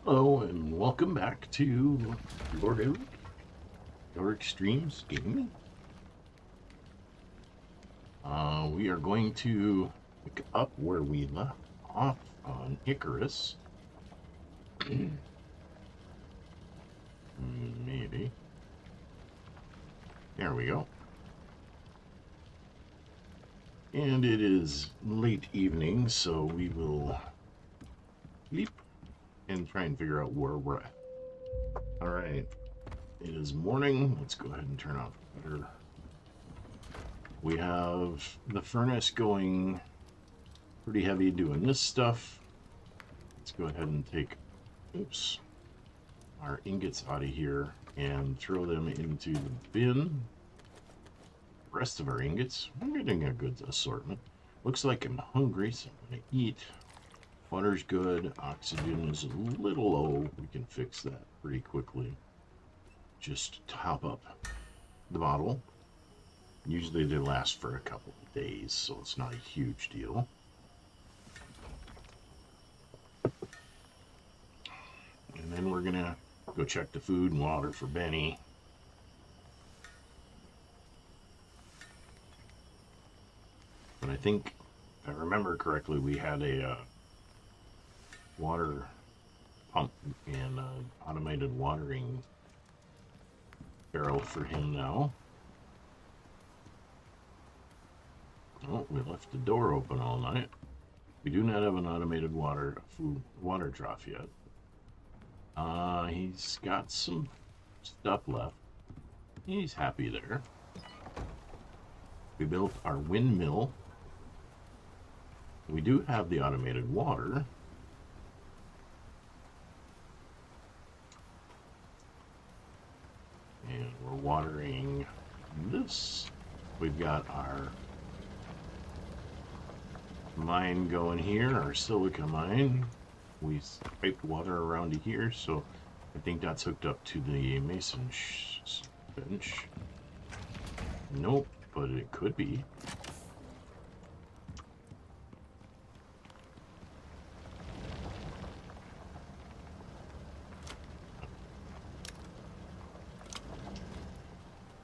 Hello and welcome back to Lord Your Extremes Gaming. We are going to pick up where we left off on Icarus. Maybe. There we go. And it is late evening, so we will sleep and try and figure out where we're at. All right, it is morning. Let's go ahead and turn off the water. We have the furnace going pretty heavy doing this stuff. Let's go ahead and take, our ingots out of here and throw them into the bin. The rest of our ingots, I'm getting a good assortment. Looks like I'm hungry, so I'm gonna eat. Water's good, oxygen is a little low. We can fix that pretty quickly. Just top up the bottle. Usually they last for a couple of days, so it's not a huge deal. And then we're gonna go check the food and water for Benny. But I think, if I remember correctly, we had a water pump and automated watering barrel for him now. Oh, we left the door open all night. We do not have an automated water trough yet. He's got some stuff left. He's happy there. We built our windmill. We do have the automated water. And we're watering this. We've got our mine going here, our silica mine. We piped water around to here, so I think that's hooked up to the mason bench. Nope, but it could be.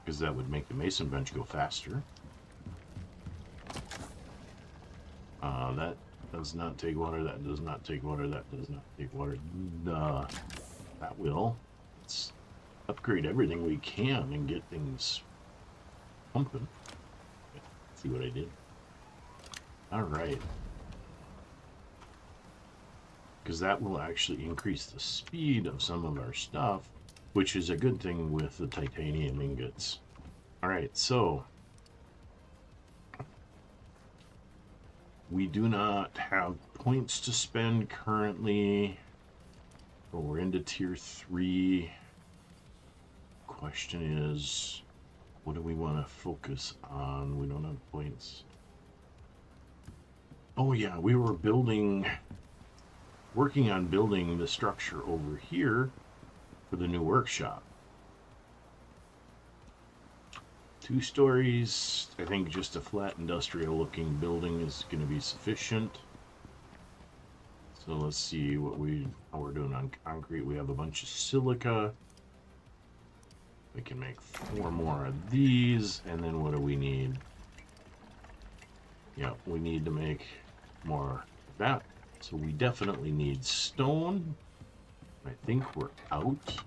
Because that would make the mason bench go faster. That does not take water, that does not take water, that does not take water. That will. Let's upgrade everything we can and get things pumping. See what I did? Alright. Because that will actually increase the speed of some of our stuff, which is a good thing with the titanium ingots. Alright, so we do not have points to spend currently, but we're into tier 3. Question is, What do we want to focus on? We don't have points. Oh yeah, we were working on building the structure over here for the new workshop. 2 stories. I think just a flat industrial looking building is going to be sufficient. So let's see how we're doing on concrete. We have a bunch of silica. We can make 4 more of these, and then what do we need? Yeah, we need to make more of that. So we definitely need stone. I think we're out.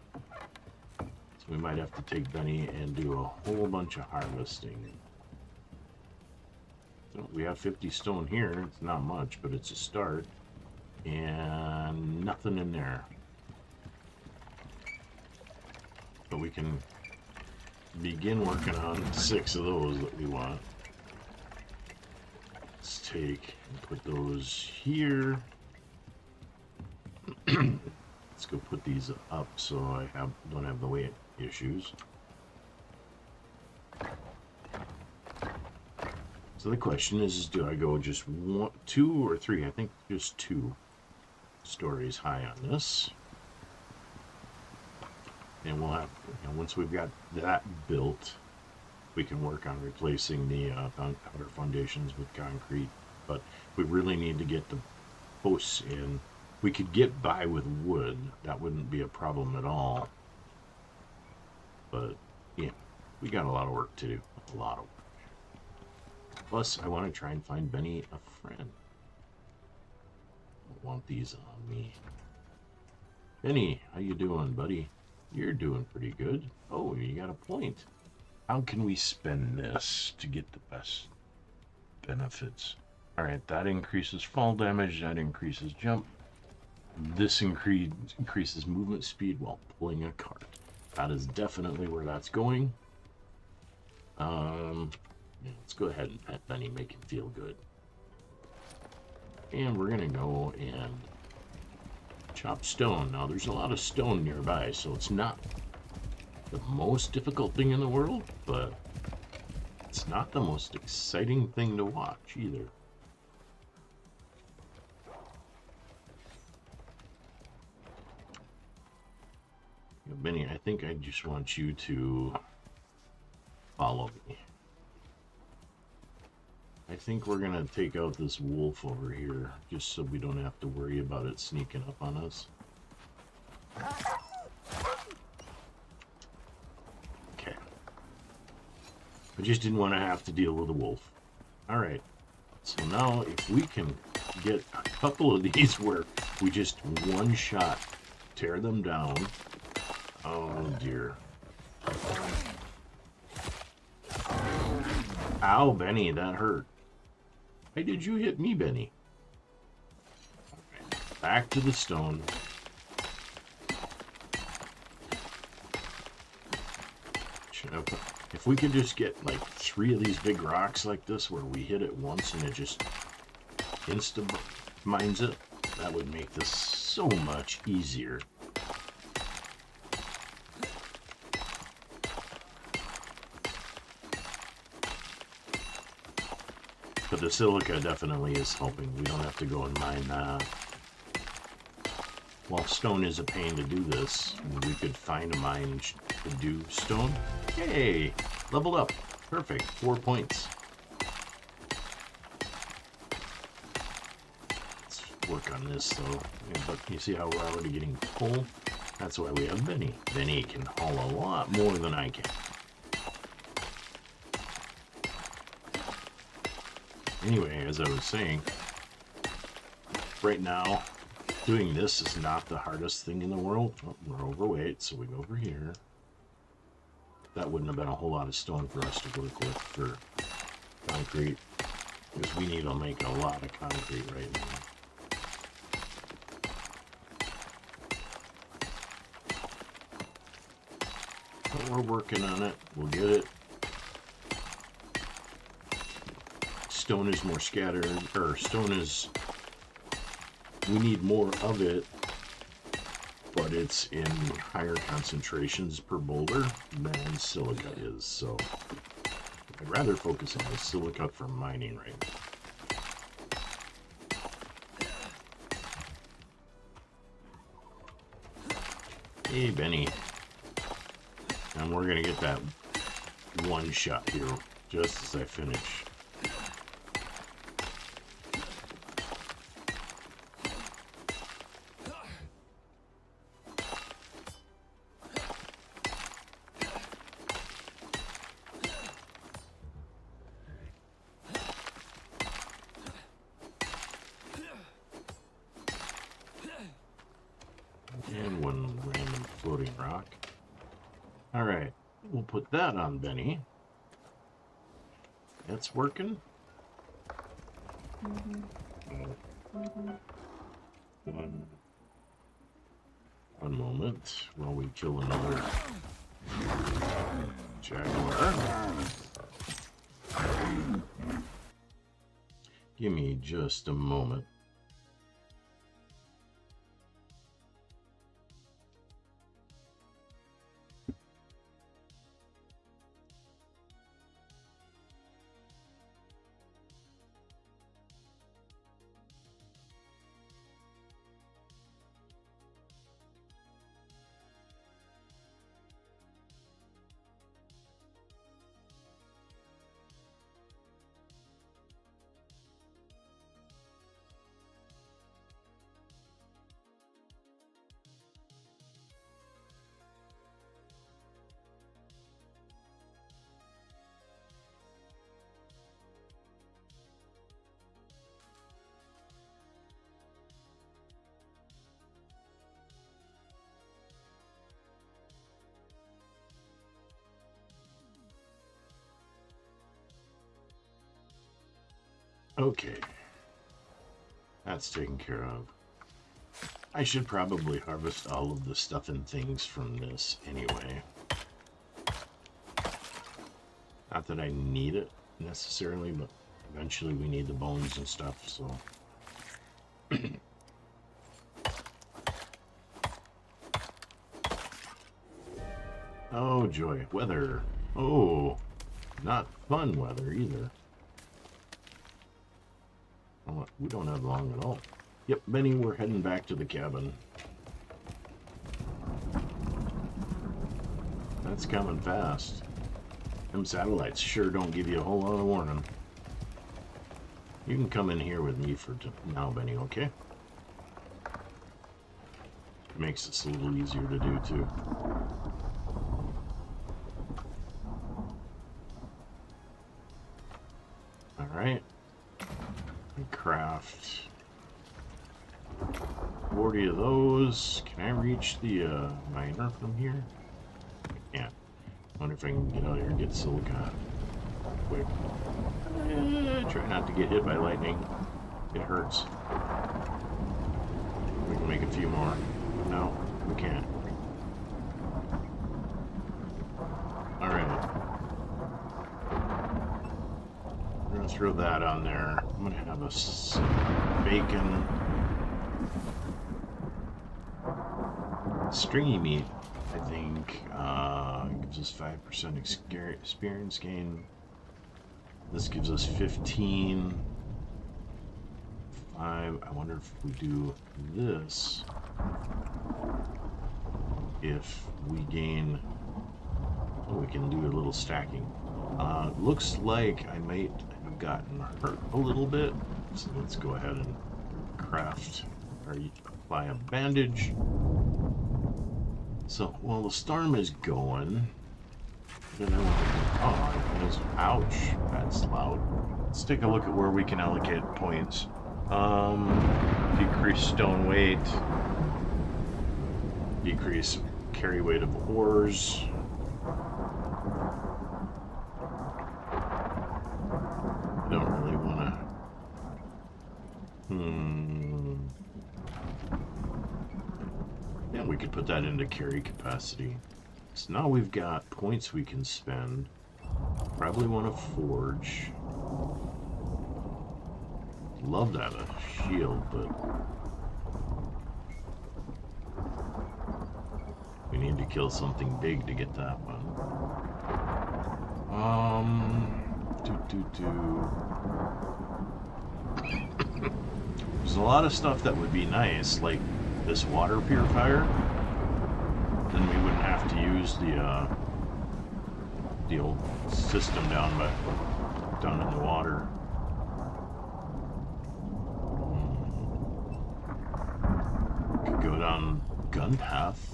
So we might have to take Benny and do a whole bunch of harvesting. So we have 50 stone here. It's not much, but it's a start. And nothing in there. But we can begin working on 6 of those that we want. Let's take and put those here. Let's go put these up so I don't have the weight issues. So the question is do I go just 1, 2, or 3? I think just 2 stories high on this. And we'll have, once we've got that built, we can work on replacing the outer foundations with concrete. But we really need to get the posts in. We could get by with wood. That wouldn't be a problem at all. But, yeah, we got a lot of work to do. A lot of work. Plus, I want to try and find Benny a friend. I want these on me. Benny, how you doing, buddy? You're doing pretty good. Oh, you got a point. How can we spend this to get the best benefits? All right, that increases fall damage. That increases jump. This increases movement speed while pulling a cart. That is definitely where that's going. Yeah, let's go ahead and pet Benny, make him feel good. And we're gonna go and chop stone. Now there's a lot of stone nearby, so it's not the most difficult thing in the world, but it's not the most exciting thing to watch either. Benny, I think I just want you to follow me. I think we're gonna take out this wolf over here, just so we don't have to worry about it sneaking up on us. Okay. I just didn't want to have to deal with a wolf. Alright. So now if we can get a couple of these where we just one shot tear them down. Oh dear. Ow, Benny, that hurt. Why did you hit me, Benny? Okay, back to the stone. If we could just get like 3 of these big rocks like this where we hit it once and it just insta-mines it, that would make this so much easier. But the silica definitely is helping. We don't have to go and mine that. While stone is a pain to do this, we could find a mine to do stone. Hey, leveled up. Perfect. 4 points. Let's work on this though. But you see how we're already getting full? That's why we have Benny. Benny can haul a lot more than I can. Anyway, as I was saying, right now, doing this is not the hardest thing in the world. Oh, we're overweight, so we go over here. That wouldn't have been a whole lot of stone for us to work with for concrete, because we need to make a lot of concrete right now. But we're working on it. We'll get it. Stone is more scattered, or stone is, we need more of it but it's in higher concentrations per boulder than silica is, so I'd rather focus on the silica for mining right now. Hey, Benny. And we're gonna get that one shot here just as I finish. And one random floating rock. Alright, we'll put that on Benny. That's working. One moment while we kill another jaguar. Give me just a moment. Okay, that's taken care of. I should probably harvest all of the stuff and things from this anyway. Not that I need it necessarily, but eventually we need the bones and stuff, so. Oh joy, weather. Oh, not fun weather either. We don't have long at all. Yep, Benny, we're heading back to the cabin. That's coming fast. Them satellites sure don't give you a whole lot of warning. You can come in here with me for now, Benny, okay? It makes this a little easier to do, too. Alright. Craft 40 of those. Can I reach the miner from here? I can't. Wonder if I can get out here and get silica quick. Try not to get hit by lightning. It hurts. We can make a few more. No, we can't. Alright. We're gonna throw that on there. I'm gonna have a bacon. Stringy meat, I think, gives us 5% experience gain. This gives us 15. 5. I wonder if we do this, if we gain, oh, we can do a little stacking. Looks like I might have gotten hurt a little bit, so let's go ahead and craft or apply a bandage. So while the storm is going, then I want to, oh, ouch, that's loud. Let's take a look at where we can allocate points. Decrease stone weight, decrease carry weight of ores. I don't really want to. Yeah, we could put that into carry capacity. So now we've got points we can spend. Probably want to forge. Love to have a shield, but need to kill something big to get that one. There's a lot of stuff that would be nice, like this water purifier. Then we wouldn't have to use the old system down in the water. Could go down gun path.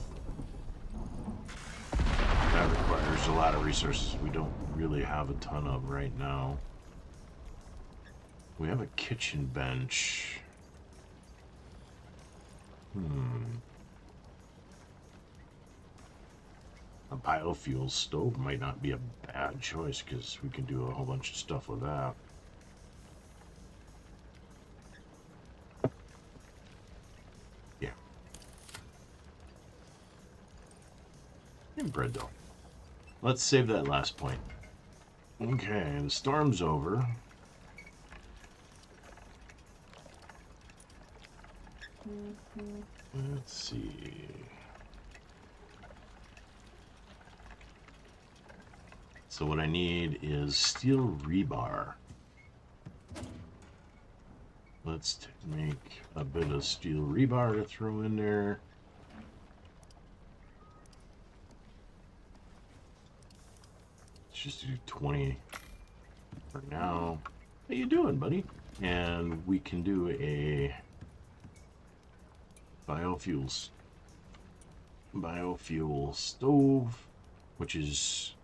That requires a lot of resources we don't really have a ton of right now. We have a kitchen bench. A biofuel stove might not be a bad choice because we can do a whole bunch of stuff with that. Yeah. And bread though. Let's save that last point. Okay, the storm's over. Let's see. So what I need is steel rebar. Let's make a bit of steel rebar to throw in there. Let's just do 20 for now. How you doing, buddy? And we can do a biofuel stove, which is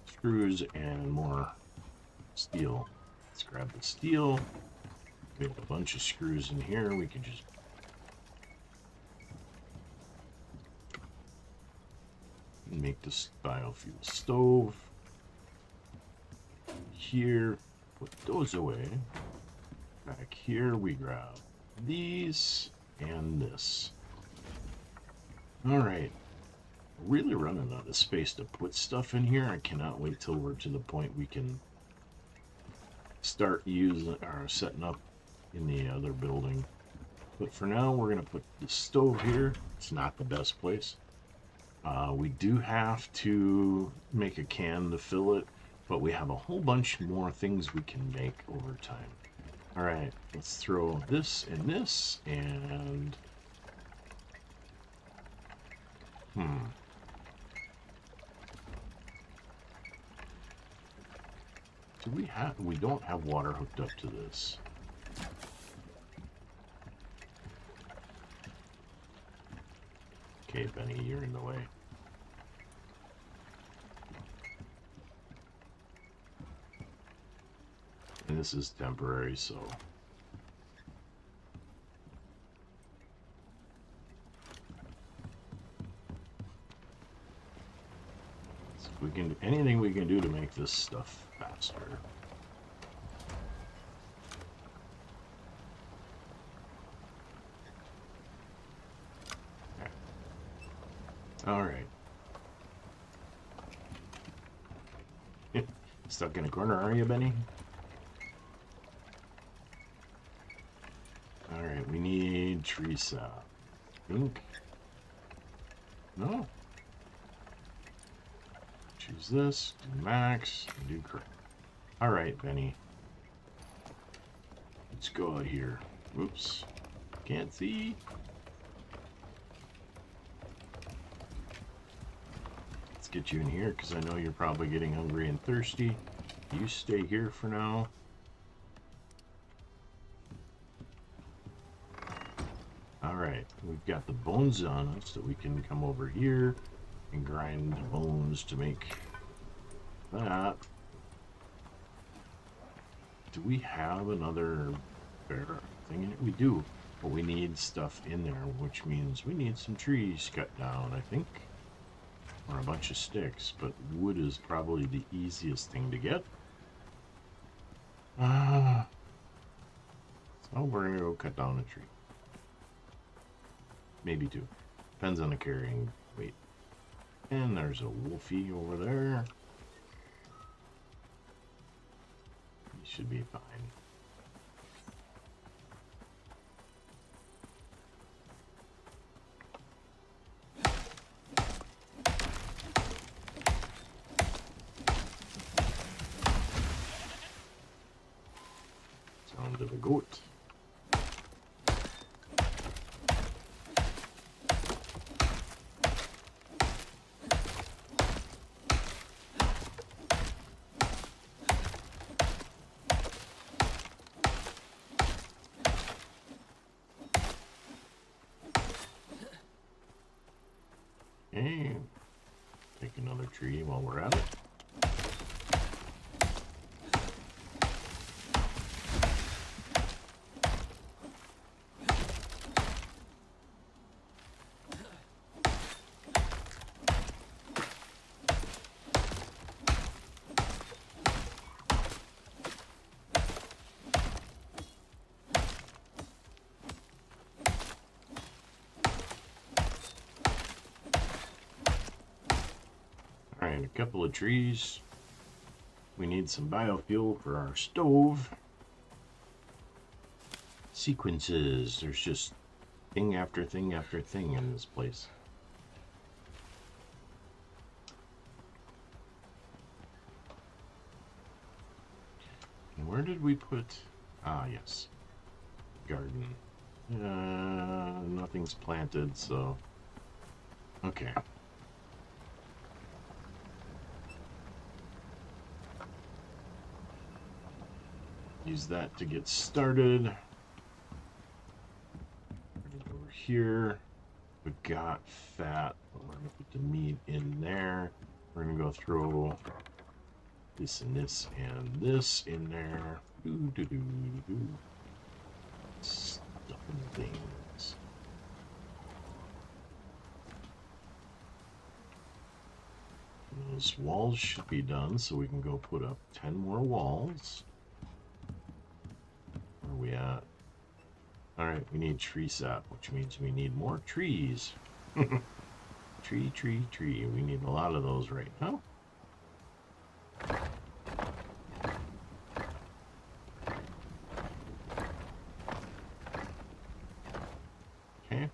screws and more steel. Let's grab the steel. We have a bunch of screws in here. We can just make this biofuel stove. Here, put those away. Back here, we grab these and this. All right. Really running out of space to put stuff in here. I cannot wait till we're to the point we can start using or setting up in the other building. But for now, we're going to put the stove here. It's not the best place. We do have to make a can to fill it, but we have a whole bunch more things we can make over time. All right, let's throw this and this, and we don't have water hooked up to this. Okay, Benny, you're in the way. And this is temporary, so we can anything we can do to make this stuff faster. Okay. All right. Stuck in a corner, are you, Benny? All right, we need tree sap. Think? No. Choose this, do max, and do correct. All right, Benny. Let's go out here. Whoops. Can't see. Let's get you in here because I know you're probably getting hungry and thirsty. You stay here for now. Alright, we've got the bones on us, so we can come over here and grind bones to make that. Do we have another bear thing in it? We do, but we need stuff in there, which means we need some trees cut down, I think. Or a bunch of sticks, but wood is probably the easiest thing to get. So we're gonna go cut down a tree. Maybe two. Depends on the carrying weight. And there's a wolfie over there. He should be fine. goat. Okay, take another tree while we're at it. Alright, a couple of trees. We need some biofuel for our stove. Sequences. There's just thing after thing after thing in this place. And where did we put... Ah, yes. Garden. Nothing's planted, so... Okay. Use that to get started. Over here, we got fat. We're gonna put the meat in there. We're gonna go throw this and this and this in there. Stuffing things. Those walls should be done, so we can go put up 10 more walls. Where are we at? Alright, we need tree sap, which means we need more trees. Tree, tree, tree. We need a lot of those right now. Okay.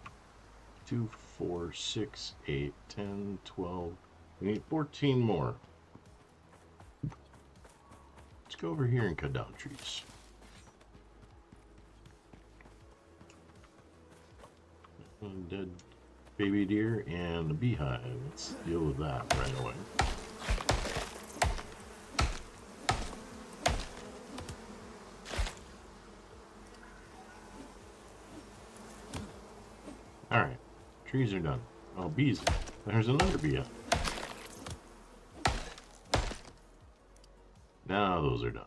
2, 4, 6, 8, 10, 12. We need 14 more. Let's go over here and cut down trees. Dead baby deer and a beehive. Let's deal with that right away. Alright, trees are done. Oh, bees. There's another bee. Now those are done.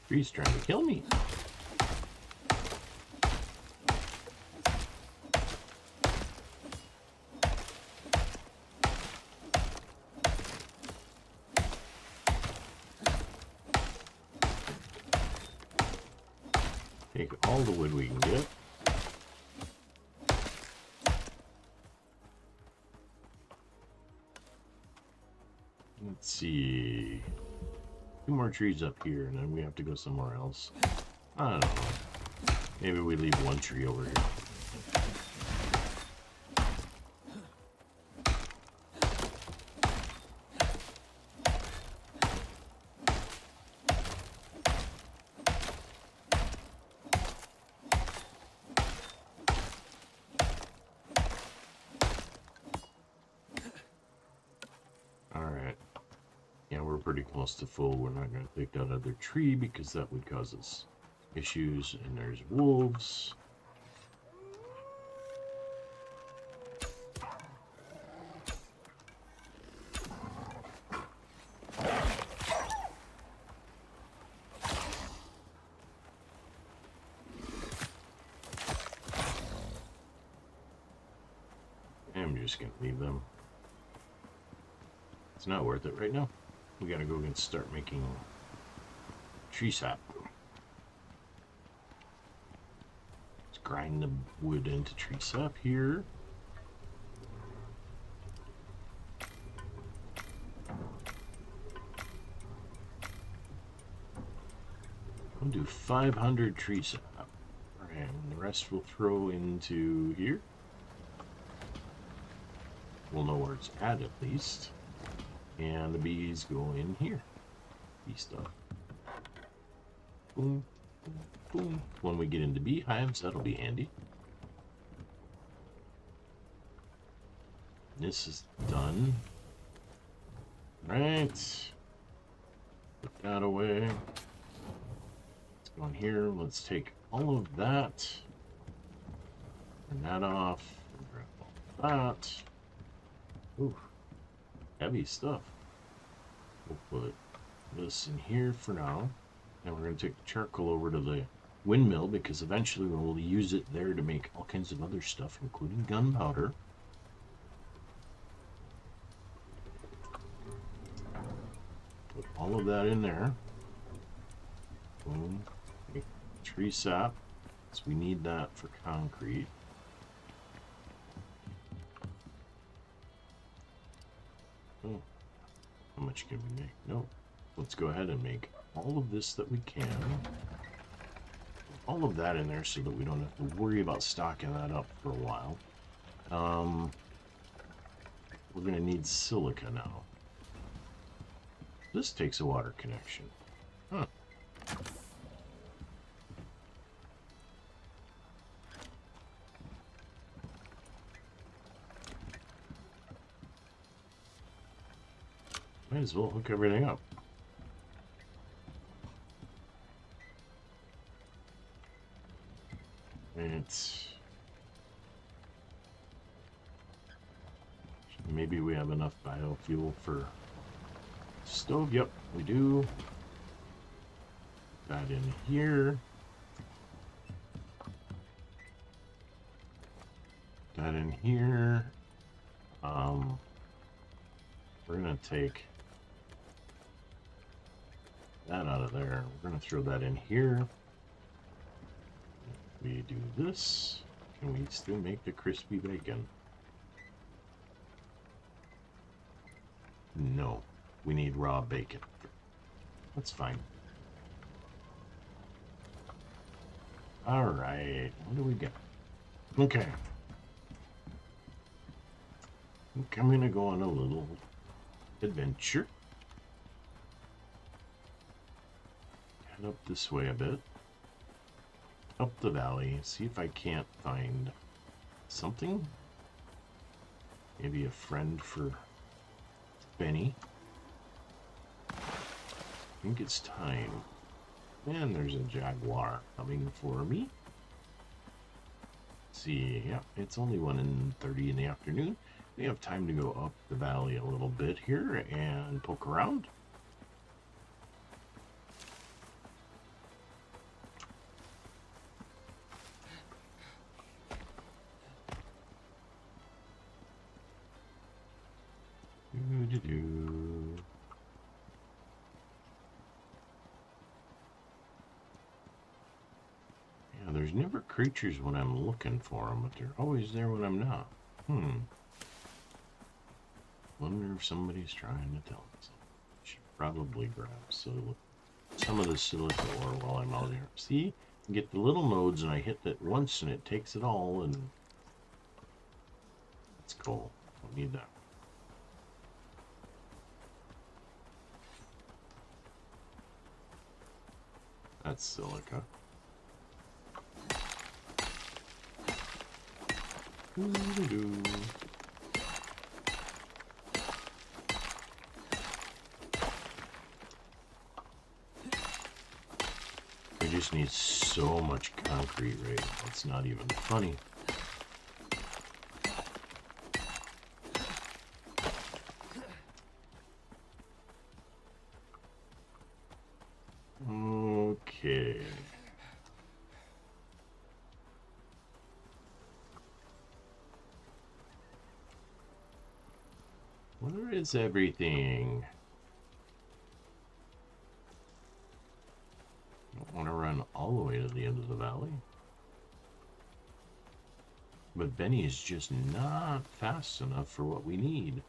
Tree's trying to kill me. Take all the wood we can get. Let's see. 2 more trees up here, and then we have to go somewhere else. I don't know. Maybe we leave 1 tree over here. Pretty close to full. We're not going to take that other tree because that would cause us issues. And there's wolves. I'm just going to leave them. It's not worth it right now. We gotta go and start making tree sap. Let's grind the wood into tree sap here. We'll do 500 tree sap. And the rest we'll throw into here. we'll know where it's at least. And the bees go in here. Bee stuff. Boom, boom, boom. When we get into beehives, that'll be handy. This is done. Right. Put that away. Let's go in here. Let's take all of that. Turn that off. And grab all that. Ooh. Heavy stuff. We'll put this in here for now. And we're going to take the charcoal over to the windmill because eventually we'll use it there to make all kinds of other stuff, including gunpowder. Put all of that in there. Boom. Make tree sap. So we need that for concrete. Oh. How much can we make? No. Let's go ahead and make all of this that we can. All of that in there so that we don't have to worry about stocking that up for a while. We're going to need silica now. This takes a water connection. Huh. Might as well hook everything up. It's... Maybe we have enough biofuel for stove. Yep, we do. That in here. That in here. We're gonna take that out of there. We're gonna throw that in here. We do this. Can we still make the crispy bacon? No. We need raw bacon. That's fine. Alright. What do we get? Okay. I think I'm gonna go on a little adventure. Head up this way a bit. Up the valley, see if I can't find something. Maybe a friend for Benny. I think it's time. And there's a jaguar coming for me. Let's see, yeah, it's only 1:30 in the afternoon. We have time to go up the valley a little bit here and poke around. Yeah, there's never creatures when I'm looking for them, but they're always there when I'm not. Wonder if somebody's trying to tell me something. Should probably grab some of the silica ore while I'm out here. See? I get the little nodes and I hit it once and it takes it all, and it's cool. Don't need that. That's silica. We just need so much concrete right now. It's not even funny. Okay. Where is everything? I don't want to run all the way to the end of the valley. But Benny is just not fast enough for what we need.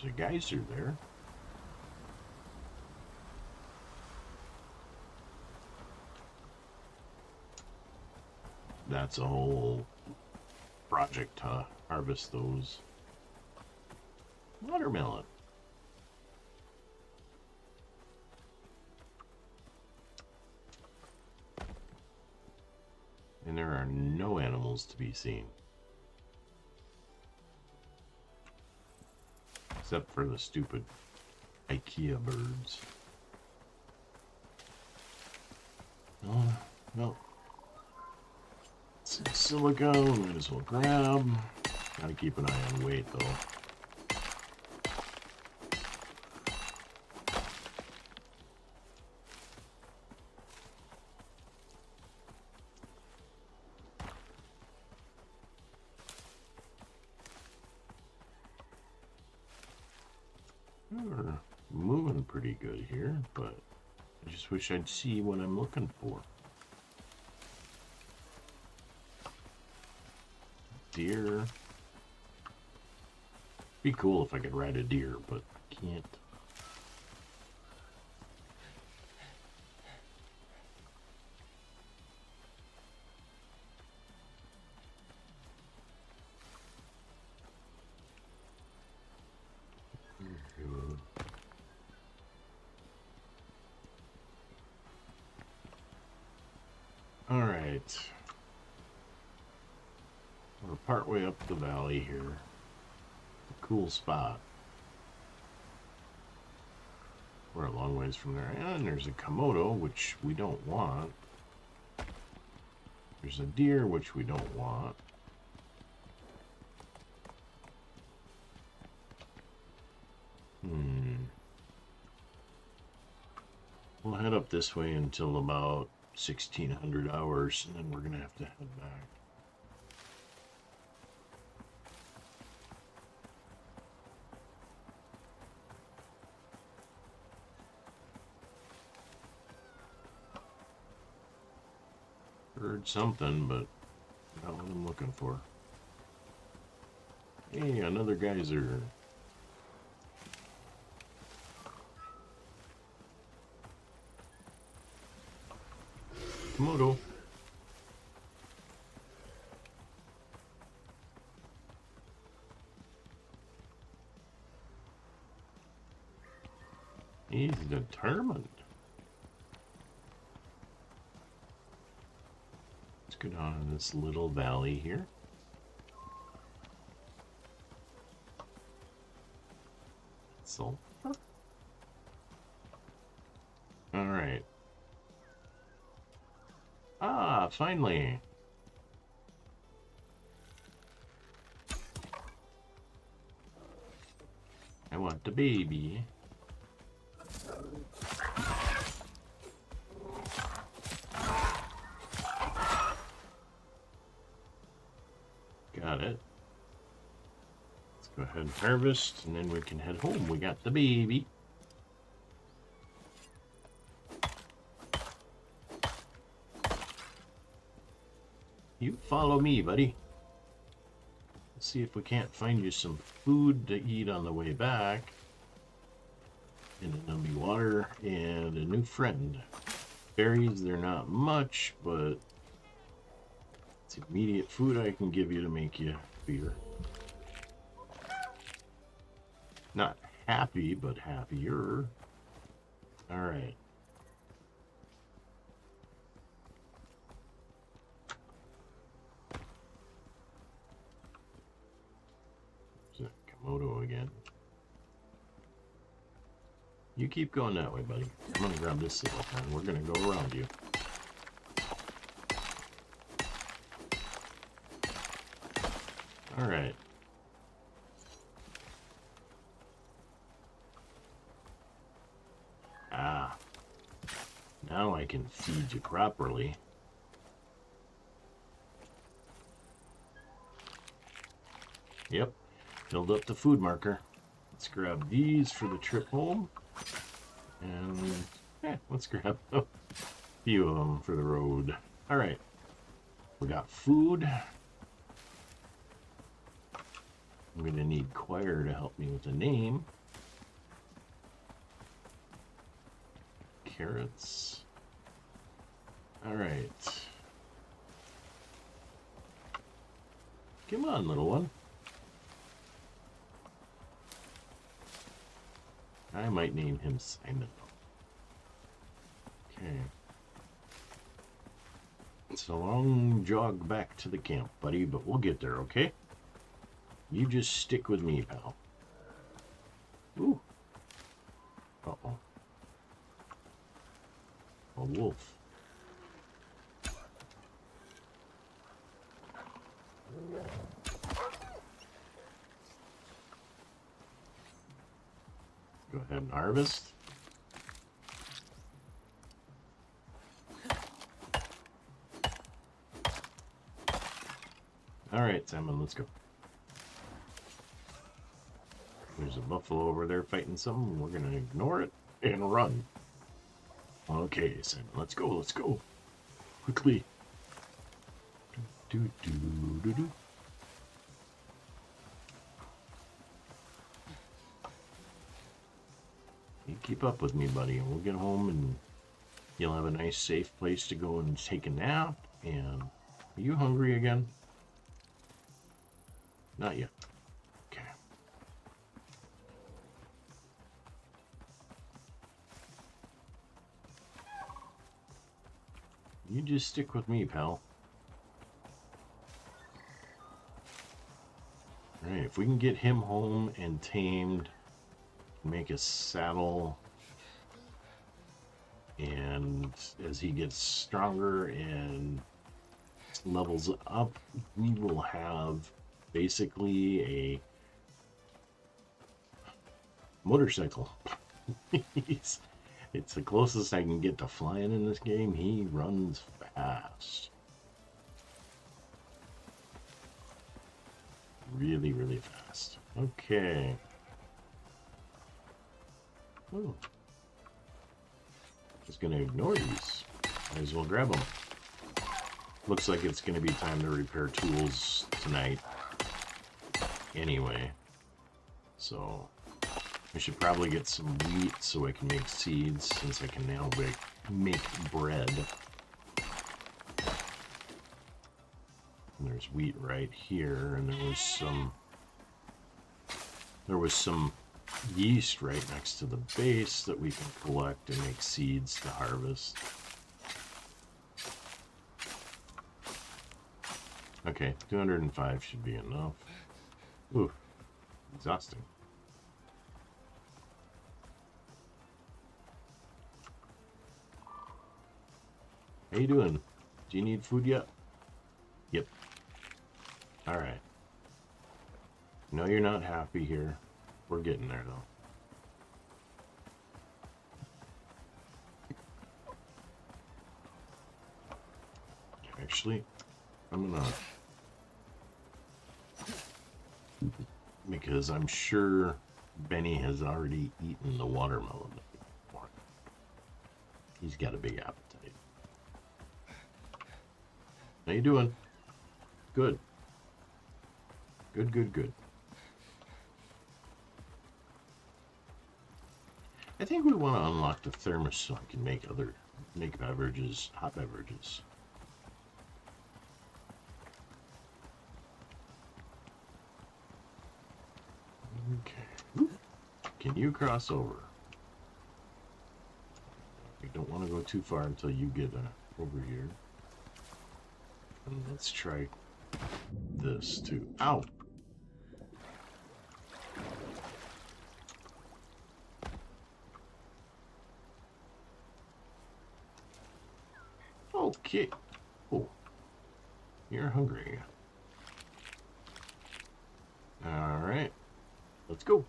There's a geyser there. that's a whole project to harvest those. Watermelon. And there are no animals to be seen. Except for the stupid IKEA birds. Oh, no. Some silica, might as well grab. Gotta keep an eye on weight though. We're moving pretty good here, but I just wish I'd see what I'm looking for. Deer. Be cool if I could ride a deer, but can't. All right. We're partway up the valley here. A cool spot. We're a long ways from there. And there's a Komodo, which we don't want. There's a deer, which we don't want. We'll head up this way until about 1600 hours, and then we're going to have to head back. Heard something, but not what I'm looking for. Hey, another geyser. Komodo. He's determined. Let's go down in this little valley here. Sulfur. All right. Ah, finally. I want the baby. Got it. Let's go ahead and harvest, and then we can head home. We got the baby. You follow me, buddy. Let's see if we can't find you some food to eat on the way back. And then there'll be water and a new friend. Berries, they're not much, but it's immediate food I can give you to make you beer. Not happy, but happier. All right. Komodo again. You keep going that way, buddy. I'm gonna grab this little and we're gonna go around you. All right. Ah. Now I can feed you properly. Yep. Filled up the food marker. Let's grab these for the trip home. And let's grab a few of them for the road. All right. We got food. I'm going to need Choir to help me with the name. Carrots. All right. Come on, little one. I might name him Simon. Okay. It's a long jog back to the camp, buddy, but we'll get there, okay? You just stick with me, pal. Ooh. Uh-oh. A wolf. Go ahead and harvest. All right, Simon, let's go. There's a buffalo over there fighting something. We're going to ignore it and run. Okay, Simon, let's go, let's go. Quickly. Do, do, do, do, do. You keep up with me, buddy, and we'll get home and you'll have a nice, safe place to go and take a nap. And are you hungry again? Not yet. Okay. You just stick with me, pal. Alright, if we can get him home and tamed, make a saddle, and as he gets stronger and levels up, we will have basically a motorcycle. It's the closest I can get to flying in this game. He runs fast. Really, really fast. Okay. Oh. Just gonna ignore these. Might as well grab them. Looks like it's gonna be time to repair tools tonight. Anyway. So, I should probably get some wheat so I can make seeds, since I can now make bread. And there's wheat right here, and there was some yeast right next to the base that we can collect and make seeds to harvest. Okay, 205 should be enough. Ooh, exhausting. How you doing? Do you need food yet? Yep. Alright. No, you're not happy here. We're getting there, though. Actually, I'm gonna... because I'm sure Benny has already eaten the watermelon. He's got a big appetite. How you doing? Good. Good, good, good. I think we want to unlock the thermos so I can make beverages, hot beverages. Okay. Can you cross over? We don't want to go too far until you get over here. And let's try this too. Ow! Okay. Oh, you're hungry. All right, let's go.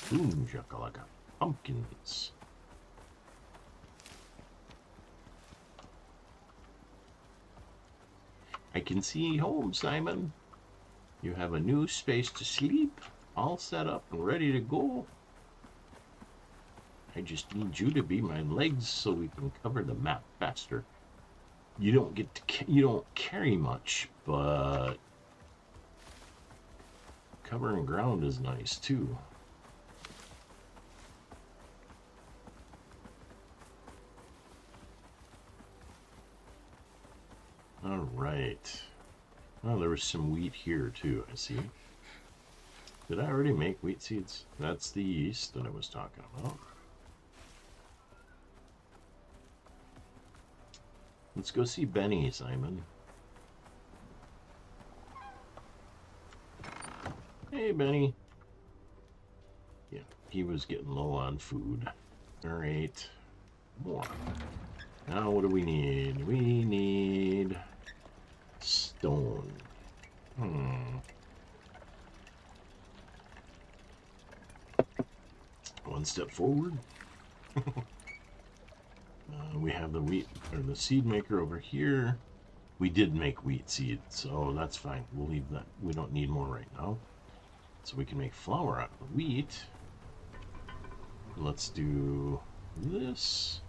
Boom, shakalaka. Pumpkins. I can see home, Simon. You have a new space to sleep, all set up and ready to go. I just need you to be my legs so we can cover the map faster. You don't carry much, but covering ground is nice too. right. Oh, there was some wheat here too, I see. Did I already make wheat seeds? That's the yeast that I was talking about. Let's go see Benny, Simon. Hey, Benny. Yeah, he was getting low on food. All right, more. Now what do we need? We need stone. One step forward. We have the wheat or the seed maker over here. We did make wheat seed, so that's fine. We'll leave that. We don't need more right now. So we can make flour out of the wheat. Let's do this.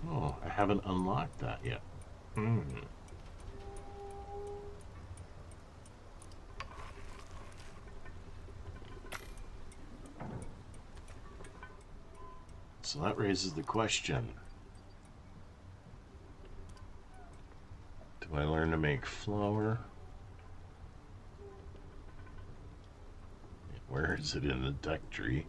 Oh, I haven't unlocked that yet. So that raises the question. Do I learn to make flour? Where is it in the deck tree?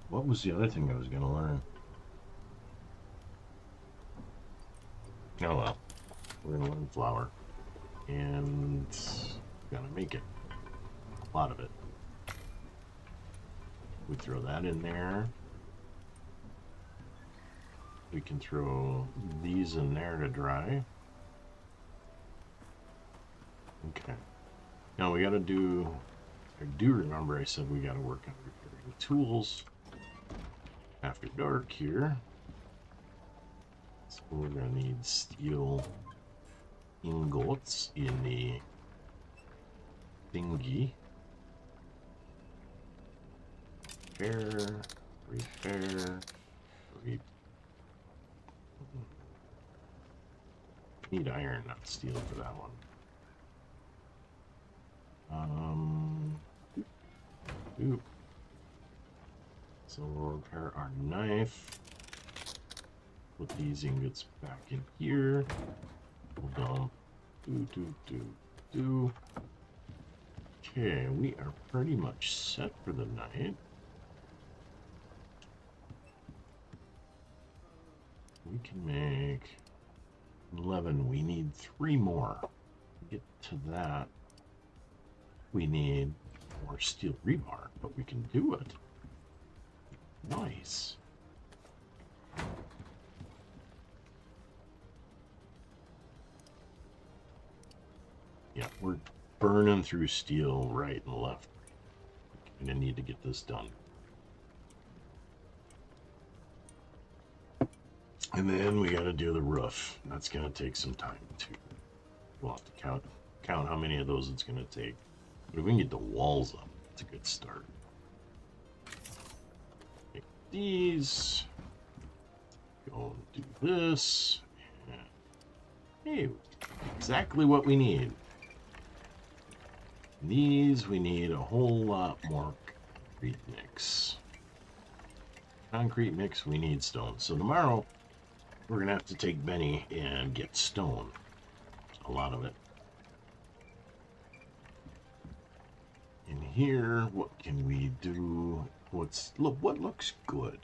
What was the other thing I was going to learn? Oh well, we're going to learn flour. And going to make it. A lot of it. We throw that in there. We can throw these in there to dry. Okay. Now we got to do, I do remember I said we got to work on repairing tools after dark here. So we're going to need steel ingots in the thingy. Repair. Need iron, not steel for that one. Oop. So we'll repair our knife. Put these ingots back in here. We'll dump. Okay, we are pretty much set for the night. We can make 11. We need 3 more. To get to that, we need more steel rebar, but we can do it. Nice. Yeah, we're burning through steel right and left. We're gonna need to get this done. And then we got to do the roof. That's going to take some time too. We'll have to count how many of those it's going to take. But if we can get the walls up, it's a good start. Take these. Go and do this. And hey, exactly what we need. These, we need a whole lot more concrete mix. Concrete mix, we need stone. So tomorrow, we're going to have to take Benny and get stone. A lot of it. In here, what can we do? What looks good?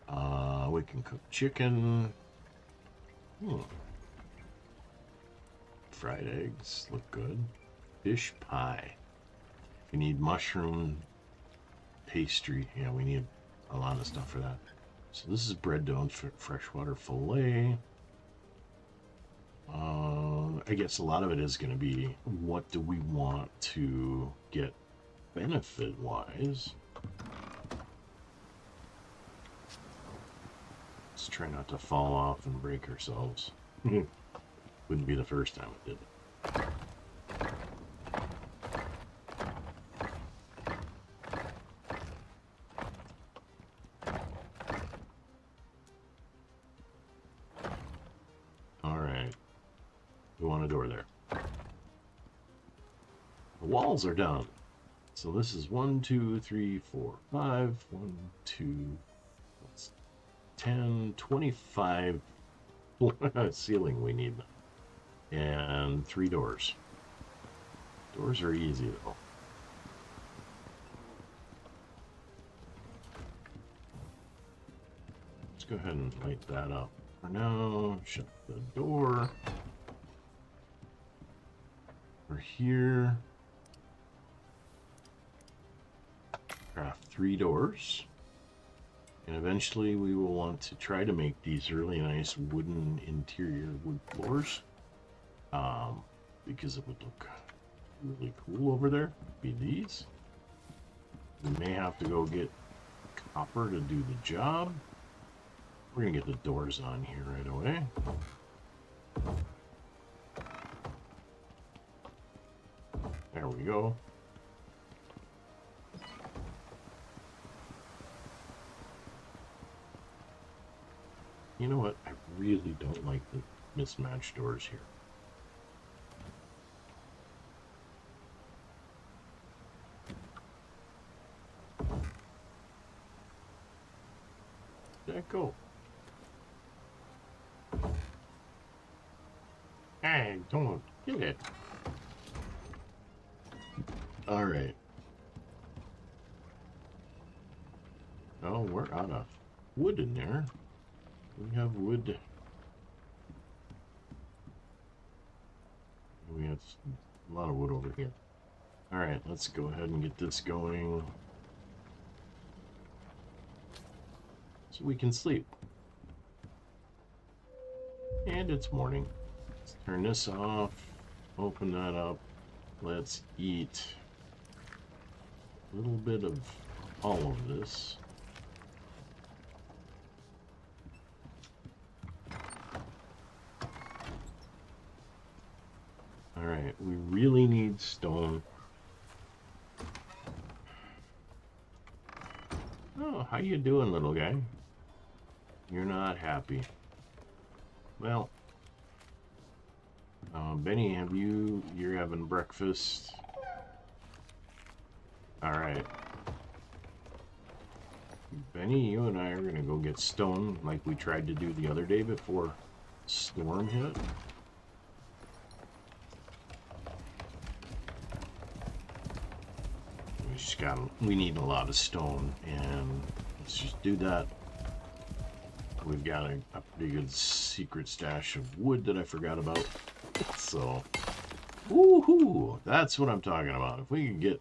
We can cook chicken. Fried eggs look good. Fish pie. We need mushroom pastry. Yeah, we need a lot of stuff for that. So this is bread dough and freshwater fillet. I guess a lot of it is going to be what do we want to get benefit-wise. Let's try not to fall off and break ourselves. Wouldn't be the first time we did it. The walls are done. So this is 1, 2, 3, 4, 5. 1, 2, that's 10, 25 ceiling we need. And 3 doors. Doors are easy though. Let's go ahead and light that up for now. Shut the door. We're here. Craft 3 doors. And eventually we will want to try to make these really nice wooden interior wood floors. Because it would look really cool over there. Be these. We may have to go get copper to do the job. We're gonna get the doors on here right away. There we go. You know what? I really don't like the mismatched doors here. Where'd that go? Hey, don't get it. All right. Oh, we're out of wood in there. We have wood. We have a lot of wood over here. All right, let's go ahead and get this going so we can sleep. And it's morning. Let's turn this off, open that up. Let's eat a little bit of all of this. All right, we really need stone. Oh, how you doing, little guy? You're not happy. Well, Benny, you're having breakfast. All right. Benny, you and I are gonna go get stone like we tried to do the other day before storm hit. We need a lot of stone, and let's just do that. We've got a pretty good secret stash of wood that I forgot about. So, woohoo! That's what I'm talking about. If we could get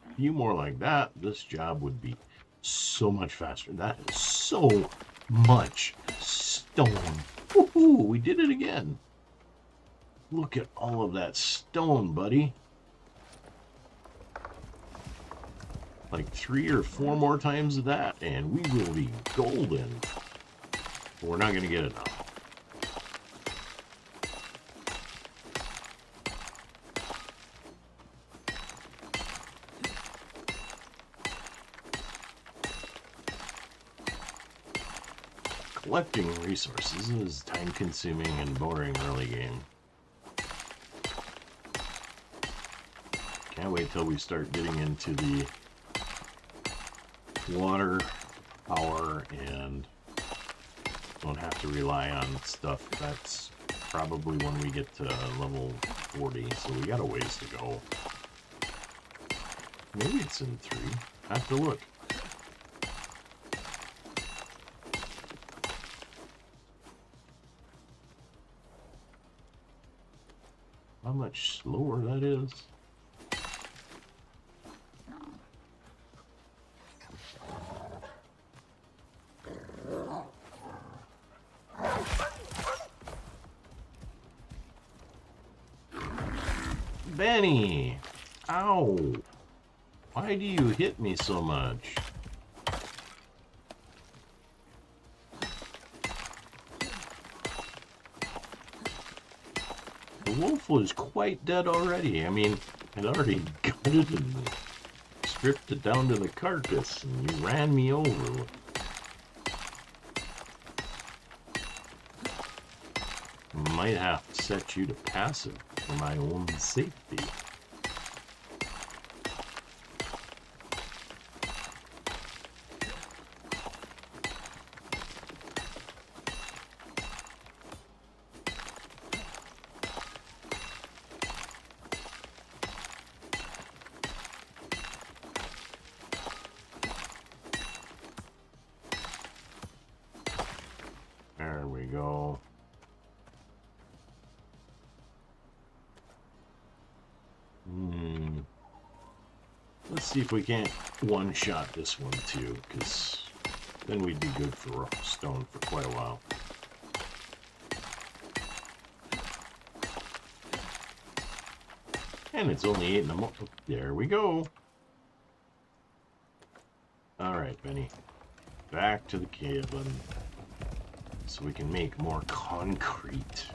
a few more like that, this job would be so much faster. That is so much stone. Woohoo! We did it again. Look at all of that stone, buddy. Like 3 or 4 more times of that, and we will be golden. But we're not going to get it now. Collecting resources is time-consuming and boring early game. Can't wait till we start getting into the water, power, and don't have to rely on stuff. That's probably when we get to level 40, so we got a ways to go. Maybe it's in 3. I have to look. How much slower that is. Benny! Ow! Why do you hit me so much? The wolf was quite dead already. I mean, I'd already gutted and stripped it down to the carcass, and you ran me over. Might have to set you to passive for my own safety. Let's see if we can't one-shot this one too, because then we'd be good for stone for quite a while. And it's only 8 in the morning. There we go. Alright, Benny. Back to the cabin. So we can make more concrete.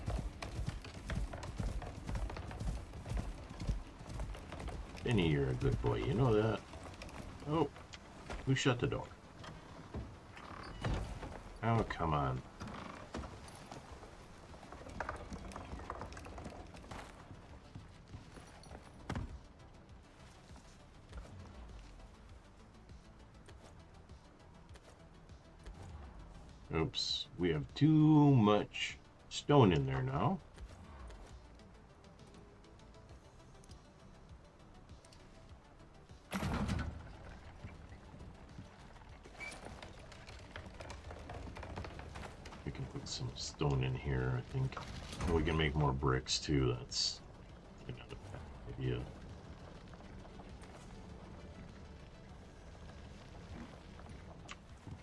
Benny, you're a good boy. You know that? Oh, who shut the door? Oh, come on. Oops, we have too much stone in there now. We can put some stone in here, I think. We can make more bricks too. That's another bad idea.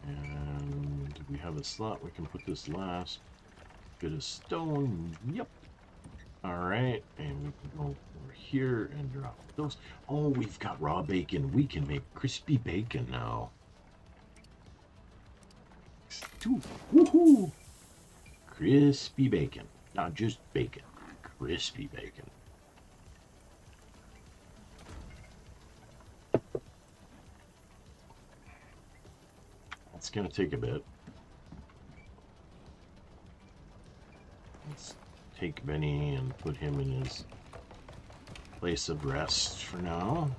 And we have a slot we can put this last bit of stone. Yep. Alright, and we can go over here and drop those. Oh, we've got raw bacon. We can make crispy bacon now. Woohoo! Crispy bacon. Not just bacon. Crispy bacon. It's gonna take a bit. Let's take Benny and put him in his place of rest for now.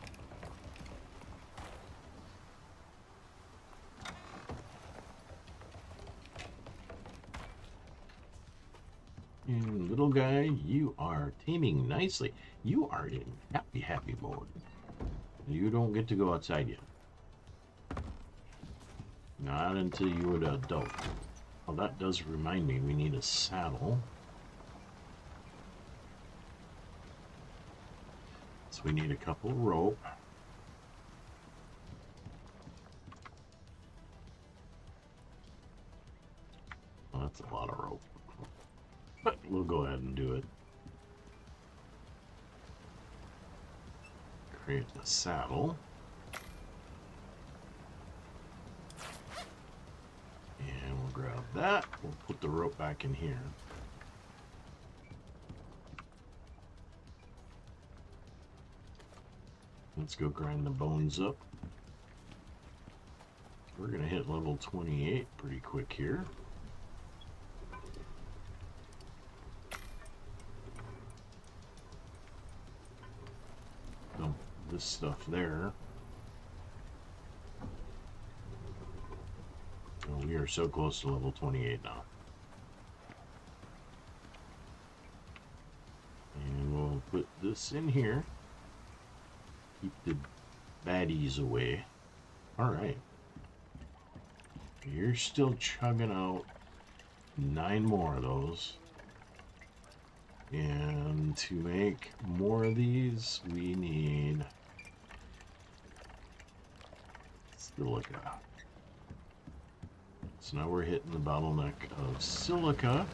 And little guy, you are taming nicely. You are in happy mode. You don't get to go outside yet. Not until you're an adult. Well, that does remind me, we need a saddle. So we need a couple of rope. Well, that's a lot of rope. But we'll go ahead and do it. Create the saddle. And we'll grab that. We'll put the rope back in here. Let's go grind the bones up. We're going to hit level 28 pretty quick here. Dump this stuff there. Oh, we are so close to level 28 now. And we'll put this in here. Keep the baddies away. Alright. You're still chugging out 9 more of those. And to make more of these, we need silica. So now we're hitting the bottleneck of silica.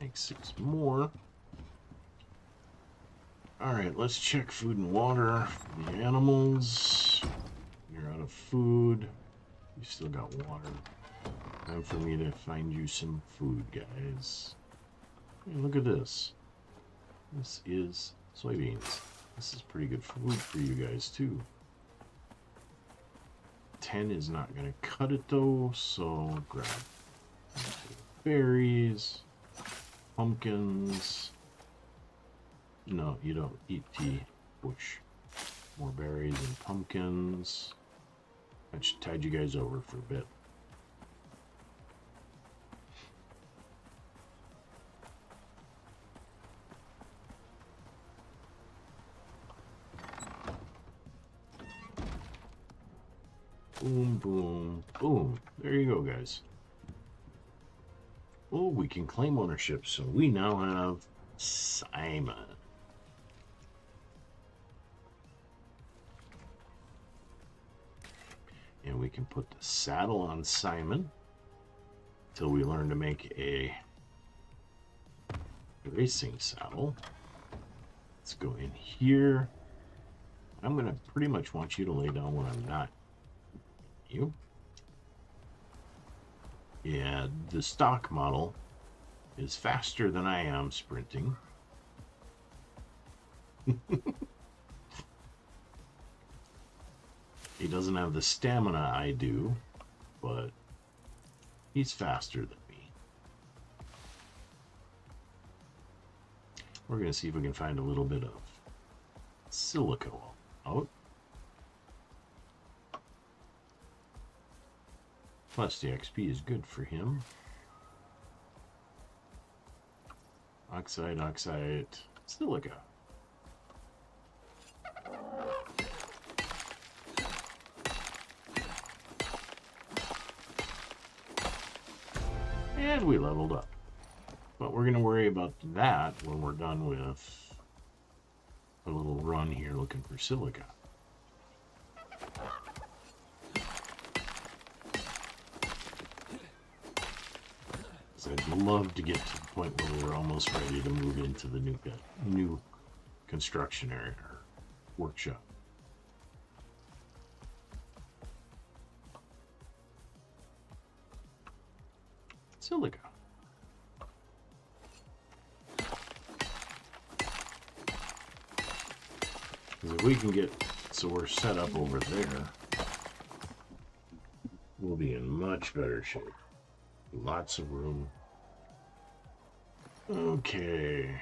Make 6 more. Alright, let's check food and water for the animals. You're out of food. You still got water. Time for me to find you some food, guys. Hey, look at this. This is soybeans. This is pretty good food for you guys, too. 10 is not going to cut it, though, so grab berries, pumpkins. No, you don't eat tea, bush. More berries and pumpkins. I just tied you guys over for a bit. Boom, boom, boom. There you go, guys. Oh, we can claim ownership, so we now have Simon. And we can put the saddle on Simon until we learn to make a racing saddle. Let's go in here. I'm going to pretty much want you to lay down when I'm not. You. Yeah, the stock model is faster than I am sprinting. He doesn't have the stamina I do, but he's faster than me. We're going to see if we can find a little bit of silica out. Plus the XP is good for him. Oxide, oxide, silica. And we leveled up. But we're going to worry about that when we're done with a little run here looking for silica. I'd love to get to the point where we're almost ready to move into the new construction area or workshop. Silica. Because if we can get so we're set up over there, we'll be in much better shape. Lots of room. Okay.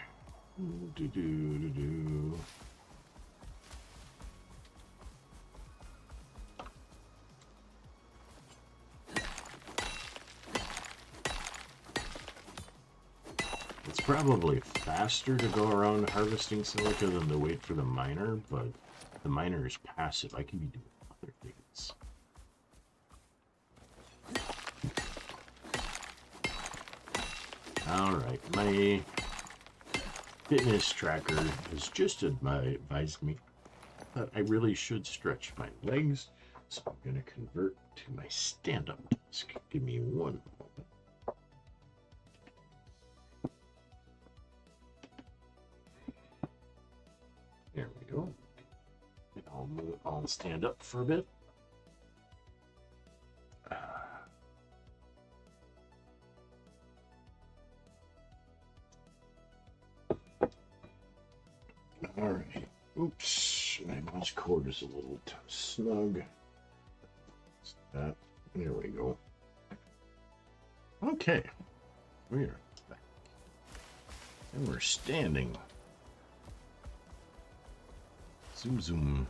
It's probably faster to go around harvesting silica than to wait for the miner, but the miner is passive. I can be doing other things. Alright, my fitness tracker has just advised me that I really should stretch my legs, so I'm going to convert to my stand-up desk. Give me one moment. There we go. I'll stand up for a bit. All right. Oops. My mouse cord is a little snug. There we go. Okay. We are back. And we're standing. Zoom, zoom.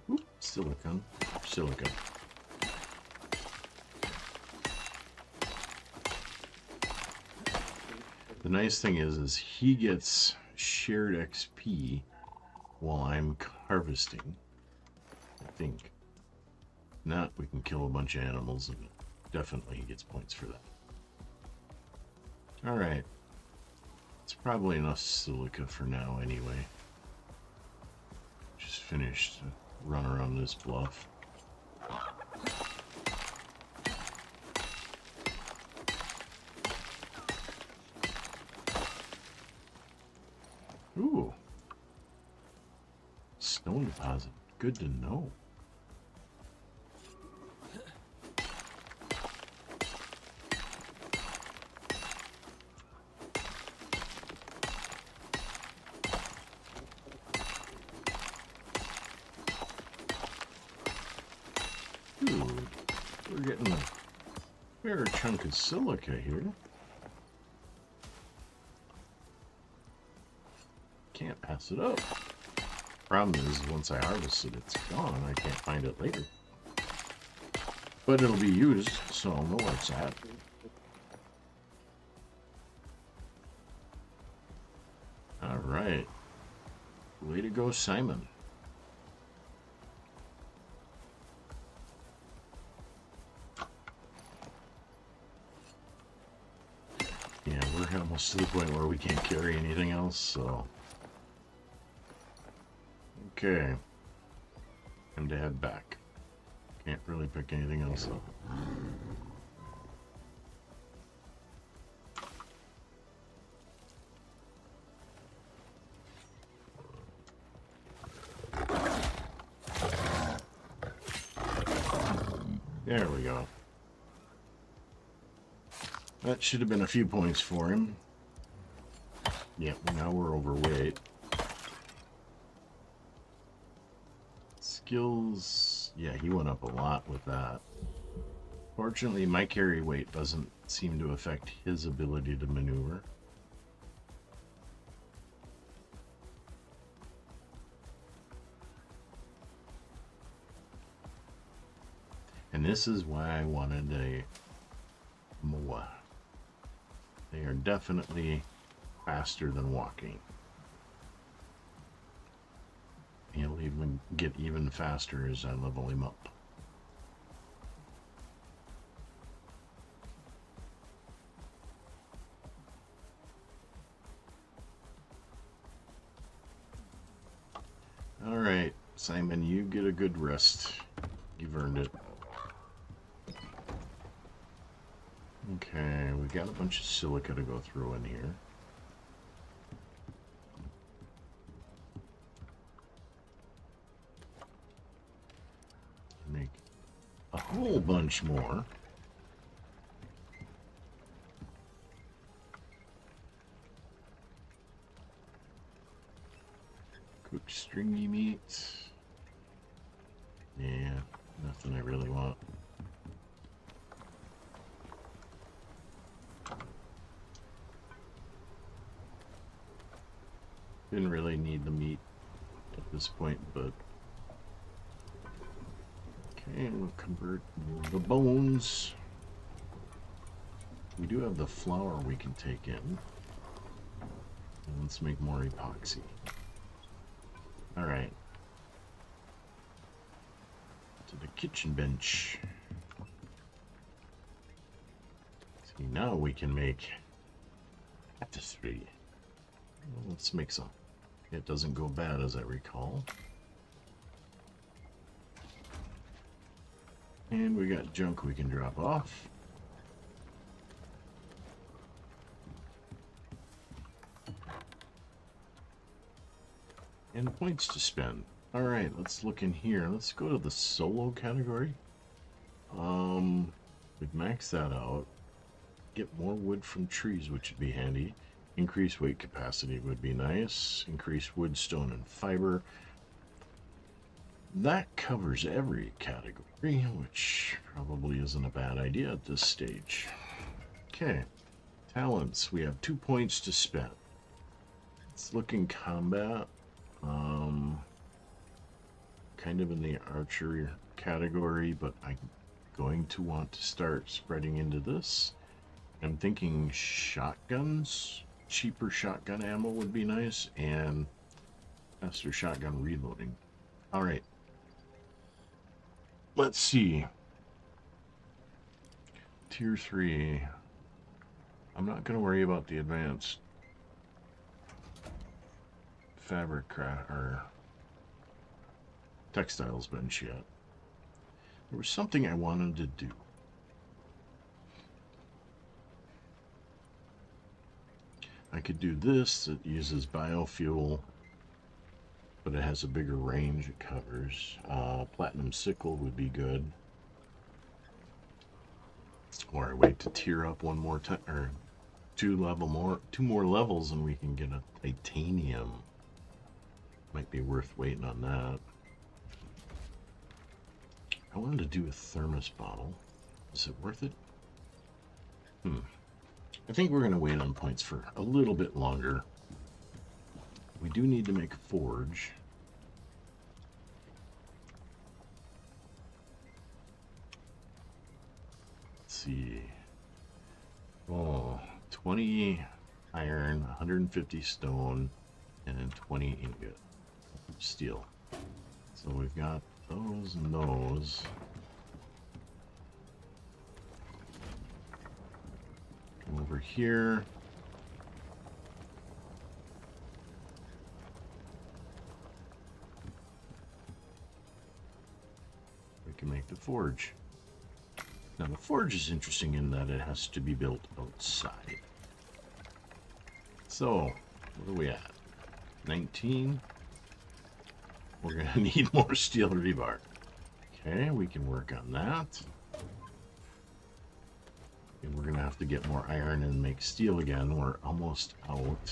Oop, silicon. Silica. The nice thing is he gets shared XP while I'm harvesting. I think. Not we can kill a bunch of animals and definitely he gets points for that. Alright. It's probably enough silica for now anyway. Just finished a run around this bluff. Ooh. Stone deposit. Good to know. Ooh. We're getting a fair chunk of silica here. Can't pass it up. Problem is, once I harvest it, it's gone. I can't find it later. But it'll be used, so I'll know where it's at. Alright. Way to go, Simon. almost to the point where we can't carry anything else, so... Okay. Time to head back. Can't really pick anything else up. There we go. That should have been a few points for him. Yeah, now we're overweight. Skills... Yeah, he went up a lot with that. Fortunately, my carry weight doesn't seem to affect his ability to maneuver. And this is why I wanted a Moa. They are definitely faster than walking. He'll even get even faster as I level him up. All right, Simon, you get a good rest. You've earned it. Okay, we got a bunch of silica to go through in here. Make a whole bunch more. Cooked stringy meat. Yeah, nothing I really want. Didn't really need the meat at this point, but okay, we'll convert the bones. We do have the flour we can take in. And let's make more epoxy. All right. To the kitchen bench. See, now we can make tapestry. Well, let's make some. It doesn't go bad, as I recall. And we got junk we can drop off. And points to spend. Alright, let's look in here. Let's go to the solo category. We'd max that out. Get more wood from trees, which would be handy. Increase weight capacity would be nice. Increase wood, stone, and fiber. That covers every category, which probably isn't a bad idea at this stage. Okay. Talents. We have 2 points to spend. Let's look in combat. Kind of in the archery category, but I'm going to want to start spreading into this. I'm thinking shotguns. Cheaper shotgun ammo would be nice, and faster shotgun reloading. All right. Let's see. Tier 3. I'm not going to worry about the advanced fabric or textiles bench yet. There was something I wanted to do. I could do this that uses biofuel, but it has a bigger range it covers. Platinum sickle would be good. Or I wait to tier up one more time, or two more levels, and we can get a titanium. Might be worth waiting on that. I wanted to do a thermos bottle. Is it worth it? I think we're going to wait on points for a little bit longer. We do need to make a forge. Let's see. Oh, 20 iron, 150 stone, and then 20 ingot steel. So we've got those and those. Come over here. can make the forge. Now the forge is interesting in that it has to be built outside. So, what are we at? 19. We're going to need more steel rebar. Okay, we can work on that. And we're going to have to get more iron and make steel again. We're almost out.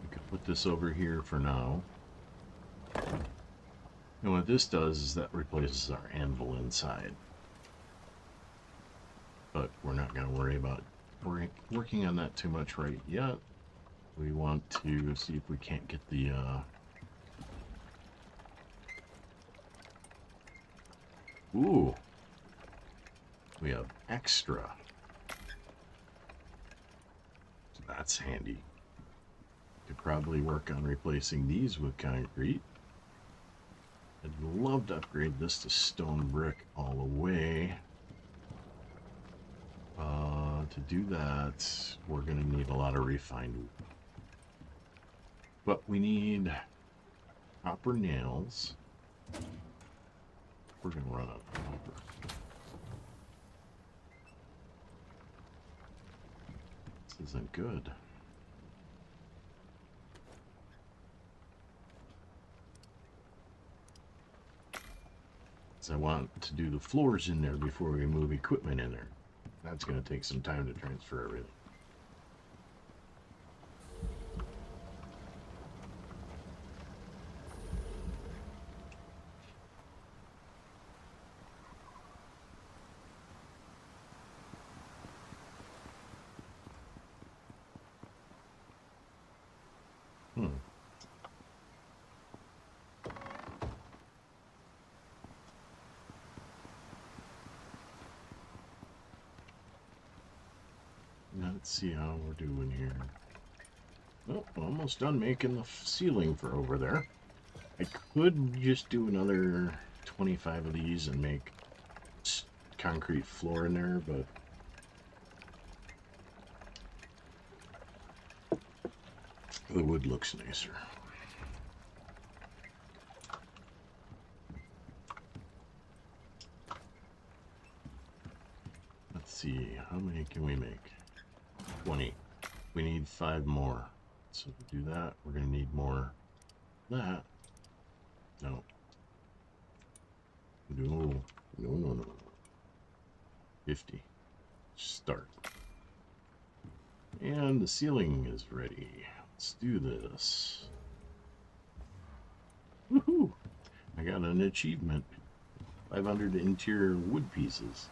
We can put this over here for now. And what this does is that replaces our anvil inside. But we're not going to worry about working on that too much right yet. We want to see if we can't get the ooh, we have extra. So that's handy. Could probably work on replacing these with concrete. I'd love to upgrade this to stone brick all the way. To do that, we're going to need a lot of refined wood. But we need copper nails. We're going to run out of copper. This isn't good. So I want to do the floors in there before we move equipment in there. That's going to take some time to transfer everything. Let's see how we're doing here. Oh, almost done making the ceiling for over there. I could just do another 25 of these and make concrete floor in there, but the wood looks nicer. Let's see, how many can we make? 20. We need 5 more. So to do that, we're going to need more of that. No. No. 50. Start. And the ceiling is ready. Let's do this. Woohoo! I got an achievement. 500 interior wood pieces.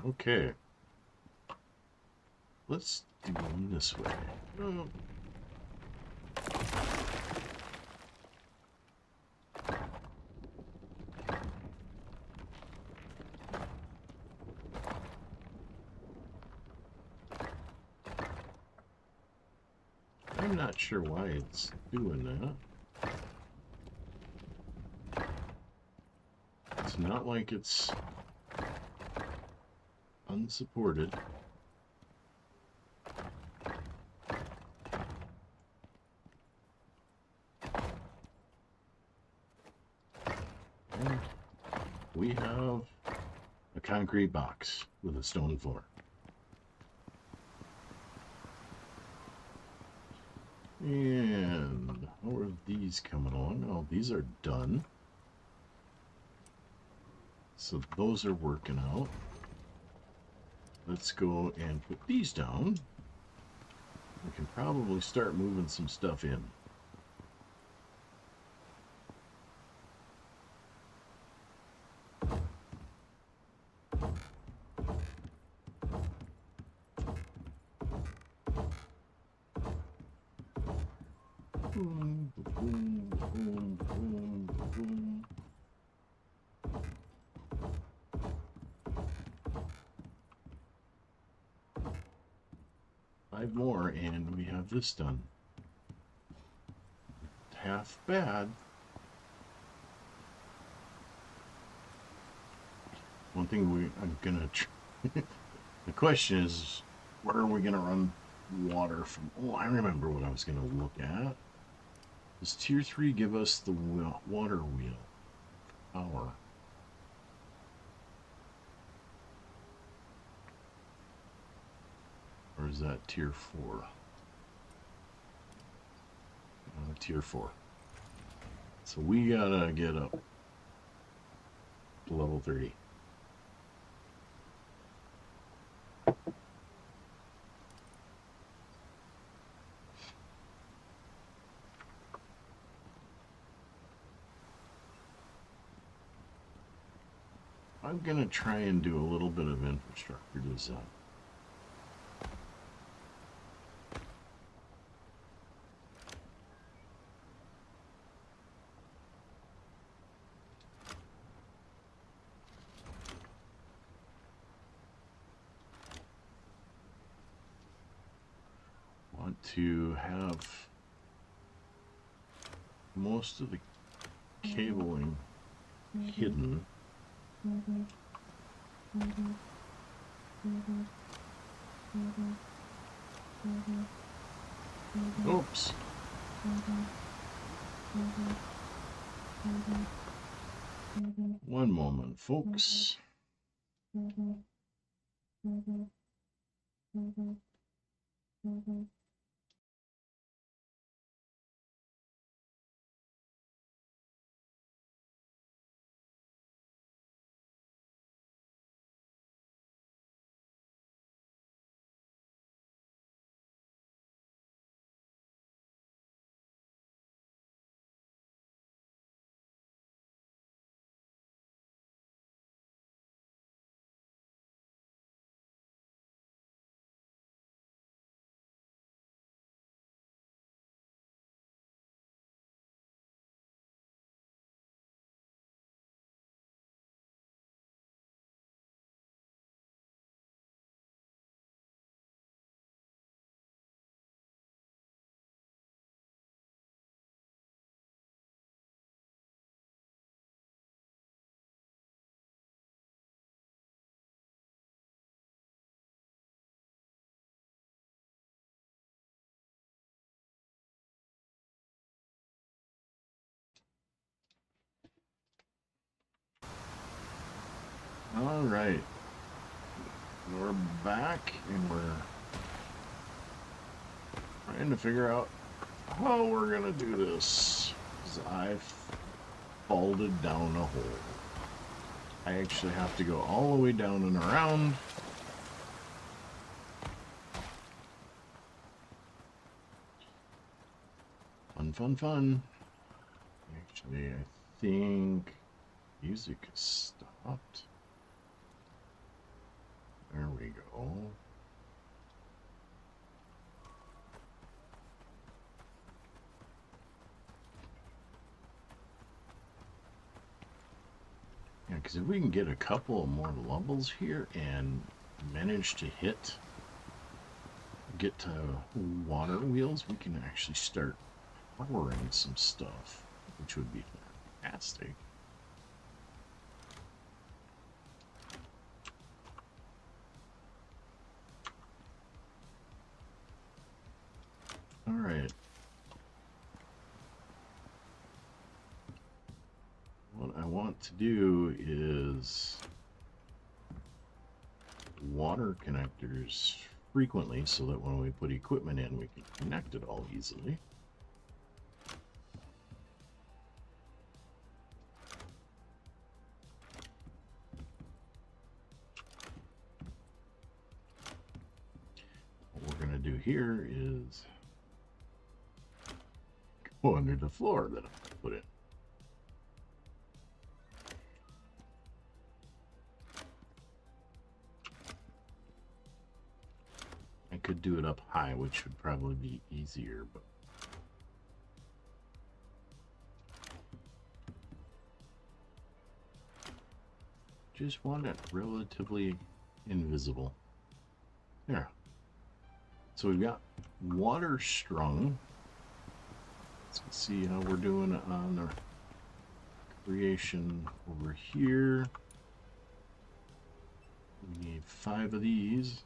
Okay. Let's do them this way. I'm not sure why it's doing that. It's not like it's unsupported. And we have a concrete box with a stone floor. And how are these coming along? Oh, these are done. So those are working out. Let's go and put these down. We can probably start moving some stuff in. Boom, boom, boom, boom, boom. 5 more, and we have this done. Half bad. One thing I'm gonna the question is, where are we gonna run water from? Oh, I remember what I was gonna look at. Does tier 3 give us the water wheel power? Or is that tier 4? Tier 4. So we gotta get up to level 30. I'm gonna try and do a little bit of infrastructure design. Want to have most of the cabling hidden. Oops. One moment, folks. All right. We're back and we're trying to figure out how we're gonna do this. 'Cause I've folded down a hole. I actually have to go all the way down and around. Fun, fun, fun. Actually, I think music is stopped. There we go. Yeah, because if we can get a couple of more levels here and manage to get to water wheels, we can actually start powering some stuff, which would be fantastic. All right. What I want to do is water connectors frequently so that when we put equipment in, we can connect it all easily. What we're going to do here is go under the floor that I'm going to put in. I could do it up high, which would probably be easier, but just want it relatively invisible. There. So we've got water strung. Let's see how we're doing on the creation over here. We need 5 of these.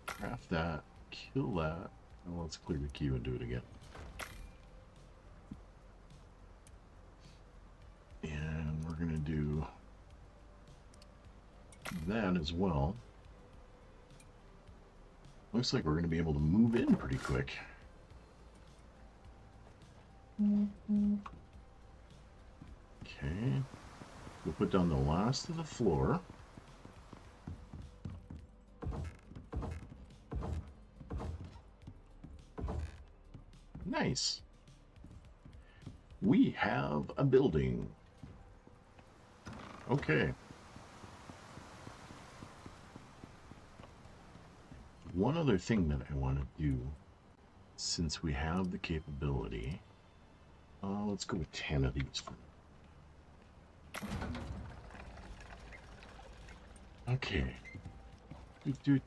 Craft that. Kill that. Well, let's clear the queue and do it again. And we're going to do that as well. Looks like we're going to be able to move in pretty quick. Okay. We'll put down the last of the floor. Nice. We have a building. Okay. One other thing that I want to do, since we have the capability, let's go with 10 of these. Okay. Do.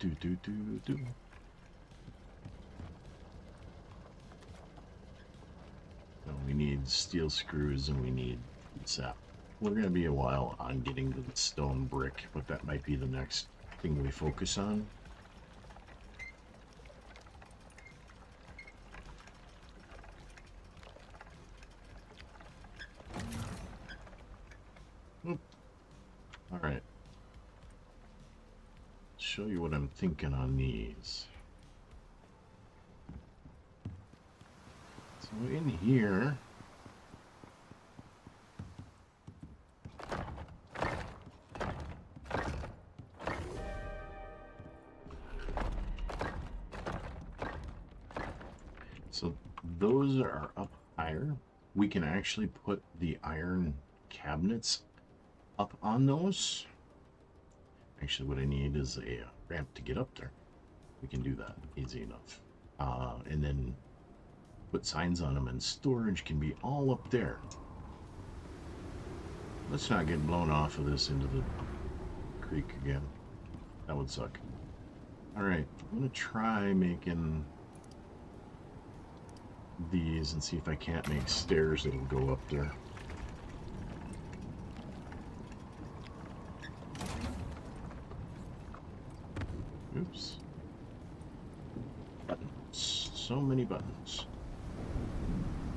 No, we need steel screws and we need sap. We're going to be a while on getting to the stone brick, but that might be the next thing we focus on. All right. Show you what I'm thinking on these. So in here, so those are up higher. We can actually put the iron cabinets up on those. Actually, what I need is a ramp to get up there. We can do that easy enough. And then put signs on them, and storage can be all up there. Let's not get blown off of this into the creek again. That would suck. Alright, I'm going to try making these and see if I can't make stairs that'll go up there. Oops. Buttons. So many buttons.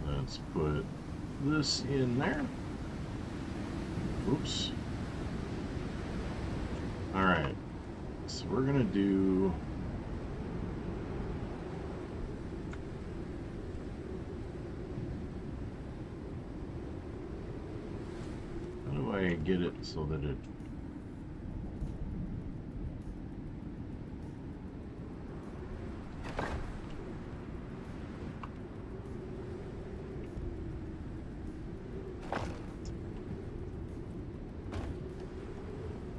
Let's put this in there. Oops. Alright. So we're going to do... How do I get it so that it...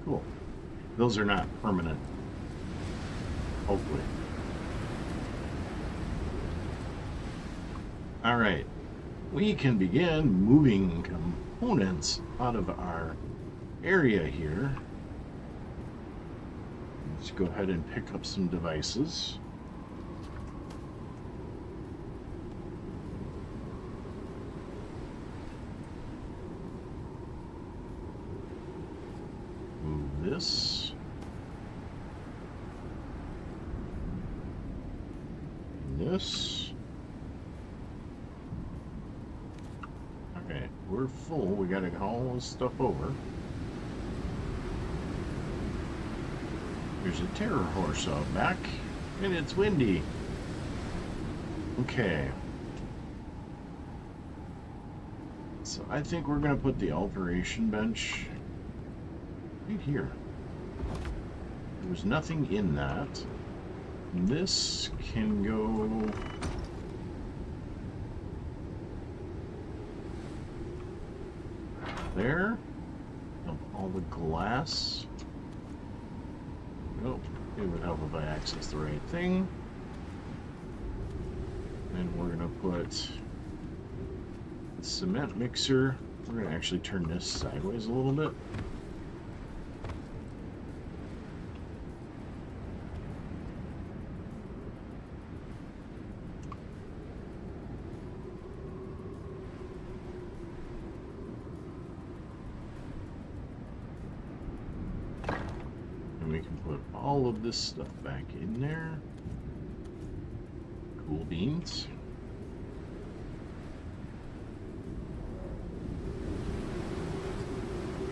Cool. Those are not permanent. Hopefully. Alright. We can begin moving components out of our area here. Let's go ahead and pick up some devices. Move this. And this. Okay, we're full. We gotta get all this stuff over. There's a terror horse out back, and it's windy. Okay. So I think we're gonna put the alteration bench right here. There was nothing in that. This can go there. All the glass. Oh, it would help if I access the right thing. And we're gonna put the cement mixer. We're gonna actually turn this sideways a little bit. And we can put all of this stuff back in there. Cool beans.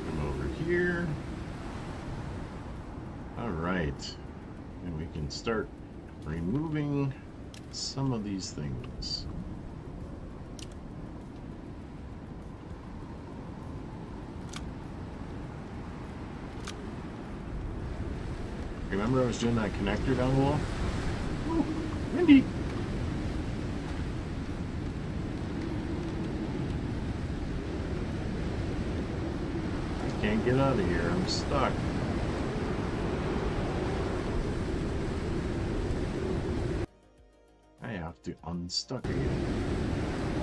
Come over here. All right. And we can start removing some of these things. Remember I was doing that connector down the wall? Ooh, windy. I can't get out of here. I'm stuck. I have to unstuck again.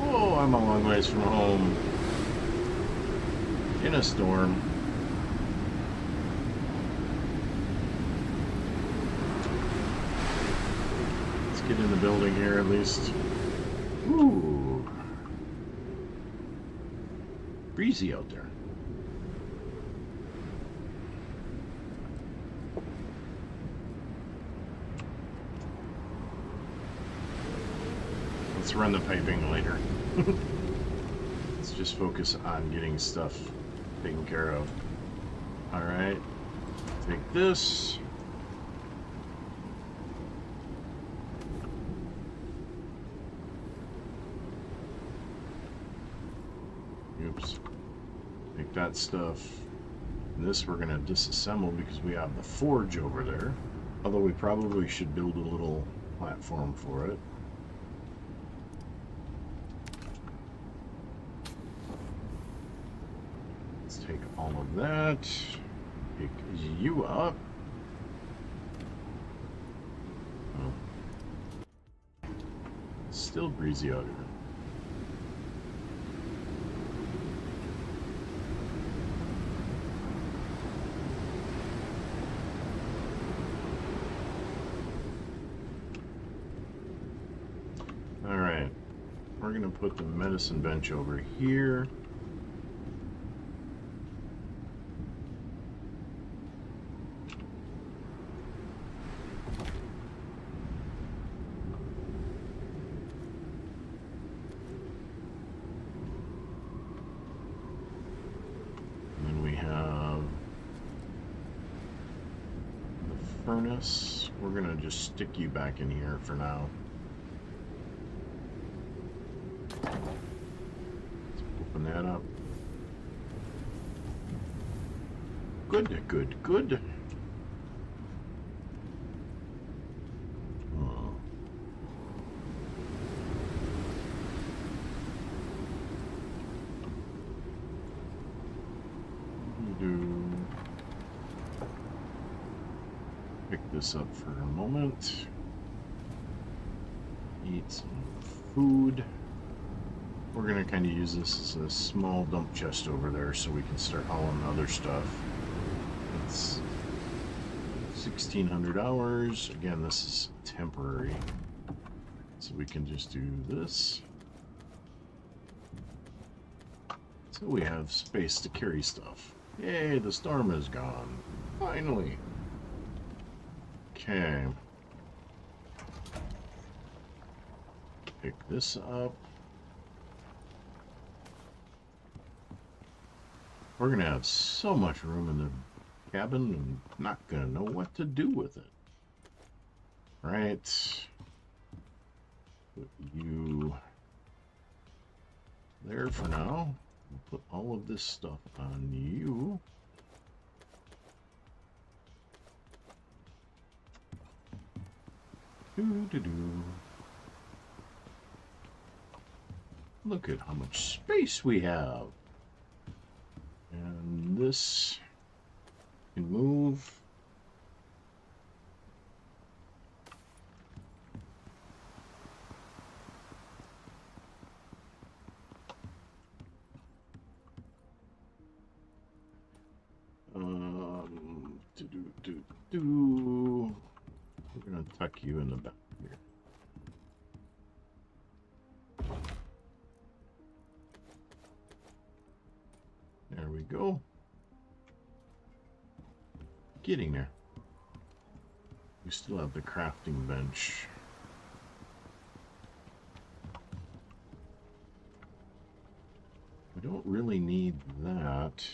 Oh, I'm a long ways from home. In a storm. Get in the building here at least. Ooh. Breezy out there. Let's run the piping later. Let's just focus on getting stuff taken care of. Alright. Take this. Oops. Take that stuff. And this we're going to disassemble because we have the forge over there. Although we probably should build a little platform for it. Let's take all of that. Pick you up. Oh. Still breezy out here. We're going to put the medicine bench over here. And then we have the furnace. We're going to just stick you back in here for now. Open that up. Good, good, good. Oh. Pick this up for a moment. Eat some food. We're going to kind of use this as a small dump chest over there so we can start hauling other stuff. It's 1,600 hours. Again, this is temporary. So we can just do this. So we have space to carry stuff. Yay, the storm is gone. Finally. Okay. Pick this up. We're going to have so much room in the cabin and not going to know what to do with it. Right. Put you there for now. We'll put all of this stuff on you. Doo-doo-doo. Look at how much space we have. And this can move. We're going to tuck you in the back here. There we go. Getting there. We still have the crafting bench. We don't really need that.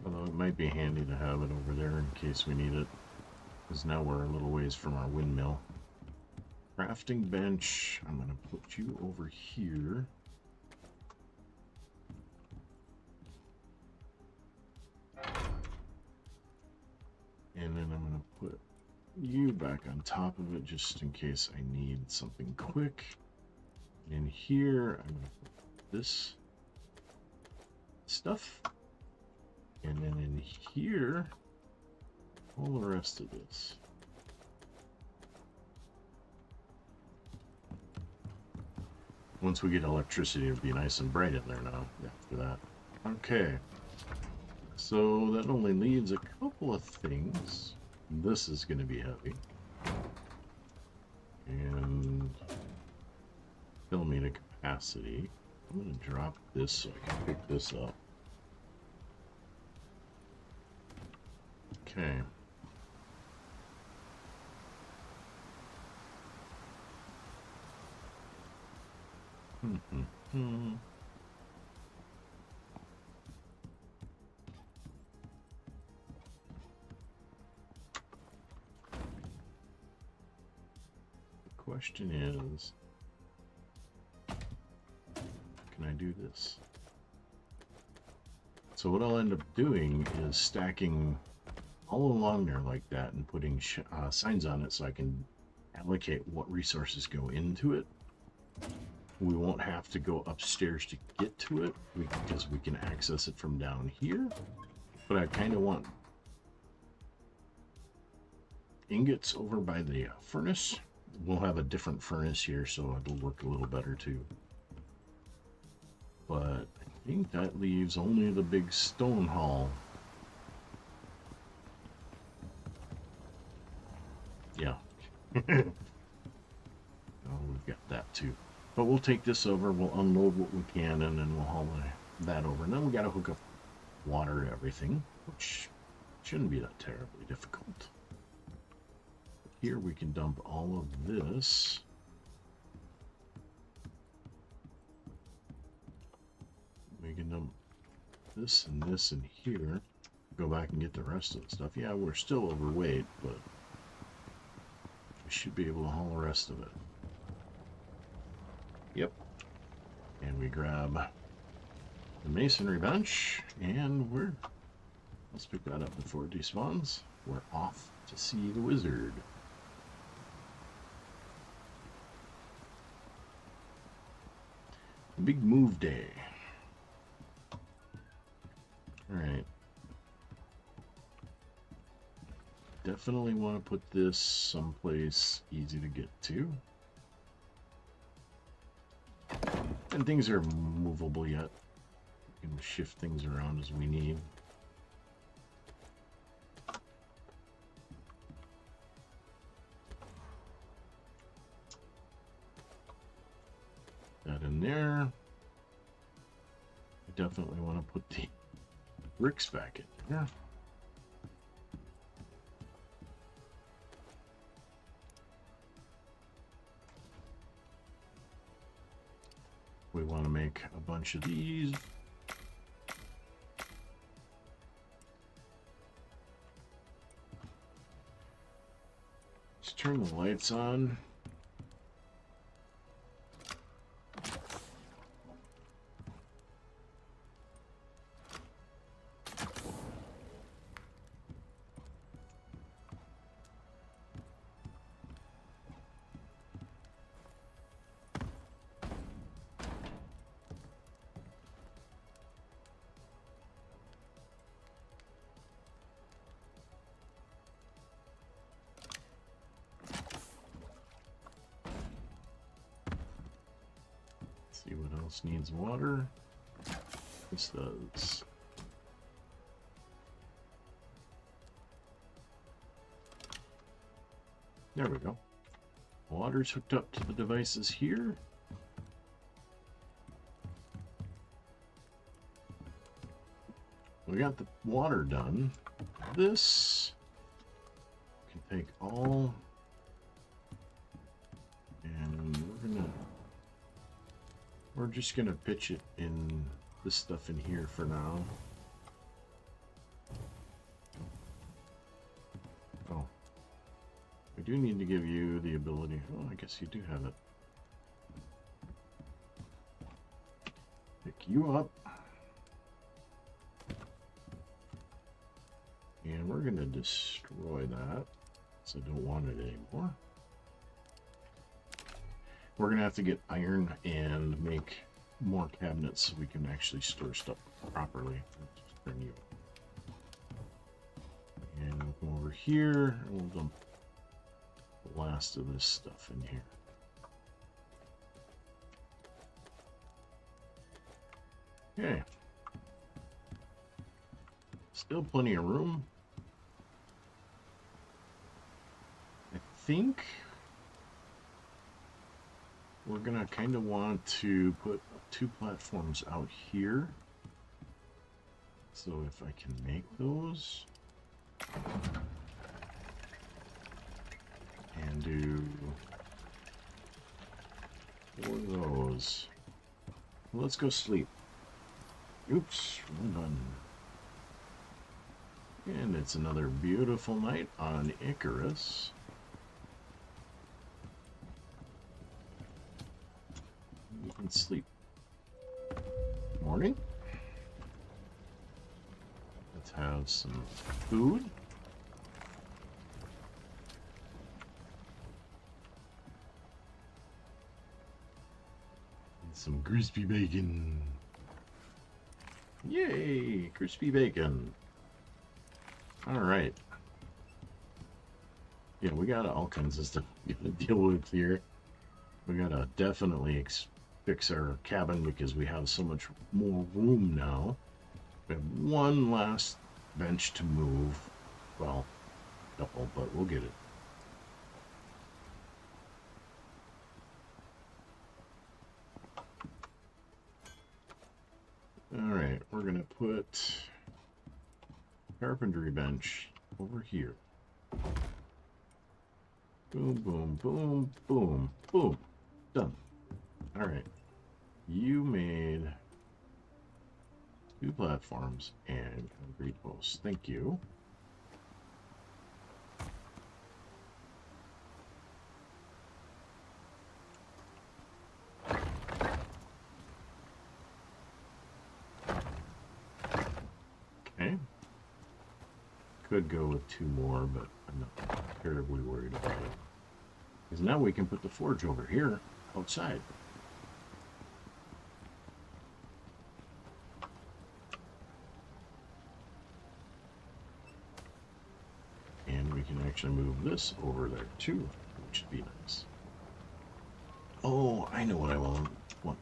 Although it might be handy to have it over there in case we need it. Because now we're a little ways from our windmill. Crafting bench. I'm going to put you over here. And then I'm going to put you back on top of it just in case I need something quick. In here, I'm going to put this stuff. And then in here, all the rest of this. Once we get electricity, it'll be nice and bright in there now after that. Okay. So that only leaves a couple of things. This is going to be heavy. And millimeter capacity. I'm going to drop this so I can pick this up. Okay. The question is, can I do this? So what I'll end up doing is stacking all along there like that and putting signs on it so I can allocate what resources go into it. We won't have to go upstairs to get to it because we can access it from down here. But I kind of want ingots over by the furnace. We'll have a different furnace here, so it'll work a little better too. But I think that leaves only the big stone hall. Yeah. Oh, we've got that too. But we'll take this over, we'll unload what we can, and then we'll haul that over. And then we got to hook up water to everything, which shouldn't be that terribly difficult. Here we can dump all of this. We can dump this and this in here. Go back and get the rest of the stuff. Yeah, we're still overweight, but we should be able to haul the rest of it. Yep. And we grab the masonry bench, and let's pick that up before it despawns. We're off to see the wizard. Big move day. Alright. Definitely want to put this someplace easy to get to. And things are movable yet. We can shift things around as we need. That in there. I definitely want to put the bricks back in there. We want to make a bunch of these. Let's turn the lights on. See what else needs water. This does. There we go. Water's hooked up to the devices here. We got the water done. This can take all, and we're just gonna pitch it in this stuff in here for now. Oh, I do need to give you the ability. Oh, I guess you do have it. Pick you up. And we're going to destroy that, so I don't want it anymore. We're going to have to get iron and make more cabinets so we can actually store stuff properly. Just bring you up. And we'll go over here, and we'll dump the last of this stuff in here. Okay. Still plenty of room. I think we're gonna kind of want to put 2 platforms out here. So if I can make those and do 4 of those. Let's go sleep. Oops, we're done. And it's another beautiful night on Icarus. You can sleep. Morning. Let's have some food. And some crispy bacon. Yay, crispy bacon. All right. Yeah, we got all kinds of stuff we gotta deal with here. We gotta definitely fix our cabin because we have so much more room now. We have one last bench to move. Well, couple, but we'll get it. All right, we're gonna put carpentry bench over here. Boom, boom, boom, boom, boom. Done. All right. You made 2 platforms and concrete posts. Thank you. Okay. Could go with 2 more, but I'm not terribly worried about it. Because now we can put the forge over here outside. And we can actually move this over there too, which would be nice. Oh, I know what I want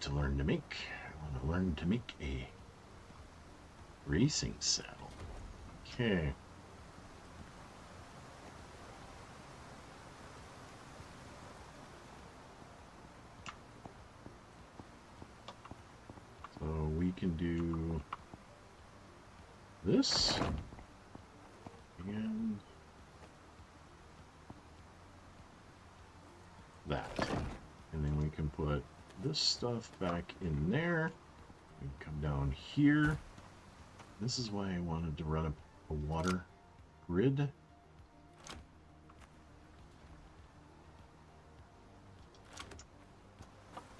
to learn to make. I want to learn to make a racing saddle. Okay. So we can do this and that. And then we can put this stuff back in there and come down here. This is why I wanted to run a water grid.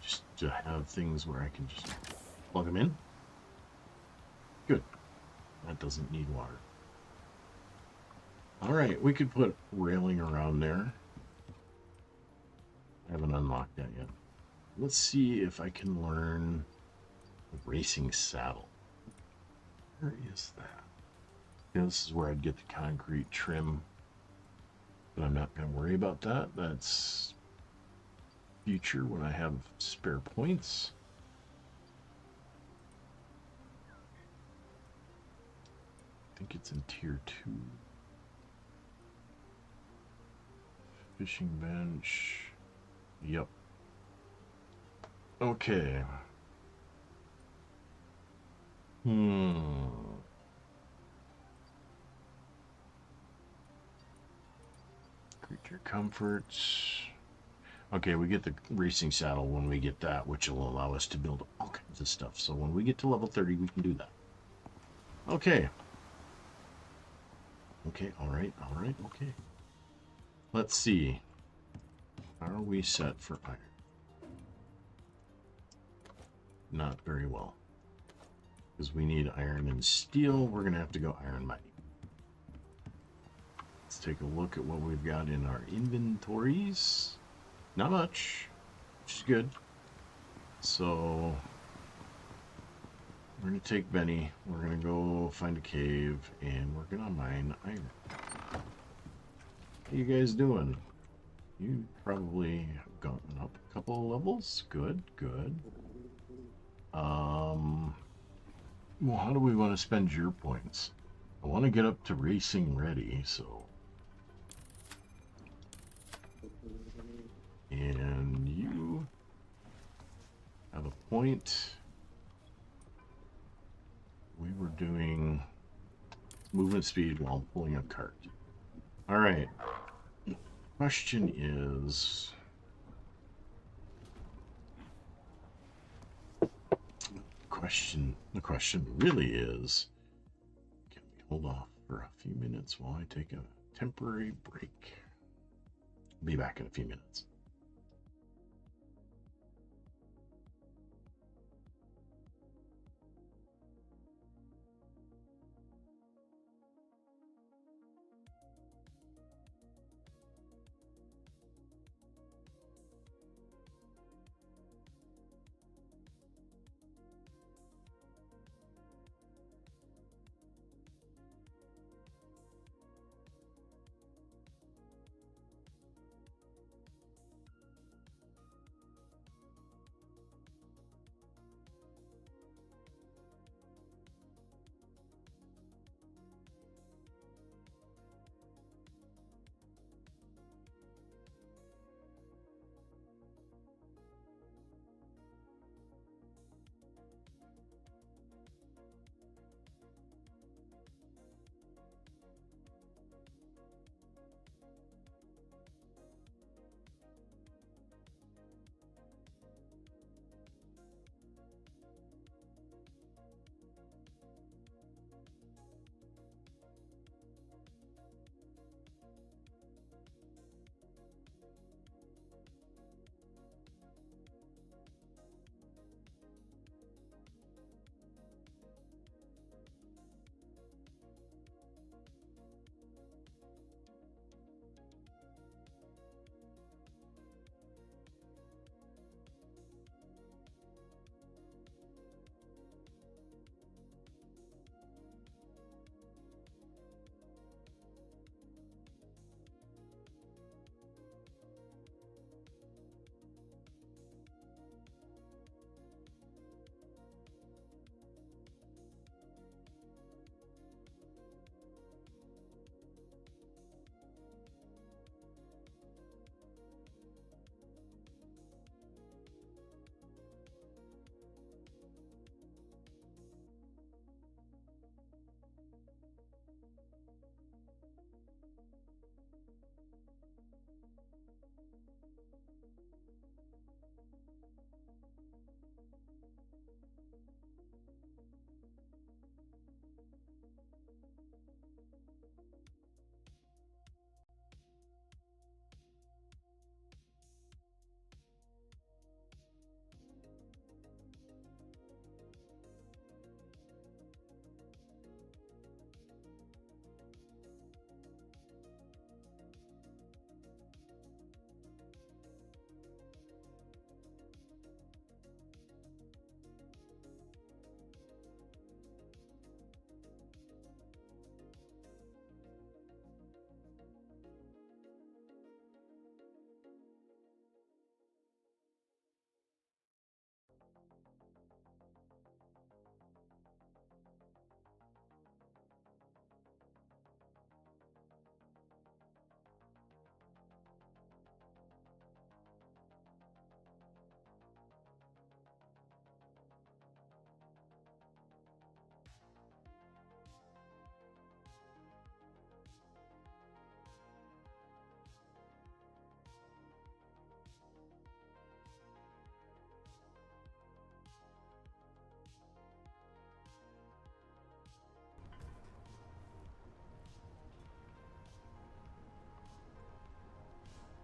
Just to have things where I can just plug them in. Good. That doesn't need water. All right, we could put railing around there. I haven't unlocked that yet. Let's see if I can learn a racing saddle. Where is that? Yeah, this is where I'd get the concrete trim, but I'm not going to worry about that. That's future when I have spare points. I think it's in tier 2. Fishing bench. Yep. Okay. Creature comforts. Okay, we get the racing saddle when we get that, which will allow us to build all kinds of stuff. So when we get to level 30, we can do that. Okay. Okay, all right, okay. Let's see. Are we set for iron? Not very well. Because we need iron and steel, we're going to have to go iron mining. Let's take a look at what we've got in our inventories. Not much, which is good. So we're going to take Benny, we're going to go find a cave, and we're going to mine iron. How you guys doing? You probably have gotten up a couple of levels. Good, good. Well, how do we want to spend your points? I want to get up to racing ready, so. And you have a point. We were doing movement speed while pulling a cart. All right. Question is, the question really is, can we hold off for a few minutes while I take a temporary break? I'll be back in a few minutes.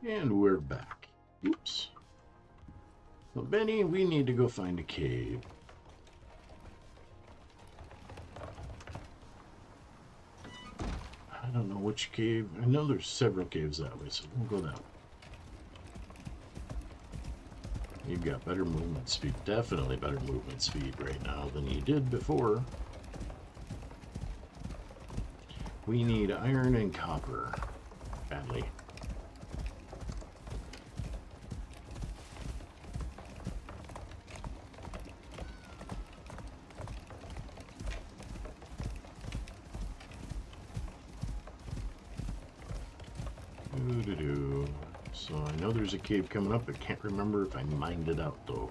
And we're back. Oops. Well, Benny, we need to go find a cave. I don't know which cave. I know there's several caves that way, so we'll go that way. You've got better movement speed. Definitely better movement speed right now than you did before. We need iron and copper. Badly. So I know there's a cave coming up. I can't remember if I mined it out though.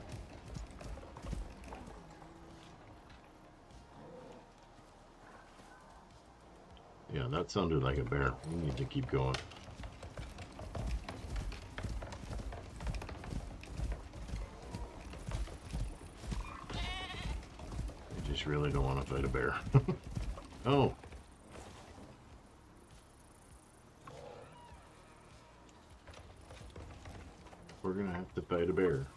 Yeah, that sounded like a bear. We need to keep going. I just really don't want to fight a bear. Oh. We're gonna have to fight a bear.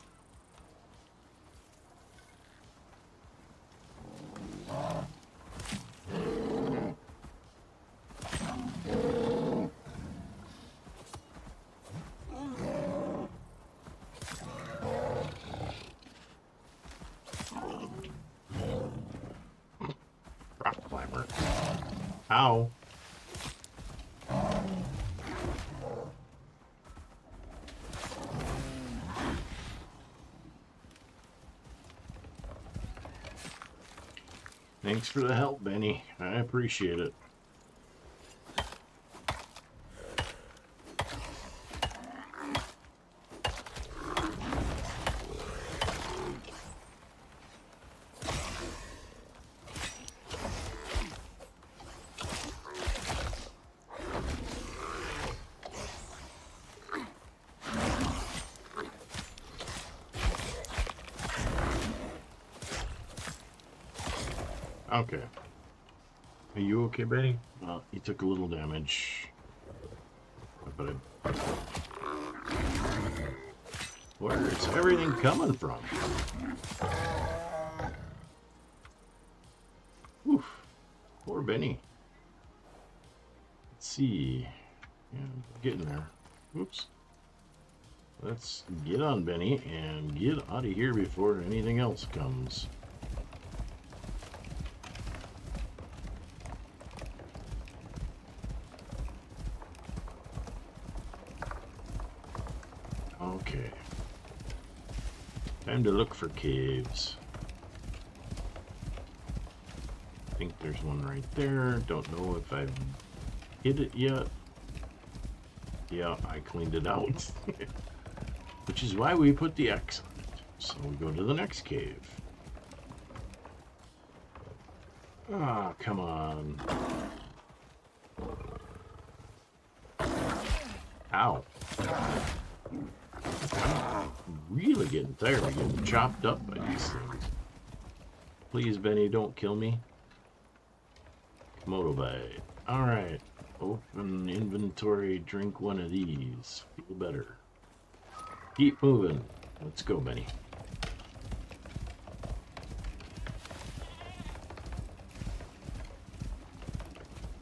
Rock climber. Ow. Thanks for the help, Benny. I appreciate it. Okay. Are you okay, Betty? Well, you took a little damage. But where is everything coming from? Oof. Poor Benny. Let's see. Yeah, getting there. Oops. Let's get on, Benny, and get out of here before anything else comes. Okay. Time to look for caves. I think there's one right there. Don't know if I've hit it yet. Yeah, I cleaned it out. Which is why we put the X on it. So we go to the next cave. Ah, come on. Ow. I'm really getting tired of getting chopped up by these things. Please, Benny, don't kill me. Komodo bite. Alright. Open inventory, drink one of these. Feel better. Keep moving. Let's go, Benny.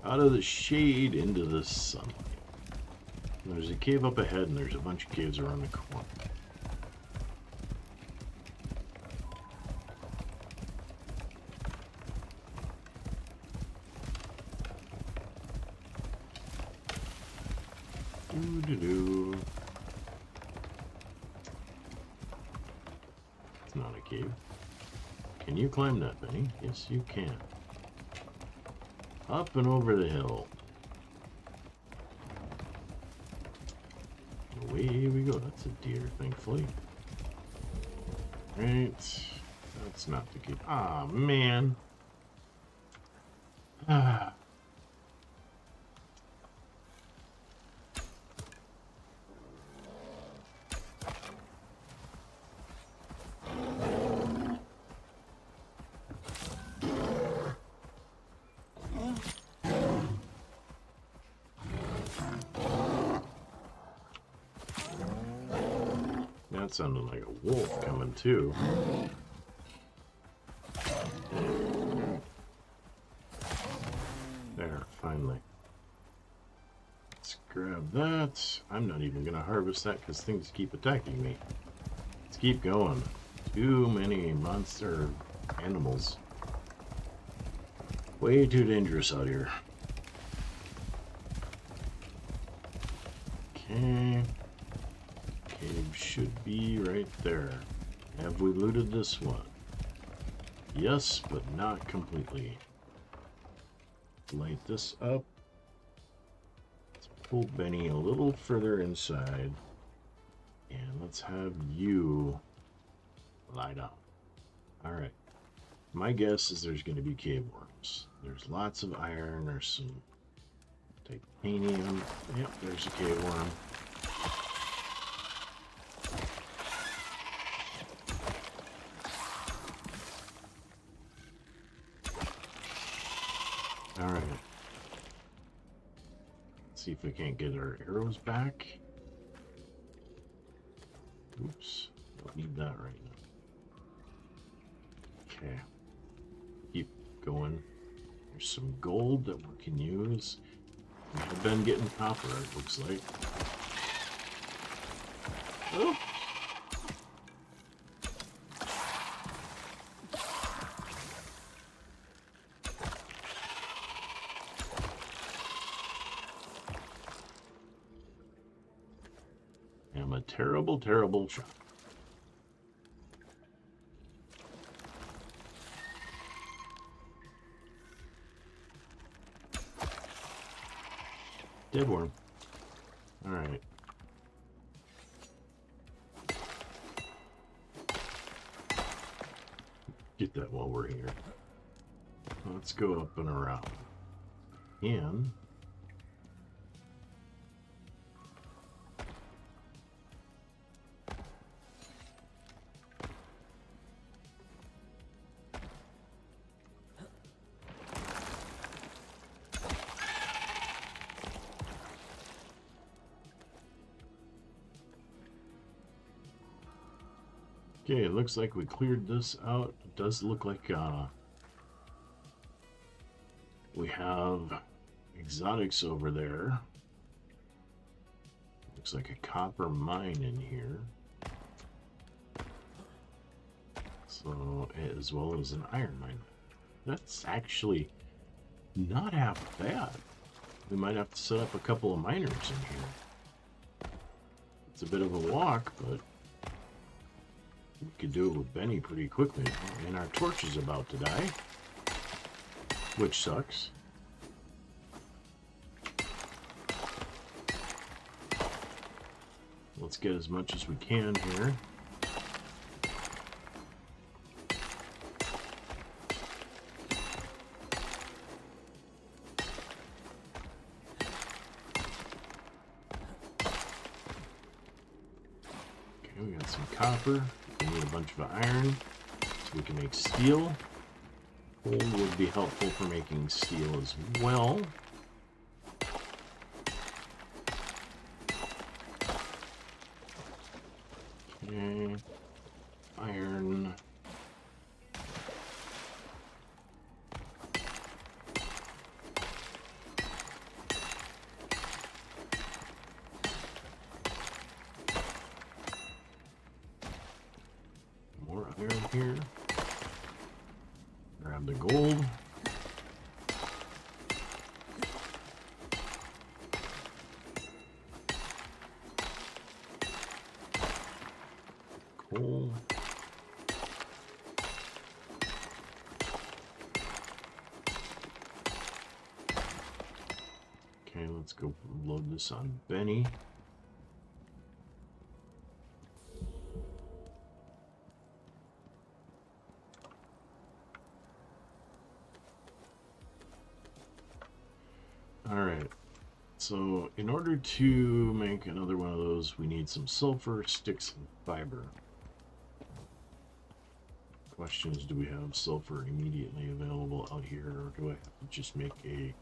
Out of the shade into the sunlight. There's a cave up ahead, and there's a bunch of caves around the corner. Doo-doo-doo. It's not a cave. Can you climb that, Benny? Yes, you can. Up and over the hill. Away we go. That's a deer, thankfully. Right. That's not the cave. Ah, man. Ah. That sounded like a wolf coming too. There, finally. Let's grab that. I'm not even going to harvest that because things keep attacking me. Let's keep going. Too many monster animals. Way too dangerous out here. Okay. Cave should be right there. Have we looted this one? Yes, but not completely. Light this up. Let's pull Benny a little further inside. And let's have you lie down. Alright. My guess is there's going to be cave worms. There's lots of iron. There's some titanium. Yep, there's a cave worm. Alright. Let's see if we can't get our arrows back. Oops. Don't need that right now. Okay. Keep going. There's some gold that we can use. We have been getting copper, it looks like. Oh! I'm a terrible, terrible shot. Dead worm. Alright. Get that while we're here. Let's go up and around. And okay, it looks like we cleared this out. It does look like we have exotics over there. Looks like a copper mine in here. So, as well as an iron mine. That's actually not half bad. We might have to set up a couple of miners in here. It's a bit of a walk, but we could do it with Benny pretty quickly. And our torch is about to die, which sucks. Let's get as much as we can here. Okay, we got some copper. We need a bunch of iron so we can make steel. Coal would be helpful for making steel as well. Okay, iron. More iron here. Grab the gold. Coal. Okay, let's go load this on Benny. Alright, so in order to make another one of those, we need some sulfur, sticks, and fiber. Question is, do we have sulfur immediately available out here, or do I have to just make a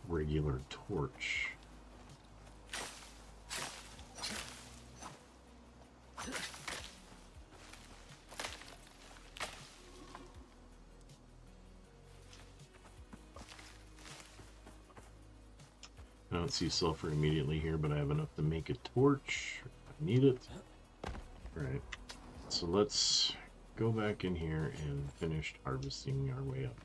regular torch? don't see sulfur immediately here, but I have enough to make a torch. I need it. Alright. So let's go back in here and finish harvesting our way up.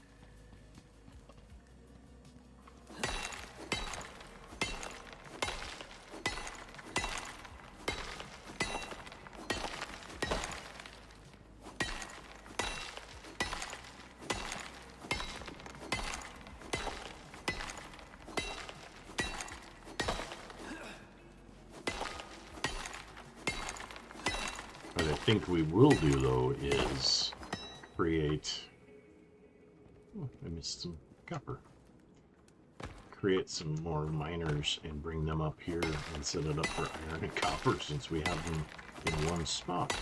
What I think we will do, though, is create... Oh, I missed some copper. Create some more miners and bring them up here and set it up for iron and copper, since we have them in one spot.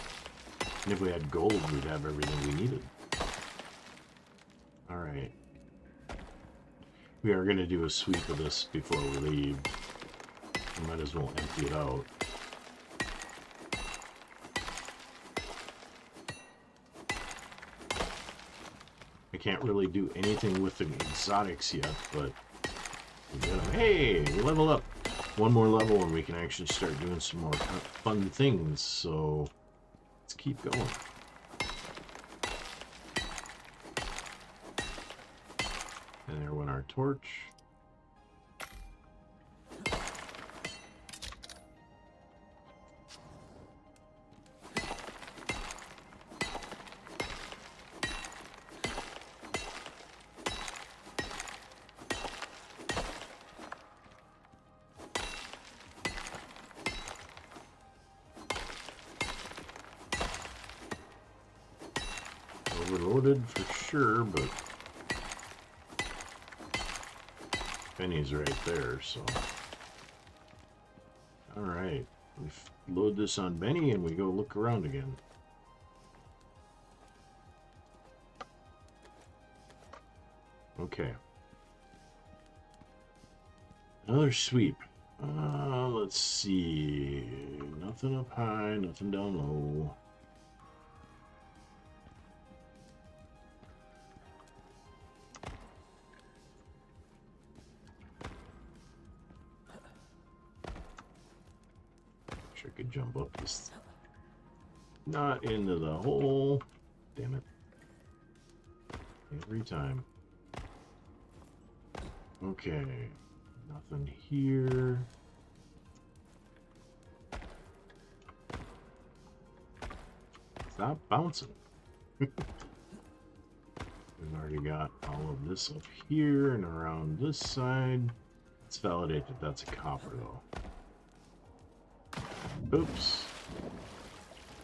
And if we had gold, we'd have everything we needed. Alright. We are going to do a sweep of this before we leave. We might as well empty it out. I can't really do anything with the exotics yet, but we get them. Hey, we level up one more level and we can actually start doing some more fun things. So let's keep going. And there went our torch. Overloaded for sure, but Benny's right there, so. Alright, we load this on Benny and we go look around again. Okay. Another sweep. Let's see. Nothing up high, nothing down low. I could jump up this, not into the hole. Damn it. Every time. Okay. Nothing here. Stop bouncing. We've already got all of this up here and around this side. Let's validate that that's a copper though. Oops.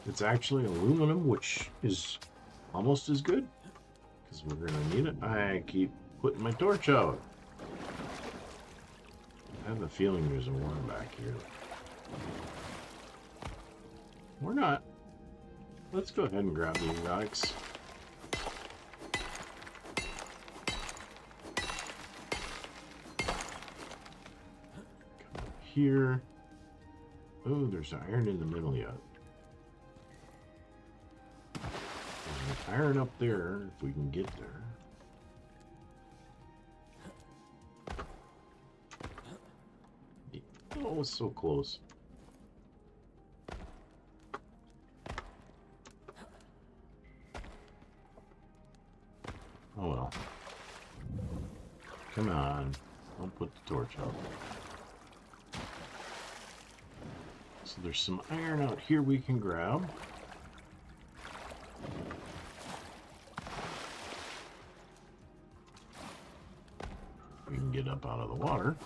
It's actually aluminum, which is almost as good, because we're going to need it. I keep putting my torch out. I have a feeling there's a worm back here. Or not. Let's go ahead and grab the exotics. Come up here. Oh, there's iron in the middle yet. There's iron up there, if we can get there. Oh, it's so close. Oh well. Come on. Don't put the torch out. So there's some iron out here we can grab. We can get up out of the water.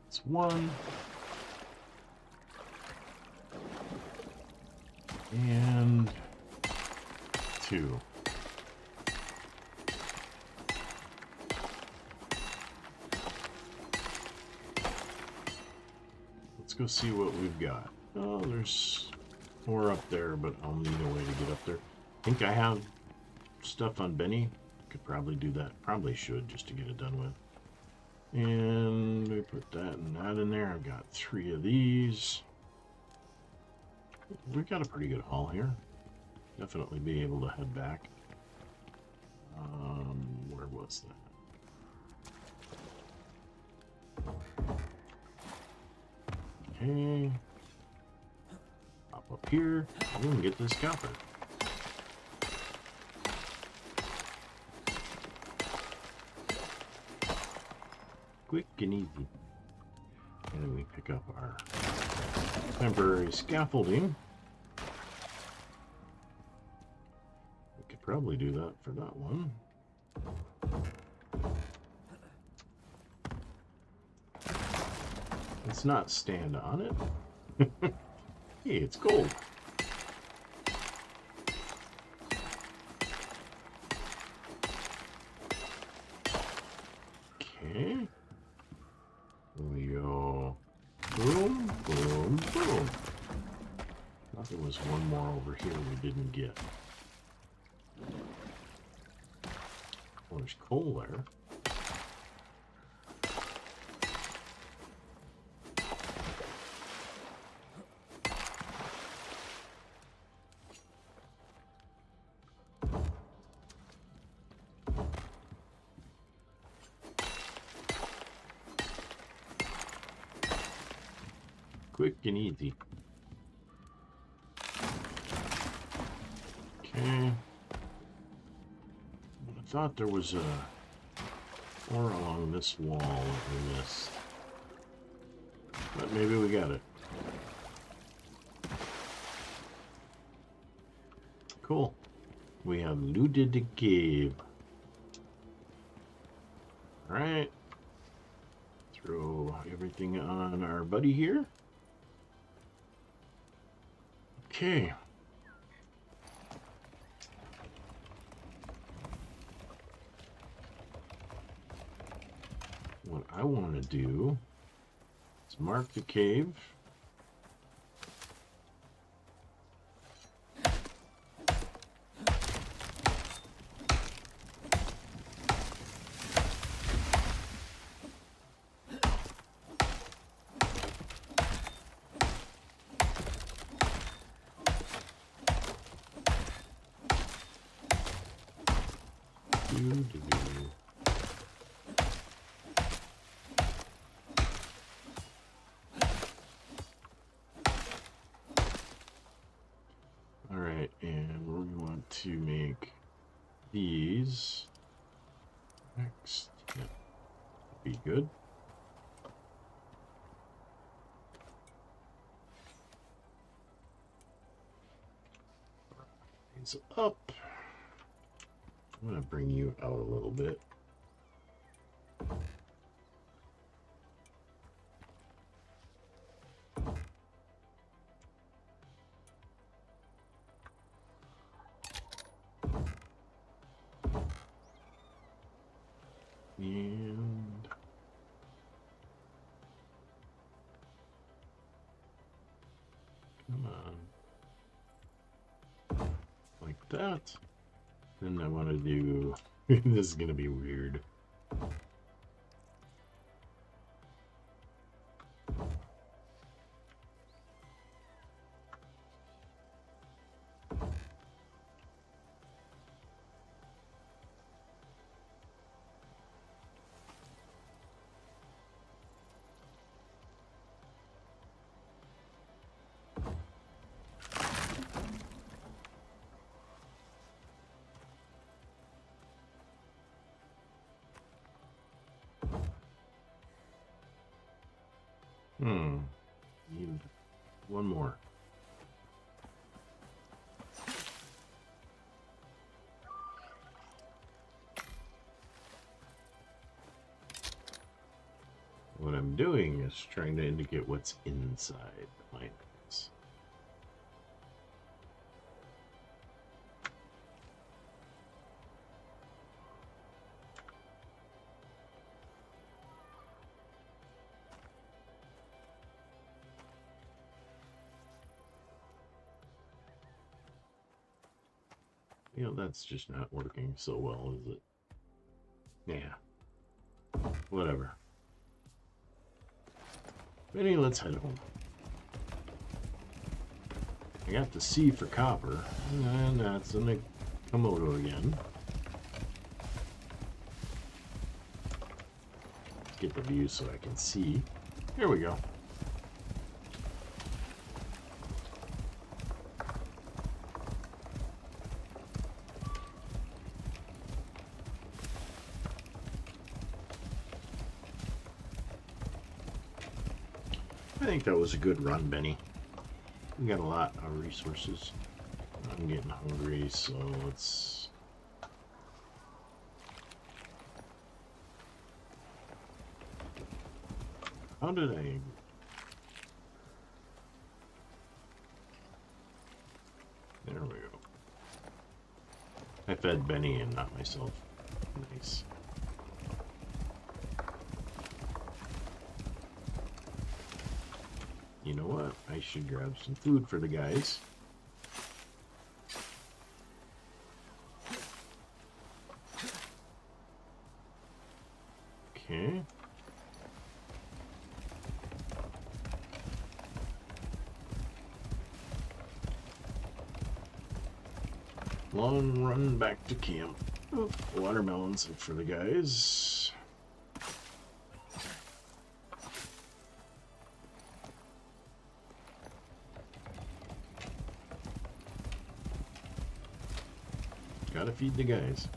It's one. And two. Let's go see what we've got. Oh, there's more up there, but I'll need a way to get up there. I think I have stuff on Benny. Could probably do that. Probably should, just to get it done with. And we put that and that in there. I've got 3 of these. We've got a pretty good haul here. Definitely be able to head back. Where was that? Okay. Hop up here. We can get this copper. Quick and easy. And then we pick up our temporary scaffolding. We could probably do that for that one. Let's not stand on it. Hey, it's gold. Okay. Here we go. Boom, boom, boom. I thought there was one more over here we didn't get. Well, there's coal there. Quick and easy. Okay. I thought there was a door along this wall that we missed. But maybe we got it. Cool. We have looted the cave. Alright. Throw everything on our buddy here. Okay. What I want to do is mark the cave. Alright, and we want to make these next. Yeah, be good. These up. I'm going to bring you out a little bit. And come on. Like that. Then I want to do, this is going to be weird. Need one more. What I'm doing is trying to indicate what's inside the mines. You know, that's just not working so well, is it? Yeah. Whatever. Benny, let's head home. I got the C for copper, and that's in the Komodo again. Let's get the view so I can see. Here we go. I think that was a good run, Benny. We got a lot of resources. I'm getting hungry, so let's... How did I... There we go. I fed Benny and not myself. Nice. You know what? I should grab some food for the guys. Okay. Long run back to camp. Oh, watermelons for the guys. Gotta feed the guys.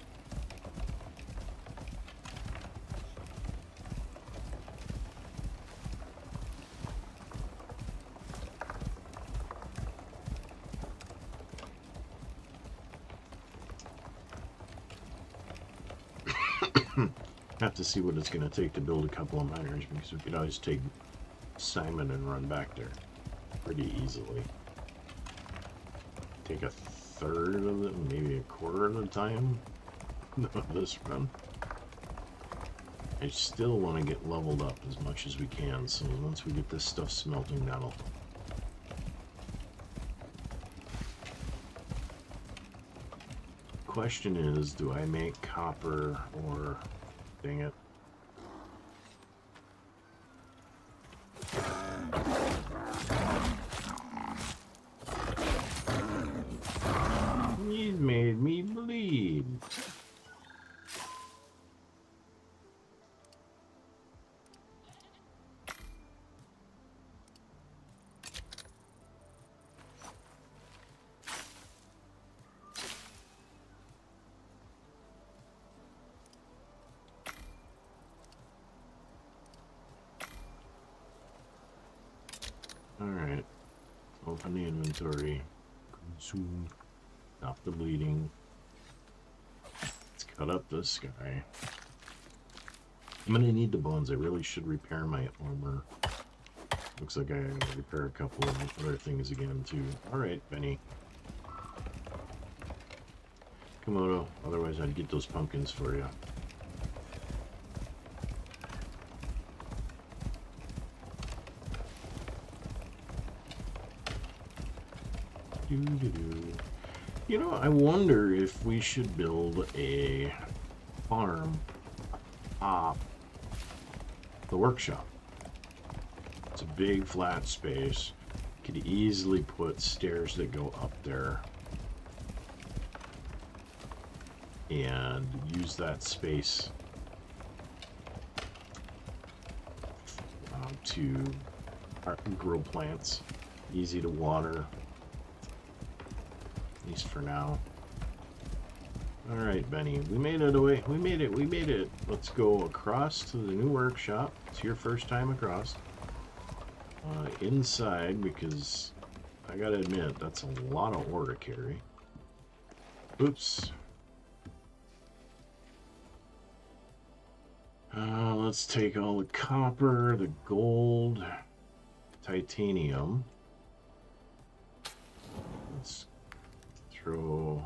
Have to see what it's going to take to build a couple of miners, because we could always take Simon and run back there pretty easily. Take a third of it, maybe a quarter of the time of this run. I still want to get leveled up as much as we can, so once we get this stuff smelting, that'll... Question is, do I make copper or... Dang it. He's made me bleed. Alright, open the inventory, consume, stop the bleeding, let's cut up this guy. I'm gonna need the bones. I really should repair my armor. Looks like I gotta repair a couple of other things again too. Alright, Benny. Komodo, otherwise I'd get those pumpkins for you. You know, I wonder if we should build a farm off the workshop. It's a big flat space. Could easily put stairs that go up there and use that space to grow plants. Easy to water. At least for now. Alright, Benny. We made it away. We made it. We made it. Let's go across to the new workshop. It's your first time across. Inside, because I gotta admit, that's a lot of ore to carry. Oops. Let's take all the copper, the gold, titanium. Let's throw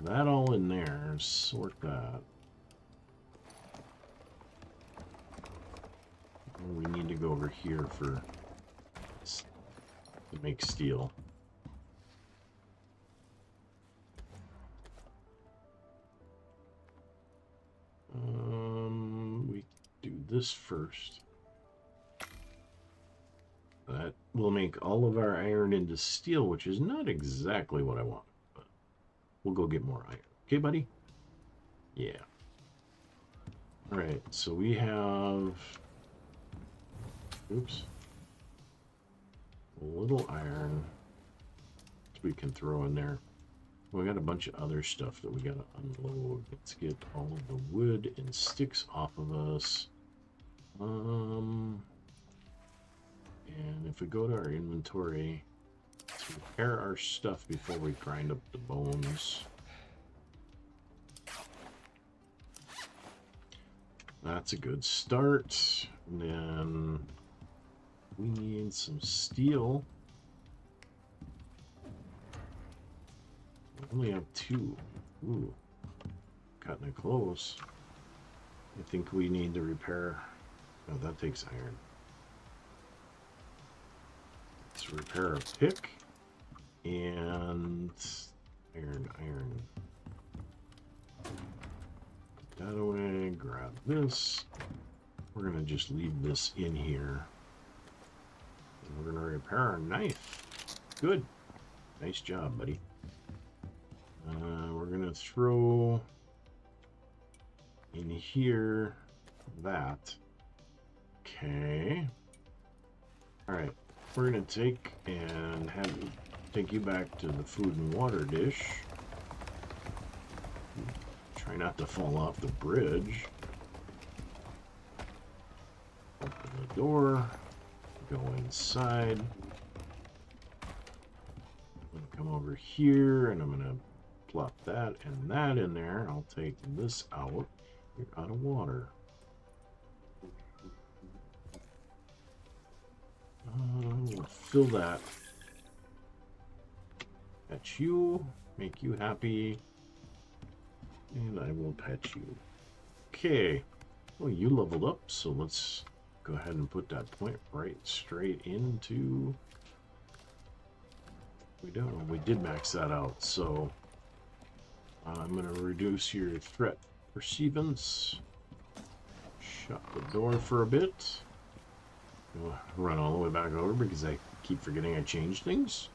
that all in there, sort that. We need to go over here to make steel. We do this first. That will make all of our iron into steel, which is not exactly what I want. But we'll go get more iron. Okay, buddy? Yeah. All right, so we have... Oops. A little iron we can throw in there. We got a bunch of other stuff that we gotta unload. Let's get all of the wood and sticks off of us. And if we go to our inventory, let's repair our stuff before we grind up the bones. That's a good start. And then we need some steel. We only have 2. Ooh, cutting it close. I think we need to repair. Oh, that takes iron. Let's repair a pick and iron. Put that away. Grab this. We're gonna just leave this in here. And we're gonna repair our knife. Good. Nice job, buddy. We're gonna throw in here that. Okay. All right. We're gonna take you back to the food and water dish. Try not to fall off the bridge. Open the door. Go inside. I'm gonna come over here and I'm gonna plop that and that in there. I'll take this out. You're out of water. We'll fill that. Pet you. Make you happy. And I will pet you. Okay. Well, you leveled up, so let's go ahead and put that point right straight into... We don't. We did max that out, so... I'm going to reduce your threat perceivance. Shut the door for a bit. We'll run all the way back over because I keep forgetting I changed things.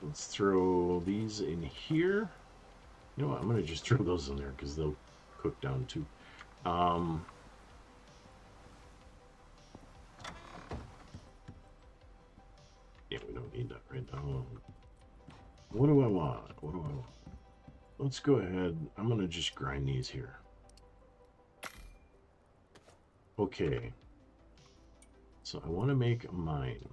Let's throw these in here. You know what? I'm going to just throw those in there because they'll cook down too. Yeah, we don't need that right now. What do I want? What do I want? Let's go ahead. I'm going to just grind these here. Okay. So I want to make a mine.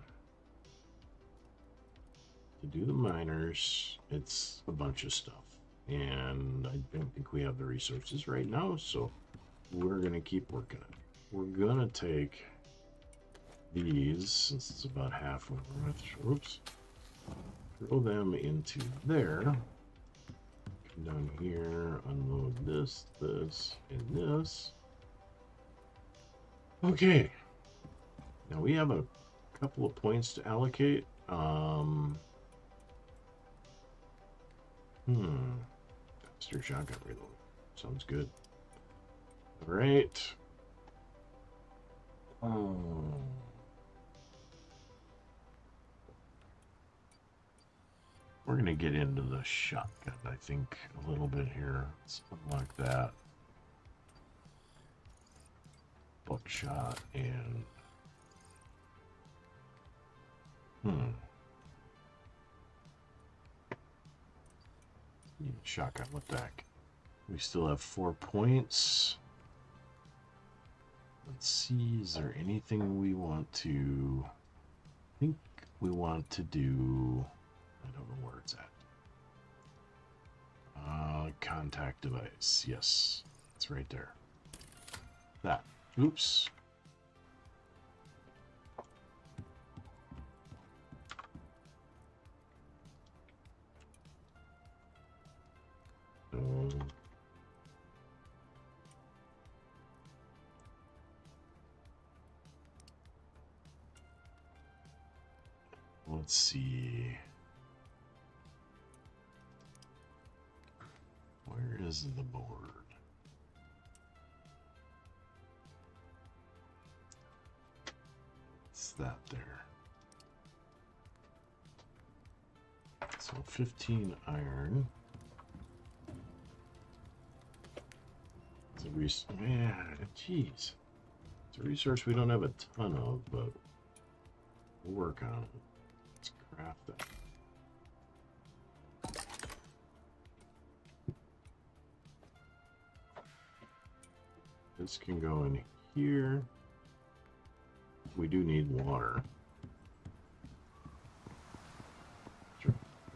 To do the miners, it's a bunch of stuff. And I don't think we have the resources right now, so we're going to keep working it. We're going to take these, since it's about halfway. Oops. Throw them into there. Come down here, unload this, this, and this. Okay. Now we have a couple of points to allocate. Faster shotgun reload. Sounds good. All right. We're going to get into the shotgun, I think, a little bit here. Something like that. Buckshot and... Shotgun, what the heck? We still have 4 points. Let's see, is there anything we want to... I think we want to do... I don't know where it's at. Contact device. Yes, it's right there. That. Oops. Let's see. Where is the board? It's that there. So 15 iron. It's a jeez. It's a resource we don't have a ton of, but we'll work on it. Let's craft that. This can go in here. We do need water.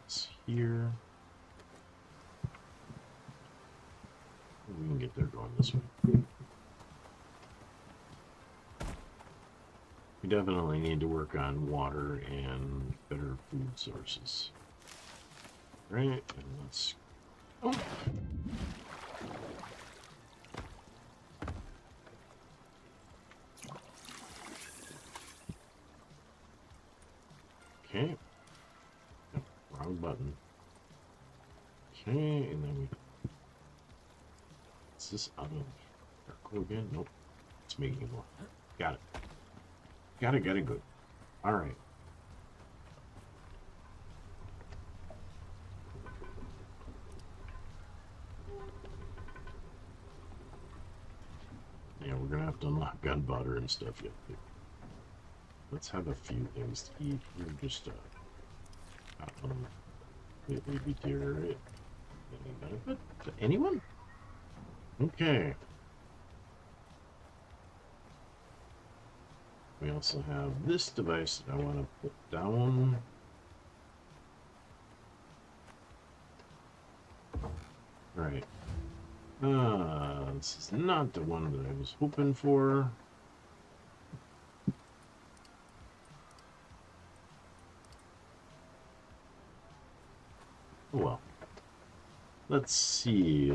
It's here. We can get there going this way. We definitely need to work on water and better food sources. Right, and let's... Oh. Okay. Yep, wrong button. Okay, and then we... Is this out of circle again? Nope. It's making more. Got it. Got it, good. Alright. Yeah, we're gonna have to unlock gun butter and stuff yet. Let's have a few things to eat. We're just baby deer. Any benefit to anyone? Okay. We also have this device that I want to put down. Right. This is not the one that I was hoping for. Oh well. Let's see.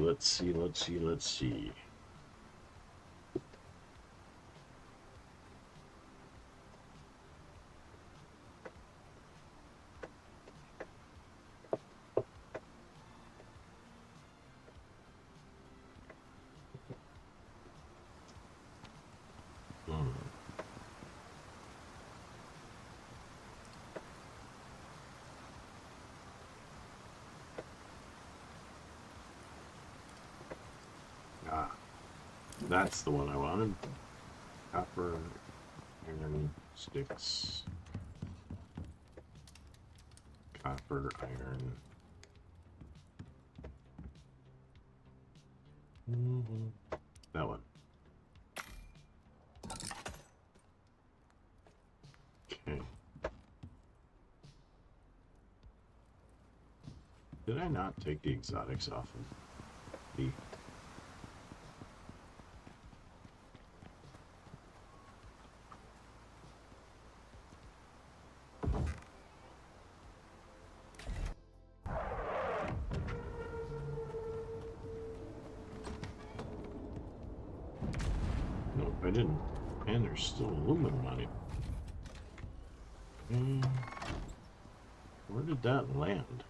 That's the one I wanted. Copper, iron, sticks. Copper, iron. That one. Okay. Did I not take the exotics off of the... I didn't. And there's still aluminum on it. Where did that land?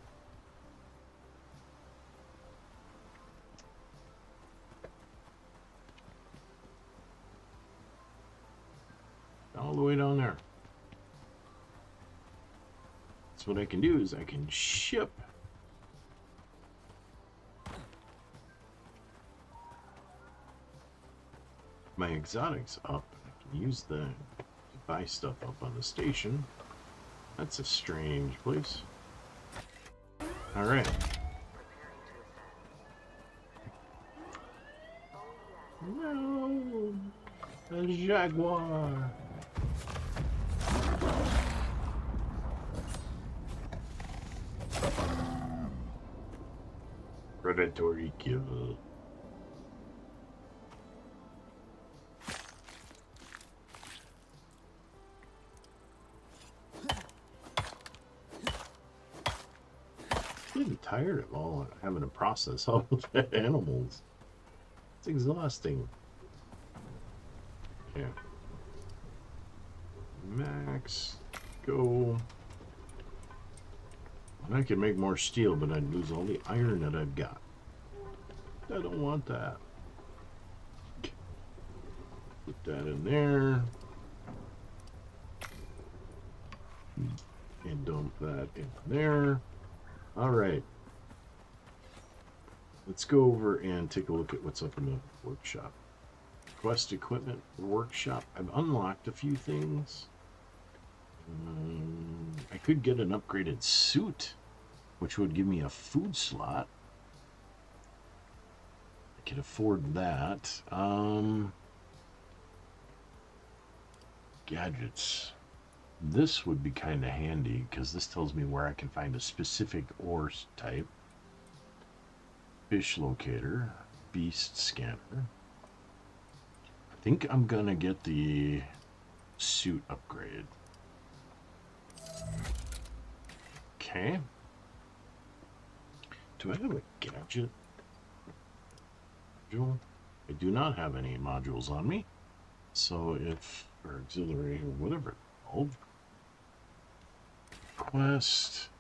All the way down there. So what I can do is I can ship my exotics up. I can use the to buy stuff up on the station. That's a strange place. Alright. No! A jaguar! Predatory kill. Getting tired of all having to process all of the animals. It's exhausting. Yeah. Max, go. And I could make more steel, but I'd lose all the iron that I've got. I don't want that. Put that in there. And dump that in there. All right. Let's go over and take a look at what's up in the workshop. Quest equipment workshop. I've unlocked a few things. I could get an upgraded suit, which would give me a food slot. I could afford that. Gadgets. This would be kind of handy because this tells me where I can find a specific ore type. Fish locator, beast scanner. I think I'm gonna get the suit upgrade. Okay. Do I have a gadget module? I do not have any modules on me. So if, or auxiliary, or whatever it's called. Quest.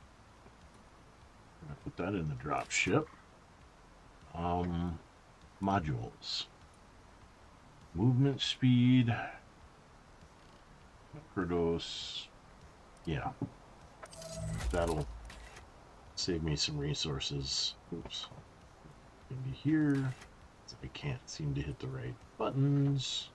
I'm gonna put that in the drop ship. Modules. Movement speed. Microdose. Yeah. That'll save me some resources. Oops. Maybe here. I can't seem to hit the right buttons.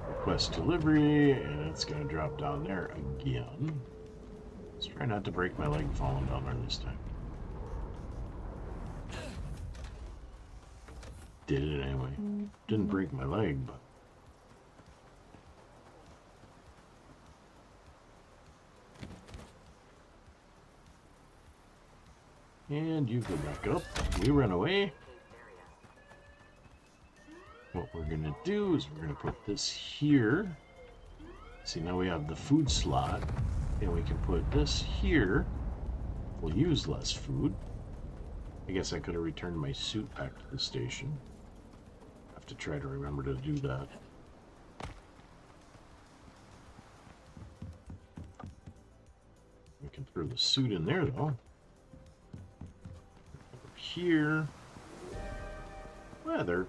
Request delivery, and it's going to drop down there again. Let's try not to break my leg falling down there this time. Did it anyway. Didn't break my leg, but... And you go back up. We run away. What we're going to do is we're going to put this here. See, now we have the food slot. And we can put this here. We'll use less food. I guess I could have returned my suit back to the station. I have to try to remember to do that. We can throw the suit in there, though. Here. Weather.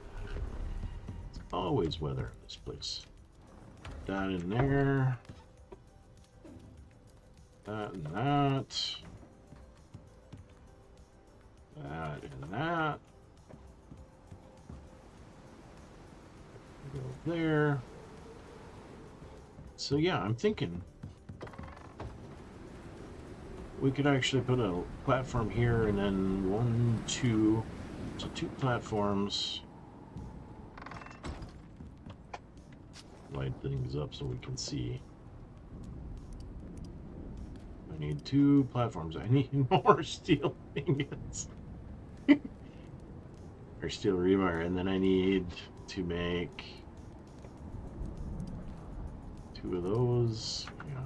It's always weather in this place. That in there. That and that. That and that. Go there. So yeah, I'm thinking we could actually put a platform here and then 1, 2, so 2 platforms. Light things up so we can see. I need 2 platforms. I need more steel ingots. Or steel rebar, and then I need to make 2 of those. Yeah.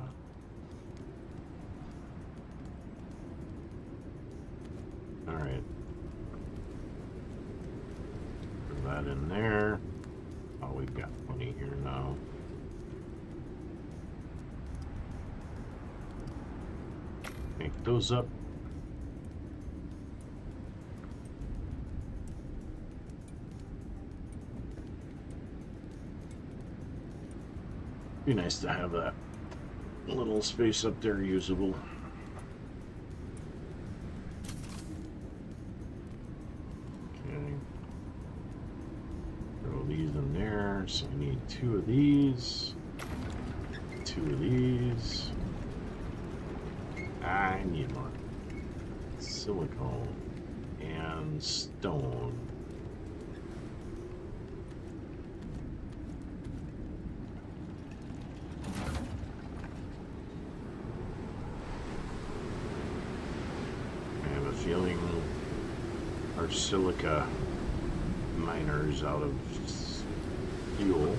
All right. Put that in there. Oh, we've got plenty here now. Make those up. Be nice to have that little space up there usable. Okay. Throw these in there. So I need 2 of these. 2 of these. I need more silicone and stone. I have a feeling our silica miners out of fuel.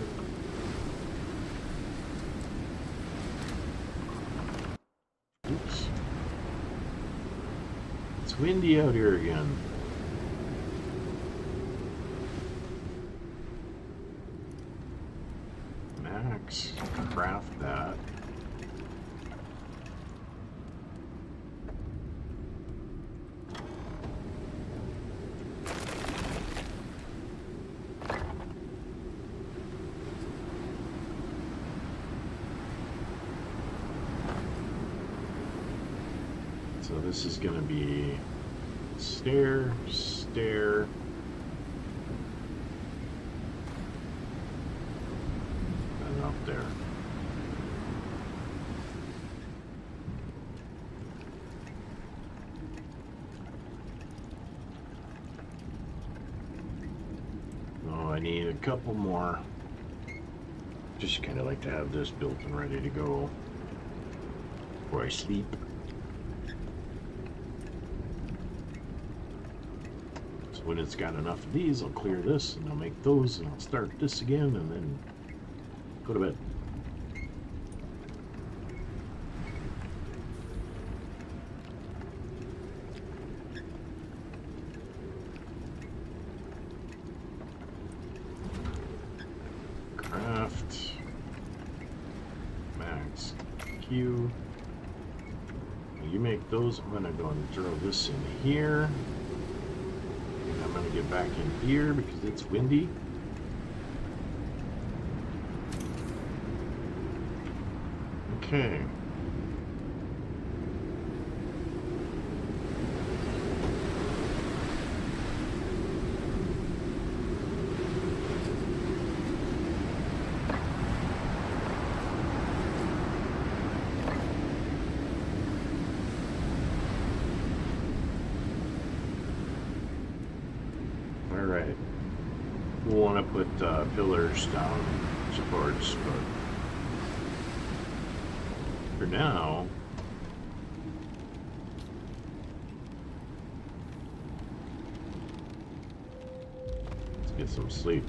Oops. It's windy out here again. Max, craft that. So this is going to be stair, stair, and up there. Oh, I need a couple more. Just kind of like to have this built and ready to go before I sleep. So when it's got enough of these, I'll clear this and I'll make those and I'll start this again and then go to bed. Craft. Max. Q. You make those. I'm going to go and throw this in here. And I'm going to get back in here because it's windy. Okay. All right. We'll want to put pillars down, supports, but for now, let's get some sleep.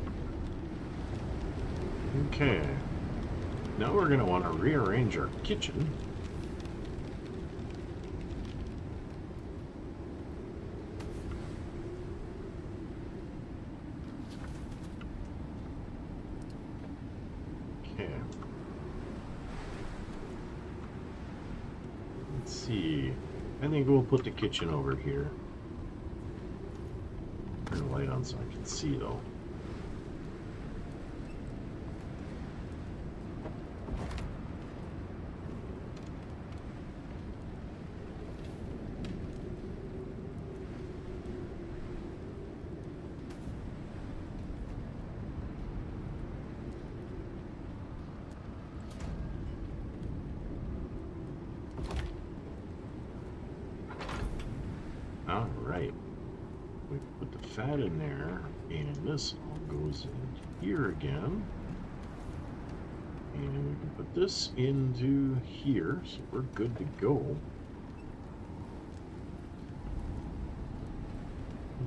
Okay. Now we're going to want to rearrange our kitchen. Okay. Let's see. I think we'll put the kitchen over here. Turn the light on so I can see though. All right. We put the fat in there, and this all goes in here again. And we can put this into here, so we're good to go.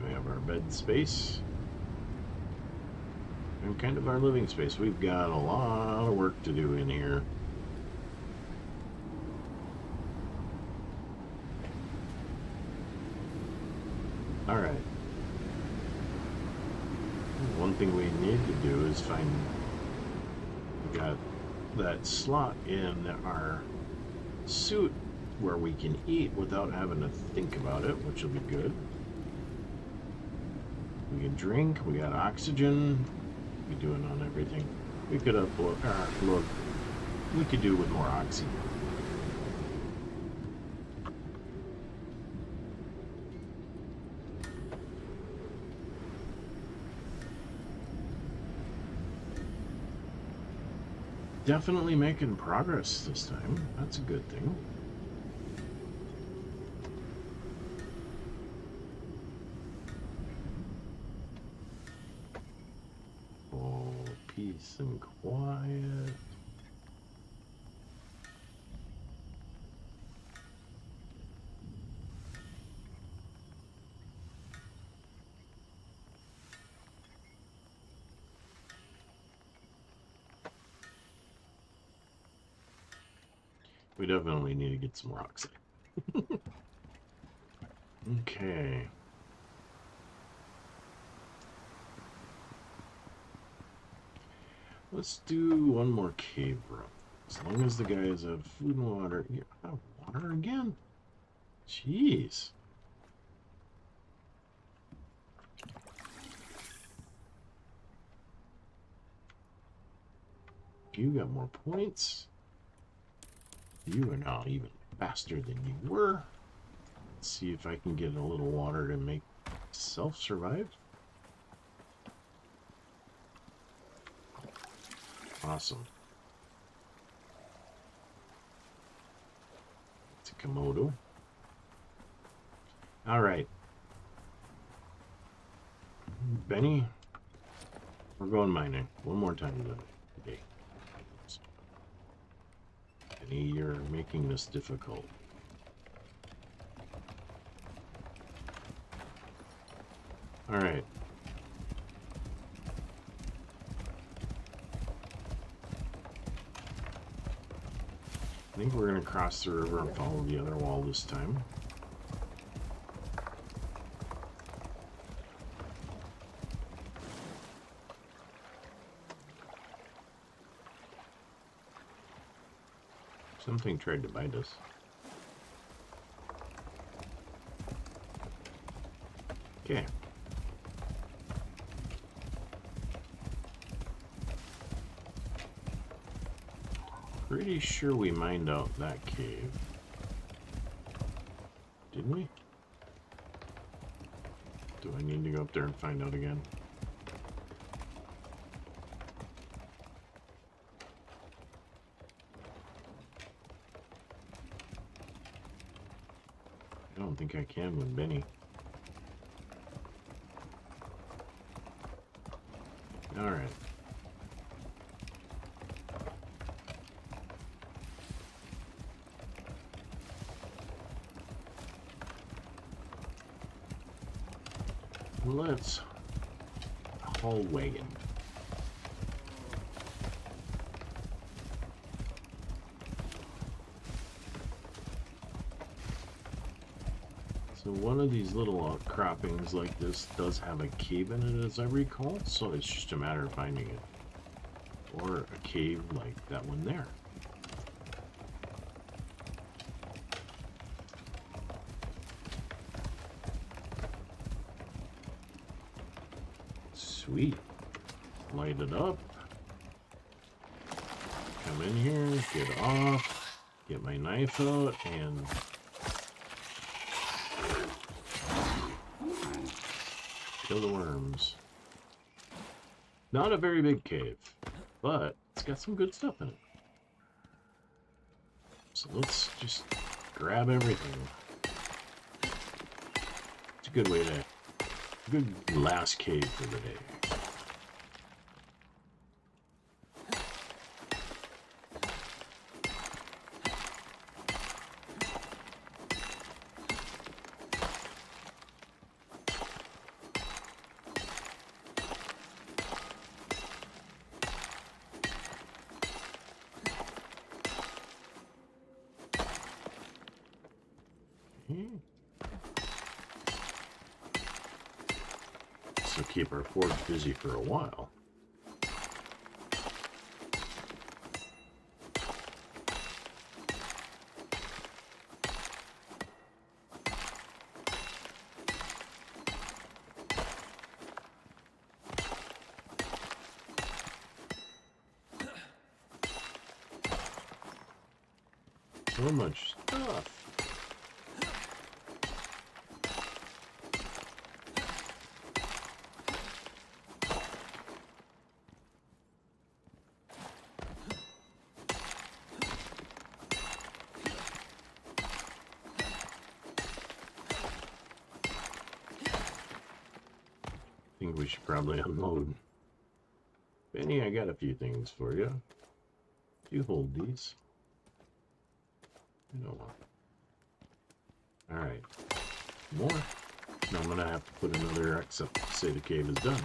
We have our bed space. And kind of our living space. We've got a lot of work to do in here. All right. One thing we need to do is find, we got that slot in our suit where we can eat without having to think about it, which will be good. We can drink, we got oxygen, we doing on everything. We could upload, look, we could do with more oxy. Definitely making progress this time. That's a good thing. Oh, peace and quiet. We definitely need to get some more oxide. Okay. Let's do one more cave run. As long as the guys have food and water. Yeah, water again? Jeez. You got more points. You are now even faster than you were. Let's see if I can get a little water to make myself survive. Awesome. It's a Komodo. All right. Benny, we're going mining one more time today. Benny, you're making this difficult. All right. I think we're going to cross the river and follow the other wall this time. Something tried to bite us. Okay. Pretty sure we mined out that cave. Didn't we? Do I need to go up there and find out again? I don't think I can with Benny. Alright. Let's haul wagon. So one of these little outcroppings like this does have a cave in it, as I recall, so it's just a matter of finding it. Or a cave like that one there. Sweet. Light it up. Come in here, get off, get my knife out, and kill the worms. Not a very big cave, but it's got some good stuff in it. So let's just grab everything. It's a good way to, good last cave for the day. So keep our forge busy for a while. So much stuff. I think we should probably unload. Benny, I got a few things for you. You hold these. You don't want. Alright. More. Now I'm gonna have to put another X up to say the cave is done.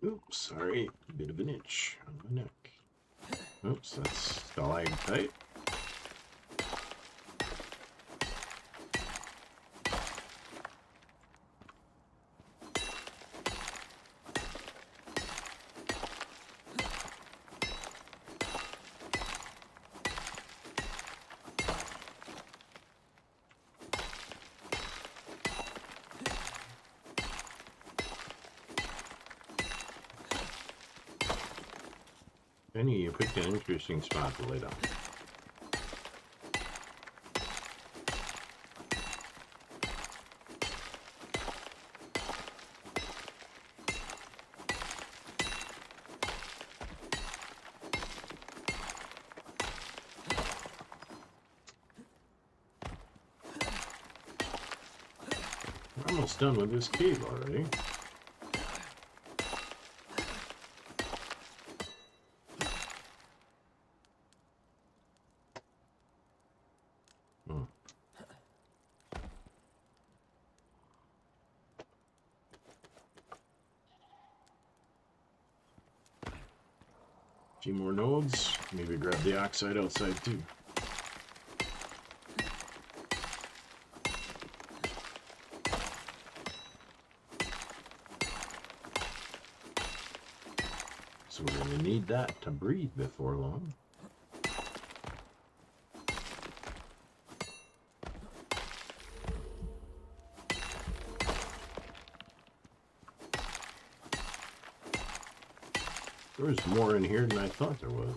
Oops, sorry, a bit of an itch on my neck. Oops, that's stalactite. Benny, you picked an interesting spot to lay down. We're almost done with this cave already. Few more nodes. Maybe grab the oxide outside too. So we're going to need that to breathe before long. There was more in here than I thought there was.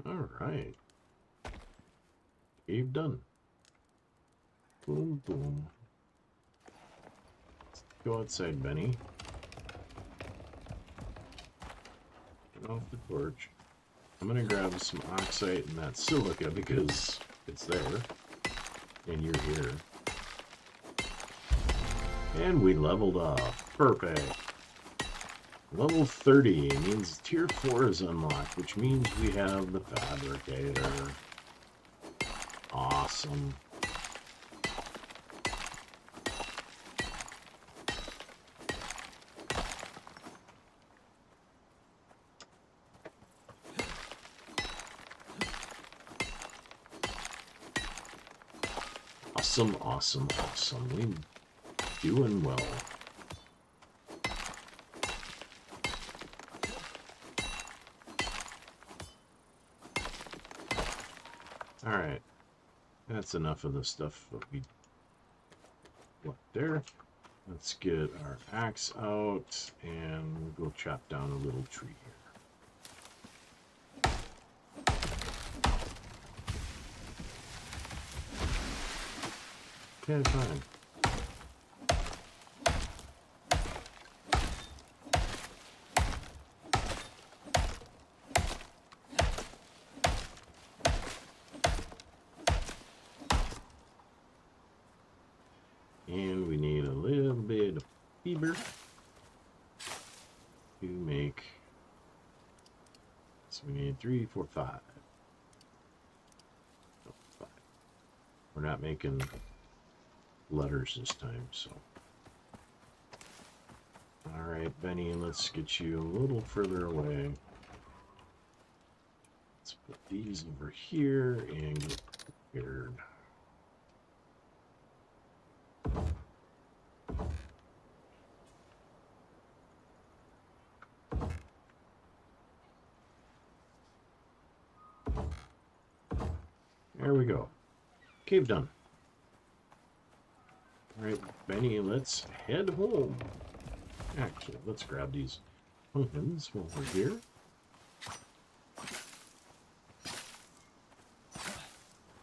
All right. Cave done. Boom, boom. Let's go outside, Benny. Get off the torch. I'm gonna grab some oxide and that silica because it's there, and you're here. And we leveled up. Perfect. Level 30 means Tier 4 is unlocked, which means we have the Fabricator. Awesome. Awesome, awesome, awesome. We're doing well. Alright. That's enough of the stuff that we left there. Let's get our axe out and we'll go chop down a little tree here. Okay, fine. And we need a little bit of fiber to make. So we need 3, 4, 5. Oh, 5. We're not making letters this time, so. Alright, Benny, let's get you a little further away. Let's put these over here and get prepared. There we go. Cave done. Alright, Benny, let's head home. Actually, let's grab these pumpkins while we're here.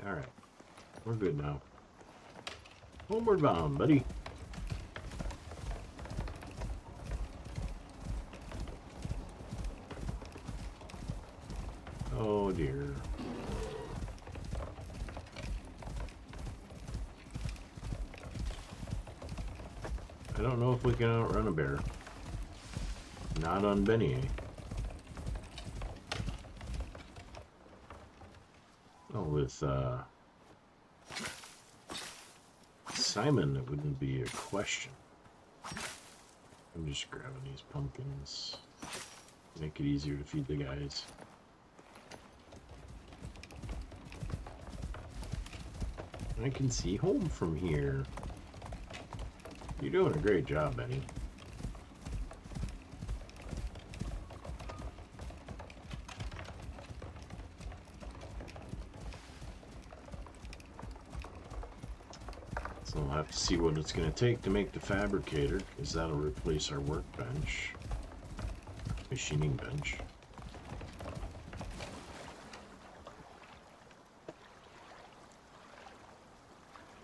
Alright, we're good now. Homeward bound, buddy. Oh dear. I don't know if we can outrun a bear. Not on Benny. Oh, with Simon, it wouldn't be a question. I'm just grabbing these pumpkins. Make it easier to feed the guys. I can see home from here. You're doing a great job, Benny. So we'll have to see what it's going to take to make the fabricator, because that'll replace our workbench, machining bench.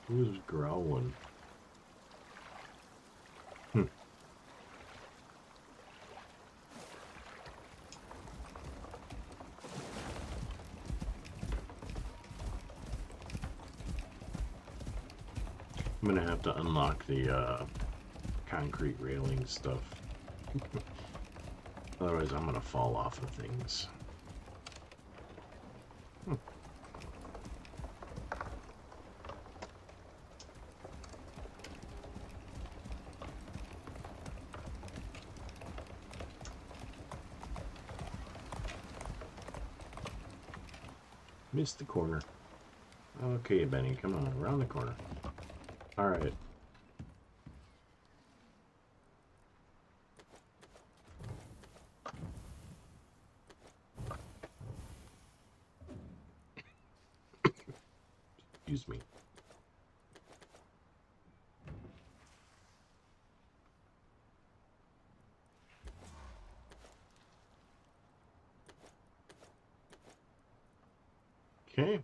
Who's growling? I'm gonna have to unlock the concrete railing stuff. Otherwise I'm gonna fall off of things. Missed the corner. Okay, Benny, come on, around the corner. Alright. Excuse me. Okay.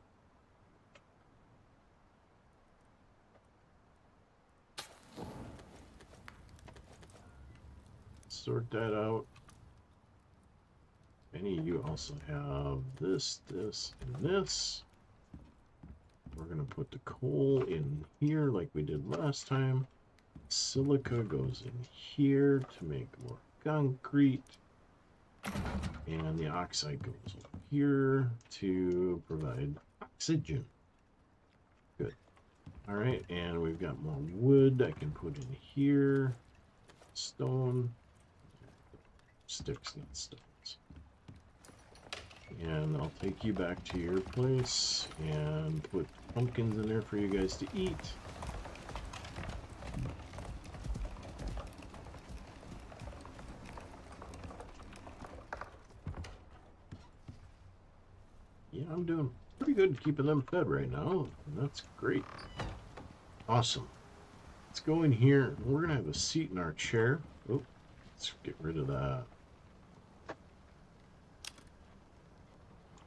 Sort that out. Benny, you also have this, this, and this. We're going to put the coal in here like we did last time. Silica goes in here to make more concrete. And the oxide goes over here to provide oxygen. Good. Alright, and we've got more wood I can put in here. Stone. Sticks, not stones. And I'll take you back to your place and put pumpkins in there for you guys to eat. Yeah, I'm doing pretty good keeping them fed right now. That's great. Awesome. Let's go in here. We're going to have a seat in our chair. Oh, let's get rid of that.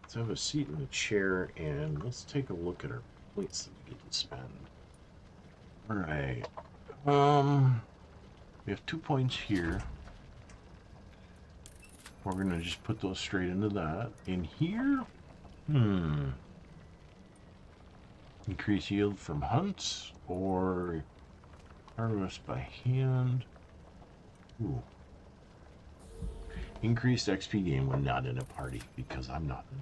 Let's have a seat in the chair and let's take a look at our points that we get to spend. Alright. We have 2 points here. We're going to just put those straight into that. In here, increase yield from hunts or harvest by hand. Ooh. Increased XP gain when not in a party, because I'm not in.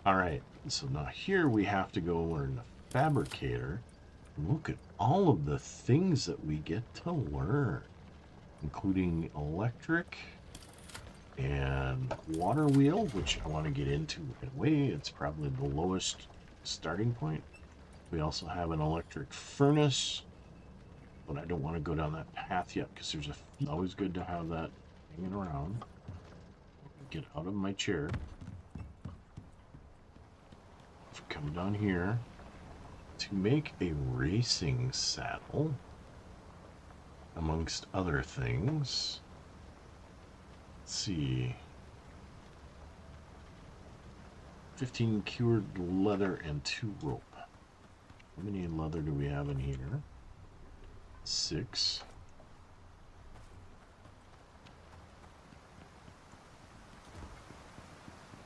Alright, so now here we have to go learn the fabricator. Look at all of the things that we get to learn, including electric and water wheel, which I want to get into right away. It's probably the lowest starting point. We also have an electric furnace, but I don't want to go down that path yet because there's always good to have that hanging around. Get out of my chair. Come down here to make a racing saddle, amongst other things. Let's see. 15 cured leather and 2 rope. How many leather do we have in here? 6.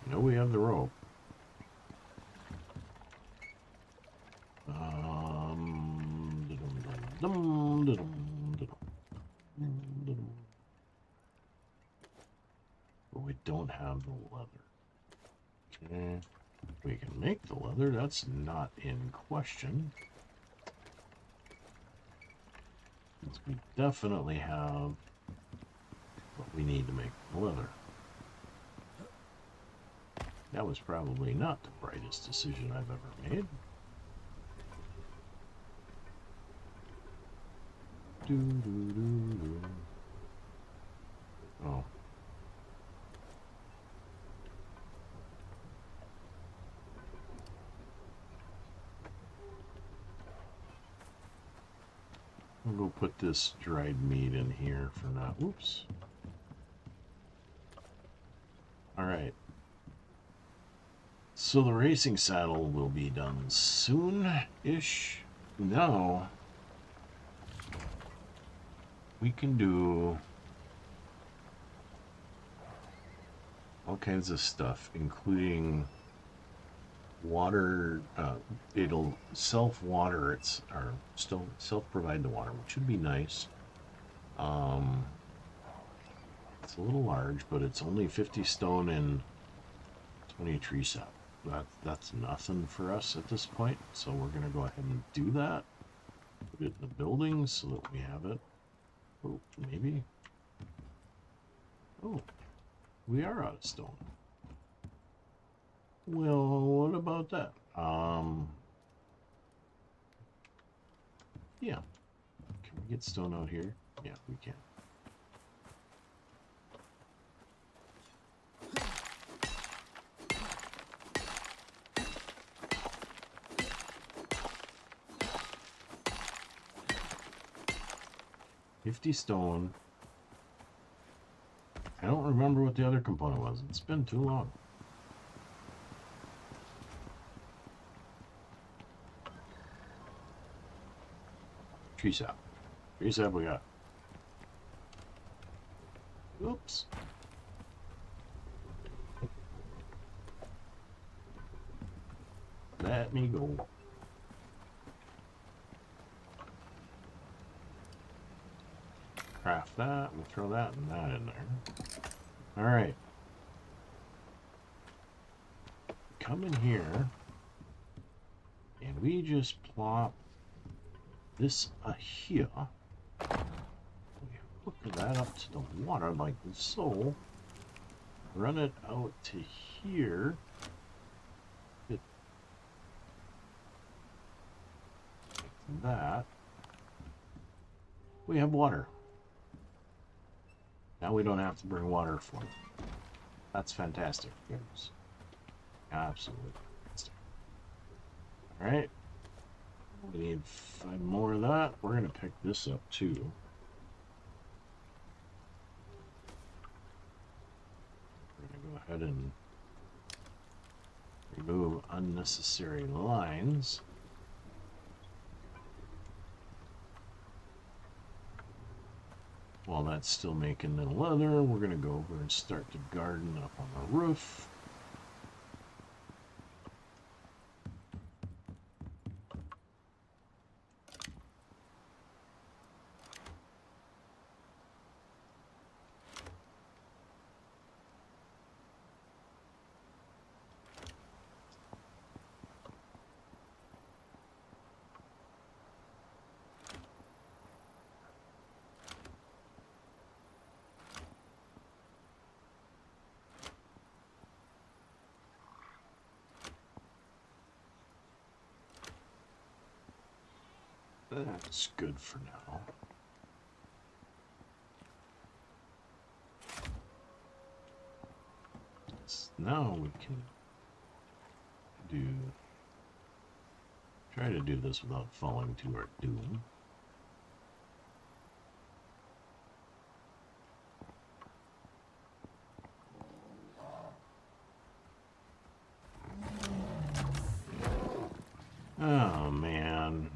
No, we have the rope. But we don't have the leather. Okay. We can make the leather, that's not in question. We definitely have what we need to make the leather. That was probably not the brightest decision I've ever made. Oh. We'll go put this dried meat in here for now. Oops. Alright. So the racing saddle will be done soon-ish. Now, we can do all kinds of stuff, including water. It'll self-water, or still self-provide the water, which would be nice. It's a little large, but it's only 50 stone and 20 tree sap. That's nothing for us at this point, so we're gonna go ahead and do that. Put it in the building so that we have it. Oh, maybe. Oh, we are out of stone. Well, what about that? Yeah. Can we get stone out here? Yeah, we can. $50 stone. I don't remember what the other component was. It's been too long. Tree sap. Tree sap we got. Oops. Let me go. Craft that. We'll throw that and that in there. Alright. Come in here. And we just plop this here. We hook that up to the water like so. Run it out to here. Like that. We have water. Now we don't have to bring water for it. That's fantastic, guys. Absolutely fantastic. Alright. We need 5 more of that. We're going to pick this up too. We're going to go ahead and remove unnecessary lines. While that's still making the leather, we're going to go over and start the garden up on the roof. That's good for now. So now we can try to do this without falling to our doom. Oh man.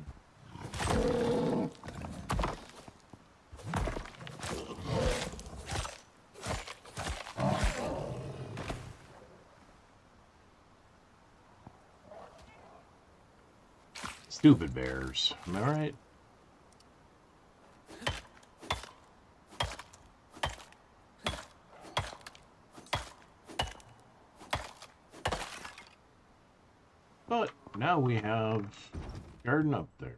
Stupid bears. Am I right? But now we have garden up there.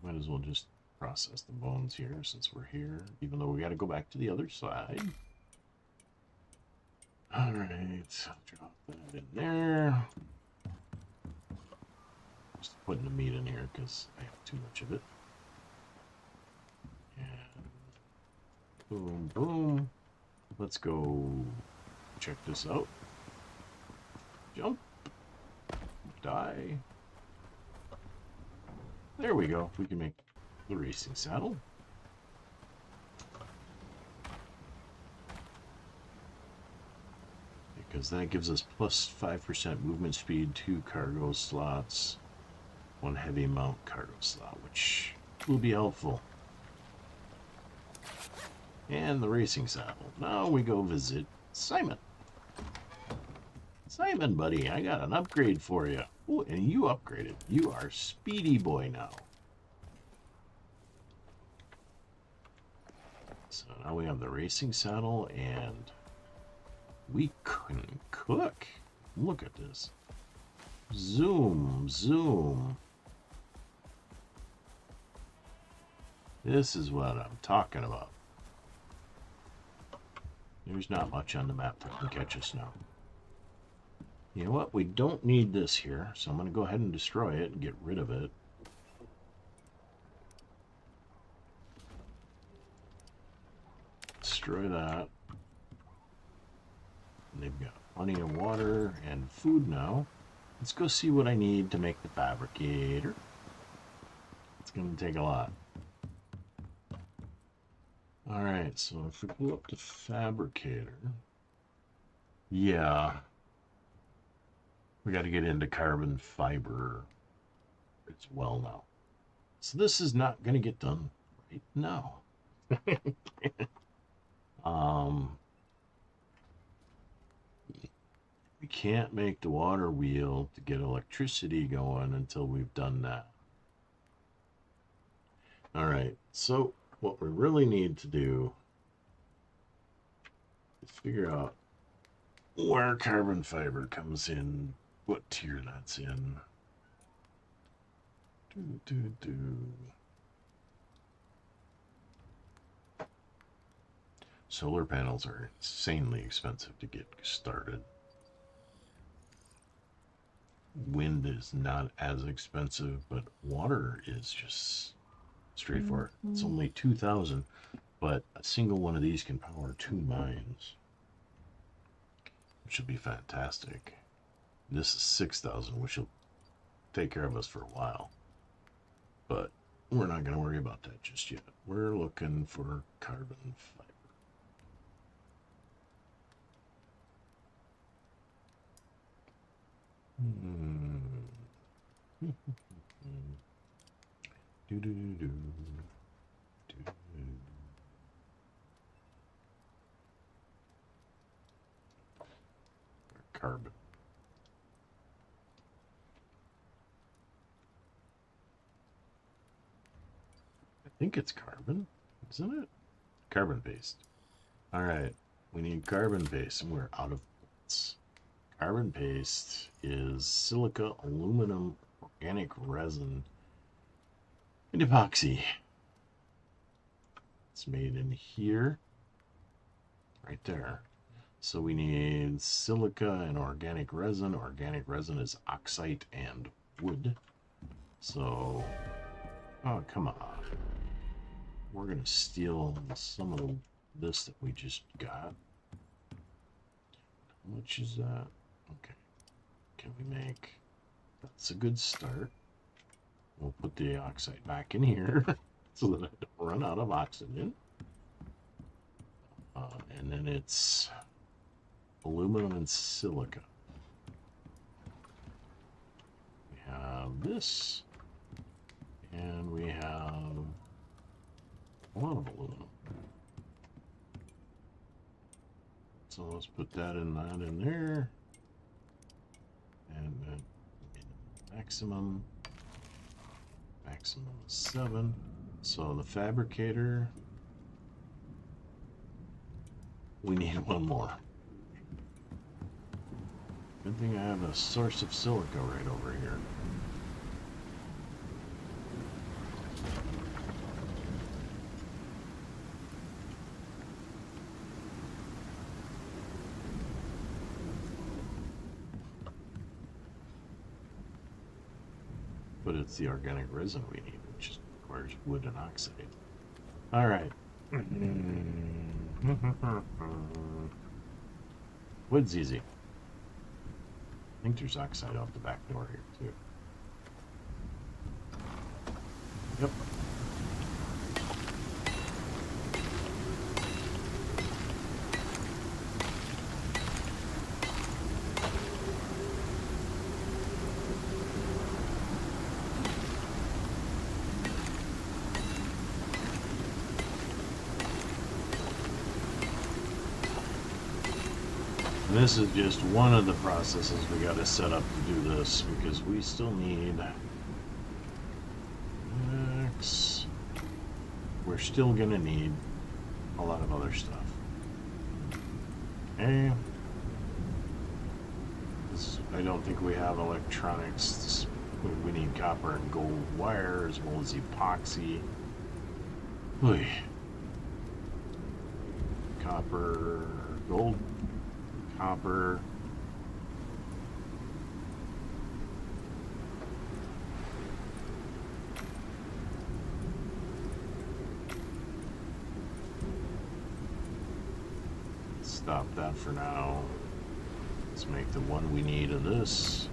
Might as well just process the bones here since we're here, even though we got to go back to the other side. All right, drop that in there. Just putting the meat in here because I have too much of it. And boom, boom. Let's go check this out. Jump. Die. There we go. We can make the racing saddle. Because that gives us plus 5% movement speed, 2 cargo slots, 1 heavy mount cargo slot, which will be helpful. And the racing saddle. Now we go visit Simon. Simon, buddy, I got an upgrade for you. Oh, and you upgraded. You are Speedy Boy now. So now we have the racing saddle, and we can cook. Look at this. Zoom, zoom. This is what I'm talking about. There's not much on the map that can catch us now. You know what? We don't need this here, so I'm going to go ahead and destroy it and get rid of it. Destroy that. And they've got plenty of water and food now. Let's go see what I need to make the fabricator. It's going to take a lot. Alright, so if we go up to fabricator, yeah, we got to get into carbon fiber as well now. So this is not going to get done right now. We can't make the water wheel to get electricity going until we've done that. Alright, so what we really need to do is figure out where carbon fiber comes in, what tier that's in. Solar panels are insanely expensive to get started. Wind is not as expensive, but water is just straightforward. It's only 2,000, but a single one of these can power 2 mines, which will be fantastic. This is 6,000, which will take care of us for a while, but we're not going to worry about that just yet. We're looking for carbon fiber. Carbon. I think it's carbon, isn't it? Carbon paste. All right, we need carbon paste, and we're out of bullets. Carbon paste is silica, aluminum, organic resin, and epoxy. It's made in here, right there. So we need silica and organic resin. Organic resin is oxide and wood. So, oh, come on. We're going to steal some of this that we just got. How much is that? Okay. Can we make... That's a good start. We'll put the oxide back in here so that I don't run out of oxygen. And then it's aluminum and silica. We have this, and we have a lot of aluminum. So let's put that in there. And then maximum is 7. So the fabricator, we need one more. Good thing I have a source of silica right over here. But it's the organic resin we need, which requires wood and oxide. All right. Wood's easy. I think there's oxide off the back door here, too. Yep. And this is just one of the processes we got to set up to do this, because we still need X. We're still gonna need a lot of other stuff. Okay. I don't think we have electronics. We need copper and gold wire as well as epoxy. Oy. Copper, gold, copper. Stop that for now. Let's make the one we need of this,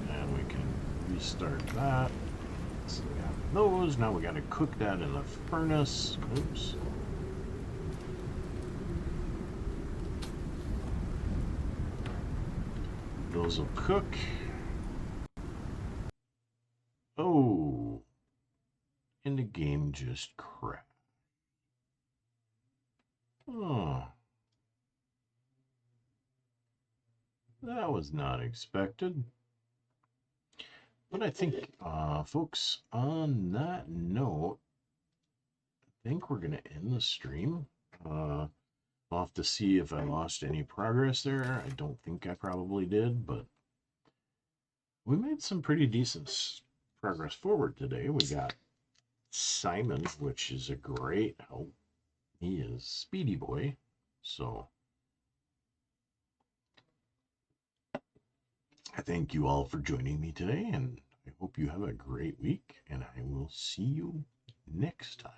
and we can restart that. So we got those. Now we got to cook that in the furnace. Oops. Those will cook. Oh, and the game just crashed. Oh, that was not expected. But I think, folks, on that note, I think we're going to end the stream. I'll have to see if I lost any progress there. I don't think I probably did, but we made some pretty decent progress forward today. We got Simon, which is a great help. He is Speedy Boy. So I thank you all for joining me today, and I hope you have a great week, and I will see you next time.